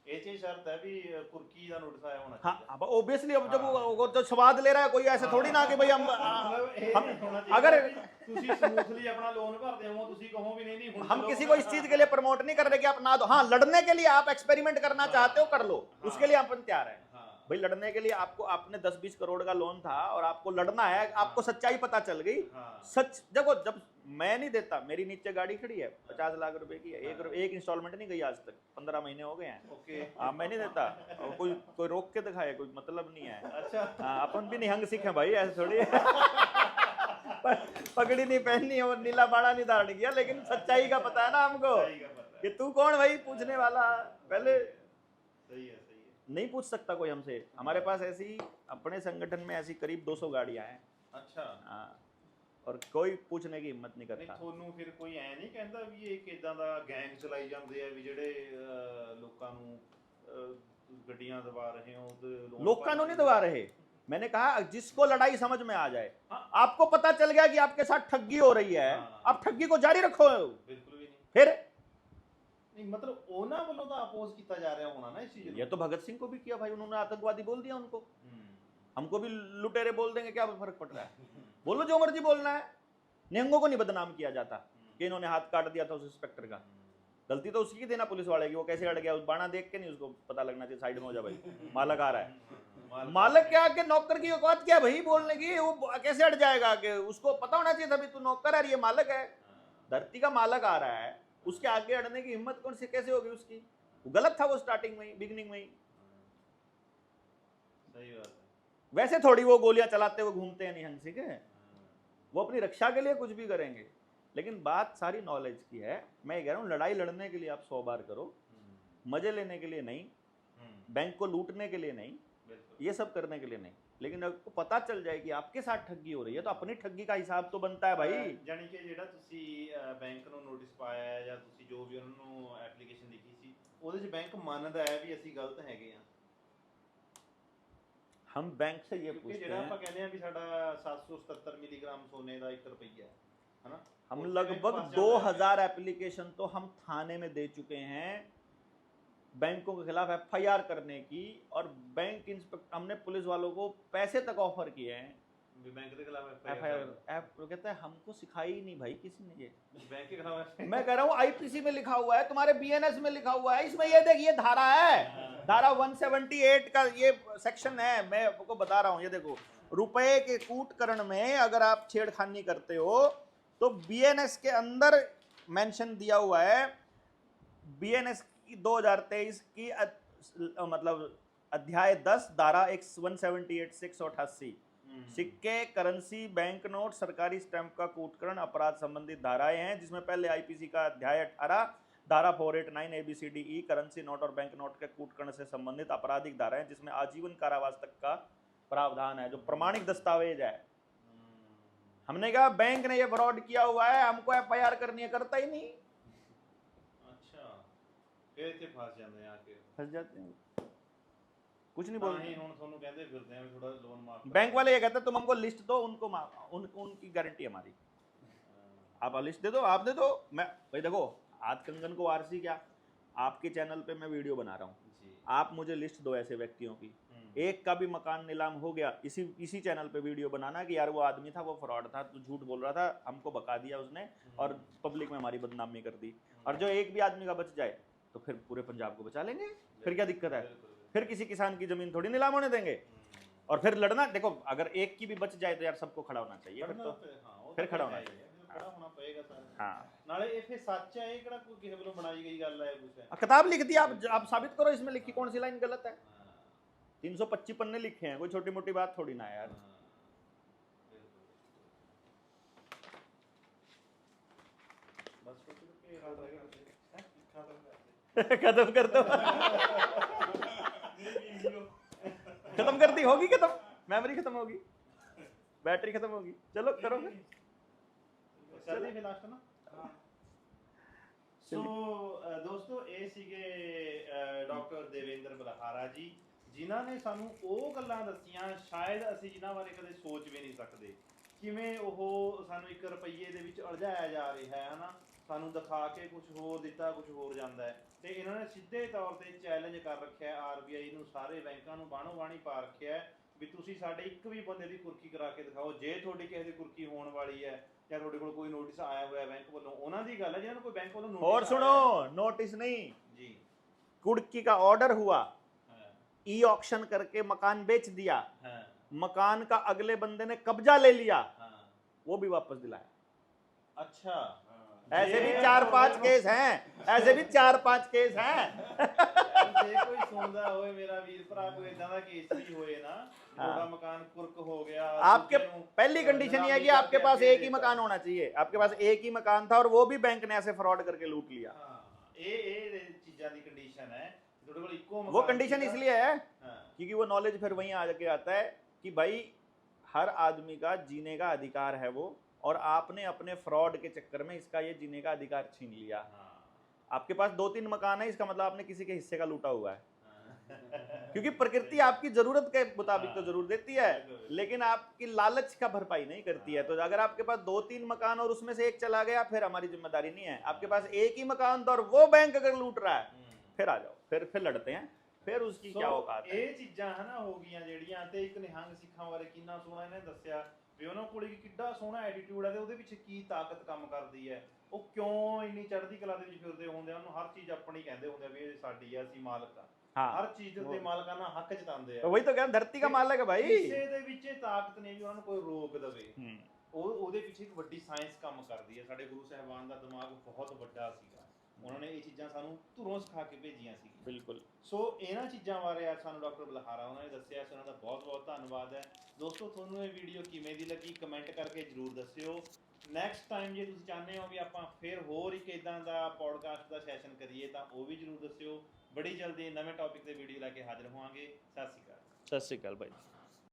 ਇਹ ਚੀਜ਼ ਸ਼ਰਤ ਹੈ ਵੀ ਕੁਰਕੀ ਦਾ ਨੋਟਿਸ ਆਇਆ ਹੋਣਾ हाँ अब ऑब्वियसली, अब जब वो तो स्वाद ले रहा है कोई, ऐसे थोड़ी ना कि भाई हम अगर ਤੁਸੀਂ ਸਮੂਥਲੀ ਆਪਣਾ ਲੋਨ ਭਰਦੇ ਹੋ, ਤੁਸੀਂ कहो भी नहीं ਹੁਣ हम किसी को इस चीज के लिए प्रमोट नहीं कर रहे कि आप ना दो, हाँ लड़ने के लिए आप एक्सपेरिमेंट करना चाहते हो कर लो, उसके लिए अपन तैयार है भाई, लड़ने के लिए। आपको आपने 10-20 करोड़ का लोन था और आपको लड़ना है, आपको सच्चाई पता चल गई, सच देखो, जब मैं नहीं देता, मेरी नीचे गाड़ी खड़ी है 50 लाख रुपए की है, एक इंस्टॉलमेंट नहीं गई आज तक, 15 महीने हो गए हैं, हाँ मैं नहीं देता, और कोई रोक के दिखाए, कोई मतलब नहीं है। अच्छा, हाँ अपन भी निहंग सिख है भाई, ऐसे थोड़ी पगड़ी नहीं पहनी और नीला बाड़ा नहीं धारण किया, लेकिन सच्चाई का पता है ना हमको कि तू कौन भाई पूछने वाला, पहले सही है नहीं पूछ सकता कोई हमसे। हमारे पास ऐसी अपने संगठन में ऐसी करीब 200 गाड़ियां हैं। अच्छा, हाँ, और कोई पूछने की हिम्मत नहीं करता। ਤੁਹਾਨੂੰ ਫਿਰ ਕੋਈ ਐ ਨਹੀਂ ਕਹਿੰਦਾ ਵੀ ਇਹ ਕਿਦਾਂ ਦਾ ਗੈਂਗ ਚਲਾਈ ਜਾਂਦੇ ਆ ਵੀ ਜਿਹੜੇ ਲੋਕਾਂ ਨੂੰ ਗੱਡੀਆਂ ਦਵਾ ਰਹੇ ਹੋ ਤੇ ਲੋਕਾਂ ਨੂੰ ਨਹੀਂ ਦਵਾ ਰਹੇ, मैंने कहा जिसको लड़ाई समझ में आ जाए, हाँ। आपको पता चल गया कि आपके साथ ठगी हो रही है, हाँ। आप ठगी को जारी रखो। बिल्कुल भी नहीं। फिर नहीं मतलब ਉਹਨਾਂ ਵੱਲੋਂ ਤਾਂ ਅਪੋਜ਼ ਕੀਤਾ ਜਾ ਰਿਹਾ ਹੋਣਾ ਨਾ इस चीज ये तो भगत सिंह को भी किया भाई, उन्होंने आतंकवादी बोल दिया उनको, हमको भी लुटेरे बोल देंगे, क्या फर्क पड़ रहा है, बोलो जो मर्जी बोलना है। निहंगों को नहीं बदनाम किया जाता कि इन्होंने हाथ काट दिया था उस इंस्पेक्टर का, गलती तो उसकी थी ना पुलिस वाले की, वो कैसे अड़ गया, उस बाणा देख के नहीं उसको पता लगना चाहिए साइड में हो जा भाई, मालक आ रहा है, मालक क्या के नौकर की औकात क्या भाई बोलने की, वो कैसे अड़ जाएगा, कि उसको पता होना चाहिए था भाई तू नौकर है, ये मालक है, धरती का मालक आ रहा है, उसके आगे अड़ने की हिम्मत कौन सी कैसे होगी उसकी, वो गलत था वो स्टार्टिंग में ही, बिगिनिंग में ही। सही बात है। वैसे थोड़ी वो गोलियां चलाते हुए घूमते हैं निहंग सिंह, वो अपनी रक्षा के लिए कुछ भी करेंगे, लेकिन बात सारी नॉलेज की है। मैं ये कह रहा हूँ लड़ाई लड़ने के लिए आप 100 बार करो, मजे लेने के लिए नहीं, बैंक को लूटने के लिए नहीं, ये सब करने के लिए नहीं, लेकिन आपको पता चल जाए कि आपके साथ ठगी हो रही है तो अपनी ठगी का हिसाब तो बनता है भाई। ਜਾਨੀ ਕਿ ਜਿਹੜਾ ਤੁਸੀਂ ਬੈਂਕ ਨੂੰ ਨੋਟਿਸ ਪਾਇਆ ਹੈ ਜਾਂ ਤੁਸੀਂ ਜੋ ਵੀ ਉਹਨਾਂ ਨੂੰ ਐਪਲੀਕੇਸ਼ਨ ਲਿਖੀ ਸੀ, ਉਹਦੇ 'ਚ ਬੈਂਕ ਮੰਨਦਾ ਹੈ ਵੀ ਅਸੀਂ ਗਲਤ ਹੈਗੇ ਆ। हम बैंक से ये ਕਿਉਂਕਿ पूछते ਜਿਹੜਾ ਆਪਾਂ हैं, ਕਹਿੰਦੇ ਆ ਵੀ ਸਾਡਾ 777 ਮਿਲੀਗ੍ਰਾਮ ਸੋਨੇ ਦਾ 1 ਰੁਪਈਆ ਹੈ, ਹਨਾ, हम उसमें लगभग फंस जाता है। 2000 एप्लीकेशन तो हम थाने में दे चुके हैं बैंकों के खिलाफ FIR करने की, और बैंक इंस्पेक्टर हमने पुलिस वालों को पैसे तक ऑफर किए हैं ਵੀ ਬੈਂਕ ਦੇ ਖਿਲਾਫ FIR। वो कहता है हमको सिखाई ही नहीं भाई किसी ने ये, ਬੈਂਕ के खिलाफ मैं कह रहा हूँ IPC में लिखा हुआ है, तुम्हारे BNS में लिखा हुआ है, इसमें ये देख ये धारा है, धारा 178 का ये सेक्शन है, मैं आपको बता रहा हूँ, ये देखो, रुपए के कूटकरण में अगर आप छेड़खानी करते हो तो BNS के अंदर मेंशन दिया हुआ है, BNS की 2023 की मतलब अध्याय 10 धारा 178 688, सिक्के, करेंसी, बैंक नोट, सरकारी स्टैंप का कूटकरण अपराध संबंधित धाराएं हैं, जिसमें पहले IPC का अध्याय 18 धारा 489 ABCDE करेंसी नोट और बैंक नोट के कूटकरण से संबंधित आपराधिक धाराएं, जिसमें आजीवन कारावास तक का प्रावधान है, जो प्रमाणिक दस्तावेज है। हमने कहा बैंक ने ये फ्रॉड किया हुआ है, हमको FIR करनी है, करता ही नहीं। अच्छा, फिर ਇੱਥੇ ਫਸ ਜਾਂਦੇ ਆ ਕੇ, फंस जाते हैं, कुछ नहीं ਤਾਂ बोलते। ਹੀ ਹੁਣ ਤੁਹਾਨੂੰ ਕਹਿੰਦੇ ਫਿਰਦੇ ਆ ਵੀ ਥੋੜਾ ਲੋਨ ਮਾਫ ਕਰੋ। बैंक वाले ये कहते हैं तुम हमको लिस्ट दो, उनकी गारंटी हमारी, आप लिस्ट दे दो, आप दे दो। मैं भाई देखो, आज कंगन को RC क्या, आपके चैनल पे मैं वीडियो बना रहा हूँ, जी, आप मुझे लिस्ट दो ऐसे व्यक्तियों की, एक का भी मकान नीलाम हो गया, इसी चैनल पे वीडियो बनाना कि यार वो आदमी था, वो फ्रॉड था, तो झूठ बोल रहा था, हमको बका दिया उसने और पब्लिक में हमारी बदनामी कर दी, और जो एक भी आदमी का बच जाए तो फिर पूरे पंजाब को बचा लेंगे, फिर क्या दिक्कत है, फिर किसी किसान की जमीन थोड़ी नीलाम होने देंगे, और फिर लड़ना, देखो अगर एक की भी बच जाए तो यार सबको खड़ा होना चाहिए, फिर तो फिर खड़ा होना चाहिए, खड़ा होना पड़ेगा सारा। हाँ। ਨਾਲੇ ਇਹ ਫਿਰ ਸੱਚ ਹੈ, ਇਹ ਕਿਹੜਾ ਕੋਈ ਕਿਸੇ ਵੱਲੋਂ ਬਣਾਈ ਗਈ ਗੱਲ ਹੈ ਕੁਛ ਹੈ। किताब लिख दी, आप साबित करो इसमें लिखी कौन सी लाइन गलत है, 325 पन्ने लिखे हैं, कोई छोटी मोटी बात थोड़ी ना है यार। खत्म कर दो, खत्म कर दी, होगी खत्म, मेमोरी खत्म होगी, बैटरी खत्म होगी, चलो करो फिर। ਚੱਲੇ ਫਿਰ ਲਾਸਟ ਨਾ। ਸੋ ਦੋਸਤੋ, ਇਹ ਸੀਗੇ ਡਾਕਟਰ ਦੇਵੇਂਦਰ ਬਲਹਾਰਾ ਜੀ, ਜਿਨ੍ਹਾਂ ਨੇ ਸਾਨੂੰ ਉਹ ਗੱਲਾਂ ਦੱਸੀਆਂ ਸ਼ਾਇਦ ਅਸੀਂ ਜਿਨ੍ਹਾਂ ਬਾਰੇ ਕਦੇ ਸੋਚ ਵੀ ਨਹੀਂ ਸਕਦੇ, ਕਿਵੇਂ ਉਹ ਸਾਨੂੰ 1 ਰੁਪਈਏ ਦੇ ਵਿੱਚ ਉਲਝਾਇਆ ਜਾ ਰਿਹਾ ਹੈ ਨਾ, ਸਾਨੂੰ ਦਿਖਾ ਕੇ ਕੁਝ ਹੋਰ ਦਿੱਤਾ, ਕੁਝ ਹੋਰ ਜਾਂਦਾ ਹੈ, ਤੇ ਇਹਨਾਂ ਨੇ ਸਿੱਧੇ ਤੌਰ ਤੇ ਚੈਲੰਜ ਕਰ ਰੱਖਿਆ RBI ਨੂੰ, ਸਾਰੇ ਬੈਂਕਾਂ ਨੂੰ ਬਾਣੋ ਬਾਣੀ ਪਾ ਰੱਖਿਆ ਵੀ ਤੁਸੀਂ ਸਾਡੇ ਇੱਕ ਵੀ ਬੰਦੇ ਦੀ ਕੁਰਕੀ ਕਰਾ ਕੇ ਦਿਖਾਓ, ਜੇ ਤੁਹਾਡੀ ਕਿਸੇ ਦੀ ਕੁਰਕੀ ਹੋਣ ਵਾਲੀ ਹੈ ਜਾਂ ਤੁਹਾਡੇ ਕੋਲ ਕੋਈ ਨੋਟਿਸ ਆਇਆ ਹੋਇਆ ਬੈਂਕ ਵੱਲੋਂ, ਉਹਨਾਂ ਦੀ ਗੱਲ ਹੈ, ਜਿਹਨਾਂ ਨੂੰ ਕੋਈ ਬੈਂਕ ਵੱਲੋਂ और सुनो, नोटिस नहीं जी, कुर्की का ऑर्डर हुआ, ई ऑक्शन करके मकान बेच दिया, मकान का अगले बंदे ने कब्जा ले लिया, वो भी वापस दिलाया। अच्छा, ऐसे भी 4-5 केस हैं, ऐसे भी 4-5 केस हैं। ਜੇ ਕੋਈ ਸੁਣਦਾ ਹੋਵੇ ਮੇਰਾ ਵੀਰ ਭਰਾ, ਕੋਈ ਇਦਾਂ ਦਾ ਕੇਸ ਵੀ ਹੋਏ ਨਾ, ਤੁਹਾਡਾ ਮਕਾਨ ਕੁਰਕ ਹੋ ਗਿਆ, आपके पहली कंडीशन ये है कि आपके पास एक ही मकान होना चाहिए, आपके पास एक ही मकान था और वो भी बैंक ने ऐसे फ्रॉड करके लूट लिया। ਇਹ ਚੀਜ਼ਾਂ ਦੀ ਕੰਡੀਸ਼ਨ ਹੈ, ਤੁਹਾਡੇ ਕੋਲ ਇੱਕੋ वो कंडीशन इसलिए है क्योंकि वो नॉलेज फिर वहीं आके आता है कि भाई हर आदमी का जीने का अधिकार है वो, और आपने अपने फ्रॉड के चक्कर में इसका ये जीने का अधिकार छीन लिया। आपके पास 2-3 मकान है, इसका मतलब आपने किसी के हिस्से का लूटा हुआ है। क्योंकि प्रकृति आपकी जरूरत के मुताबिक तो जरूर देती है, लेकिन आपकी लालच का भरपाई नहीं करती है। तो अगर आपके पास 2-3 मकान और उसमें से एक चला गया, फिर हमारी जिम्मेदारी नहीं है। आपके पास एक ही मकान था और वो बैंक अगर लूट रहा है, फिर आ जाओ, फिर लड़ते हैं, फिर उसकी क्या औकात है। ਇਹ ਚੀਜ਼ਾਂ ਹਨਾ ਹੋ ਗਈਆਂ ਜਿਹੜੀਆਂ, ਤੇ ਇੱਕ ਨਿਹੰਗ ਸਿੱਖਾਂ ਬਾਰੇ ਕਿੰਨਾ ਸੋਹਣਾ ਇਹਨੇ ਦੱਸਿਆ ਵੀ ਉਹਨਾਂ ਕੋਲ ਕਿੱਡਾ ਸੋਹਣਾ ਐਟੀਟਿਊਡ ਹੈ ਤੇ ਉਹਦੇ ਵਿੱਚ ਕੀ ਤਾਕਤ ਕੰਮ ਕਰਦੀ ਹੈ, ਉਹ ਕਿਉਂ ਇੰਨੀ ਚੜ੍ਹਦੀ ਕਲਾ ਦੇ ਵਿੱਚ ਫਿਰਦੇ ਹੁੰਦੇ ਆ, ਉਹਨੂੰ ਹਰ ਚੀਜ਼ ਆਪਣੀ ਕਹਿੰਦੇ ਹੁੰਦੇ ਆ ਵੀ ਇਹ ਸਾਡੀ ਆ, ਅਸੀਂ ਮਾਲਕ ਆ। हाँ, ਹਰ ਚੀਜ਼ ਦੇ ਮਾਲਕਾਨਾ ਹੱਕ ਜਤਾਉਂਦੇ ਆ। तो वही तो कहना, धरती का मालिक है भाई। ਕਿਸੇ ਦੇ ਵਿੱਚ ਇਹ ਤਾਕਤ ਨਹੀਂ ਵੀ ਉਹਨਾਂ ਨੂੰ ਕੋਈ ਰੋਕ ਦੇਵੇ। ਉਹਦੇ ਪਿੱਛੇ ਇੱਕ ਵੱਡੀ ਸਾਇੰਸ ਕੰਮ ਕਰਦੀ ਹੈ। ਸਾਡੇ ਗੁਰੂ ਸਾਹਿਬਾਨ ਦਾ ਦਿਮਾਗ ਬਹੁਤ ਵੱਡਾ ਸੀਗਾ, ਉਹਨਾਂ ਨੇ ਇਹ ਚੀਜ਼ਾਂ ਸਾਨੂੰ ਧੁਰੋਂ ਸਿਖਾ ਕੇ ਭੇਜੀਆਂ ਸੀ। ਬਿਲਕੁਲ। ਸੋ ਇਹਨਾਂ ਚੀਜ਼ਾਂ ਬਾਰੇ ਅੱਜ ਸਾਨੂੰ ਡਾਕਟਰ ਬਲਹਾਰਾ ਉਹਨਾਂ ਨੇ ਦੱਸਿਆ, ਸੋ ਉਹਨਾਂ ਦਾ ਬਹੁਤ ਬਹੁਤ ਧੰਨਵਾਦ ਹੈ। ਦੋਸਤੋ, ਤੁਹਾਨੂੰ ਇਹ ਵੀਡੀਓ ਕਿਵੇਂ ਦੀ ਲੱਗੀ ਕਮੈਂਟ ਕਰਕੇ ਜ਼ਰੂਰ ਦੱਸਿਓ। ਨੈਕਸਟ ਟਾਈਮ ਜੇ ਤੁਸੀਂ ਚਾਹੁੰਦੇ ਹੋ ਵੀ ਆਪਾਂ ਫਿਰ ਹੋਰ ਇੱਕ ਇਦਾਂ ਦਾ ਪੋਡਕਾਸਟ ਦਾ ਸੈਸ਼ਨ ਕਰੀਏ ਤਾਂ ਉਹ ਵੀ ਜ਼ਰੂਰ ਦੱਸਿਓ। ਬੜੀ ਜਲਦੀ ਨਵੇਂ ਟੌਪਿਕ ਤੇ ਵੀਡੀਓ ਲੈ ਕੇ ਹਾਜ਼ਰ ਹੋਵਾਂਗੇ। ਸਤਿ ਸ਼੍ਰੀ ਅਕਾਲ। ਸਤਿ ਸ਼੍ਰੀ ਅਕਾਲ ਭਾਈ।